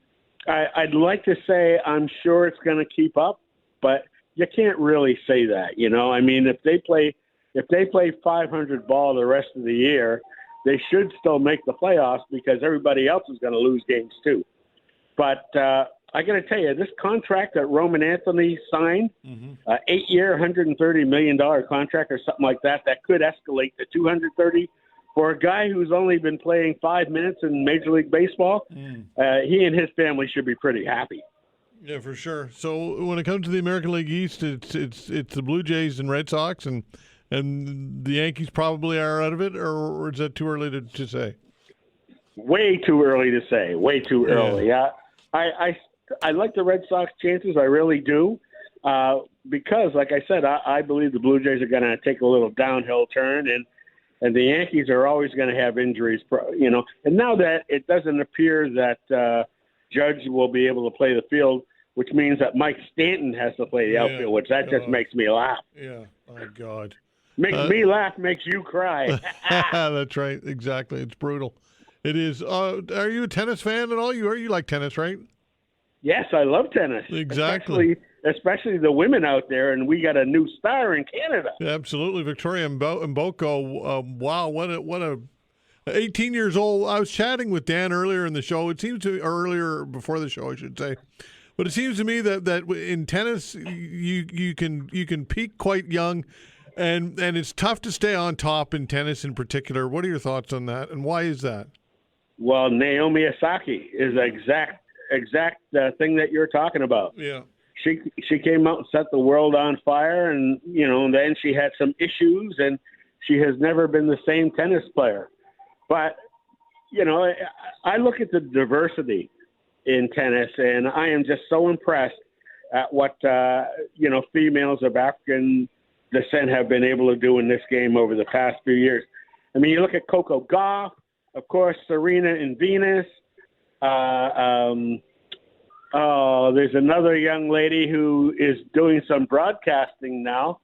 [SPEAKER 4] I'd like to say I'm sure it's going to keep up, but you can't really say that. You know, I mean, if they play 500 ball the rest of the year, they should still make the playoffs because everybody else is going to lose games too. But I got to tell you, this contract that Roman Anthony signed, 8-year, $130 million contract or something like that could escalate to $230 for a guy who's only been playing 5 minutes in Major League Baseball. He and his family should be pretty happy.
[SPEAKER 1] Yeah, for sure. So when it comes to the American League East, it's the Blue Jays and Red Sox, and the Yankees probably are out of it, or is that too early to say?
[SPEAKER 4] Way too early to say. Way too early. Yeah, I like the Red Sox chances. I really do, because, like I said, I believe the Blue Jays are going to take a little downhill turn, and the Yankees are always going to have injuries. You know, and now that it doesn't appear that Judge will be able to play the field, which means that Mike Stanton has to play the outfield, which just makes me laugh.
[SPEAKER 1] Yeah, my God.
[SPEAKER 4] Makes me laugh, makes you cry.
[SPEAKER 1] That's right, exactly. It's brutal. It is. Are you a tennis fan at all? You like tennis, right?
[SPEAKER 4] Yes, I love tennis.
[SPEAKER 1] Exactly.
[SPEAKER 4] Especially the women out there, and we got a new star in Canada.
[SPEAKER 1] Yeah, absolutely, Victoria Mboko. Wow, what a 18 years old. I was chatting with Dan earlier in the show. It seems to earlier before the show, I should say. But it seems to me that in tennis you can peak quite young, and it's tough to stay on top in tennis in particular. What are your thoughts on that, and why is that?
[SPEAKER 4] Well, Naomi Osaka is the exact thing that you're talking about.
[SPEAKER 1] Yeah.
[SPEAKER 4] She came out and set the world on fire, and then she had some issues, and she has never been the same tennis player. But I look at the diversity in tennis, and I am just so impressed at what females of African descent have been able to do in this game over the past few years. I mean, you look at Coco Gauff, of course, Serena and Venus. There's another young lady who is doing some broadcasting now.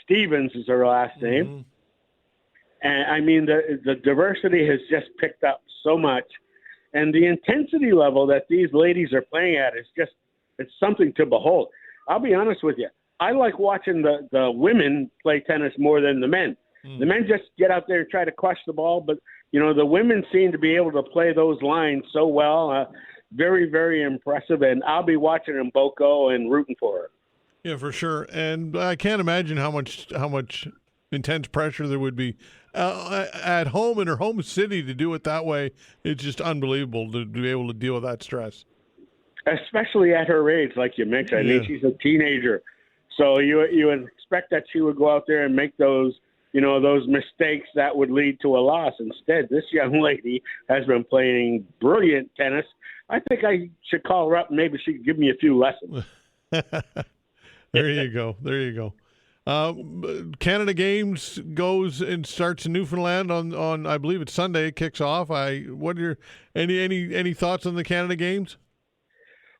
[SPEAKER 4] Stevens is her last name. And I mean, the diversity has just picked up so much. And the intensity level that these ladies are playing at is it's something to behold. I'll be honest with you. I like watching the women play tennis more than the men. The men just get out there and try to crush the ball, but the women seem to be able to play those lines so well. Very, very impressive, and I'll be watching Mboko and rooting for her.
[SPEAKER 1] Yeah, for sure. And I can't imagine how much intense pressure there would be at home in her home city to do it that way. It's just unbelievable to be able to deal with that stress.
[SPEAKER 4] especially at her age, like you mentioned. I
[SPEAKER 1] Yeah.
[SPEAKER 4] mean, she's a teenager. So you would expect that she would go out there and make those mistakes that would lead to a loss. Instead, this young lady has been playing brilliant tennis. I think I should call her up and maybe she could give me a few lessons.
[SPEAKER 1] There you go. Canada Games goes and starts in Newfoundland on I believe it's Sunday. It kicks off. What are your any thoughts on the Canada Games?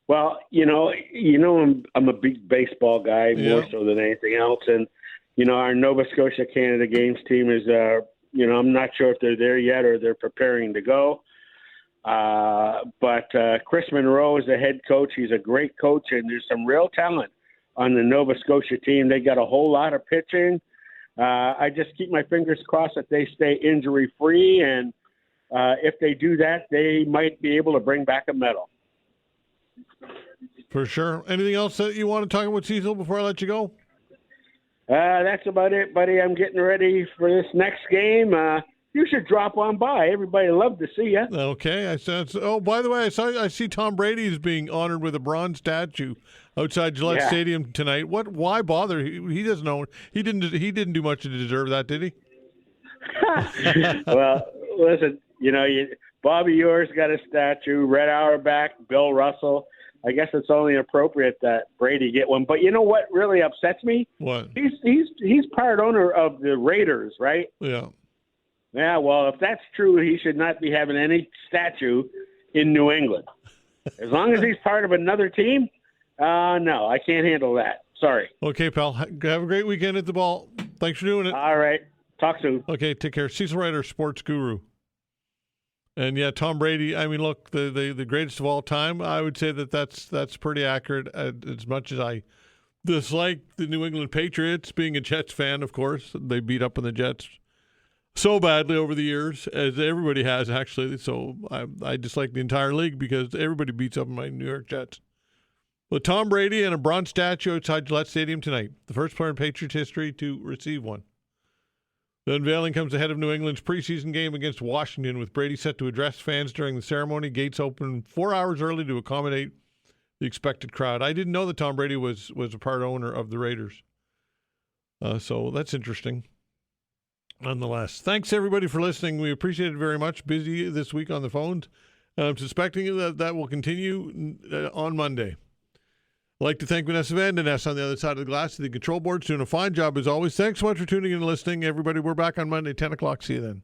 [SPEAKER 4] Well, I'm a big baseball guy more so than anything else, and our Nova Scotia Canada Games team is I'm not sure if they're there yet or they're preparing to go. But Chris Monroe is the head coach. He's a great coach, and there's some real talent on the Nova Scotia team. They got a whole lot of pitching. I just keep my fingers crossed that they stay injury-free, and if they do that, they might be able to bring back a medal.
[SPEAKER 1] For sure. Anything else that you want to talk about, Cecil, before I let you go?
[SPEAKER 4] That's about it, buddy. I'm getting ready for this next game. You should drop on by. Everybody love to see you.
[SPEAKER 1] Okay. By the way, I see Tom Brady is being honored with a bronze statue outside Gillette Stadium tonight. Why bother? He doesn't know. He didn't do much to deserve that, did he?
[SPEAKER 4] Well, listen. Bobby Orr's got a statue. Red Auerbach, Bill Russell. I guess it's only appropriate that Brady get one. But you know what really upsets me?
[SPEAKER 1] What?
[SPEAKER 4] He's part owner of the Raiders, right?
[SPEAKER 1] Yeah.
[SPEAKER 4] Yeah, well, if that's true, he should not be having any statue in New England. As long as he's part of another team, no, I can't handle that. Sorry.
[SPEAKER 1] Okay, pal. Have a great weekend at the ball. Thanks for doing it.
[SPEAKER 4] All right. Talk soon.
[SPEAKER 1] Okay, take care. Cecil Wright, our sports guru. And yeah, Tom Brady, I mean, look, the greatest of all time, I would say that's pretty accurate. As much as I dislike the New England Patriots, being a Jets fan, of course, they beat up on the Jets so badly over the years, as everybody has, actually. So I dislike the entire league because everybody beats up on my New York Jets. But Tom Brady and a bronze statue outside Gillette Stadium tonight, the first player in Patriots history to receive one. The unveiling comes ahead of New England's preseason game against Washington, with Brady set to address fans during the ceremony. Gates open 4 hours early to accommodate the expected crowd. I didn't know that Tom Brady was a part owner of the Raiders. So that's interesting. Nonetheless, thanks everybody for listening. We appreciate it very much. Busy this week on the phones. I'm suspecting that will continue on Monday. I'd like to thank Vanessa Van Den Ness on the other side of the glass of the control board. Doing a fine job as always. Thanks so much for tuning in and listening, everybody. We're back on Monday, 10 o'clock. See you then.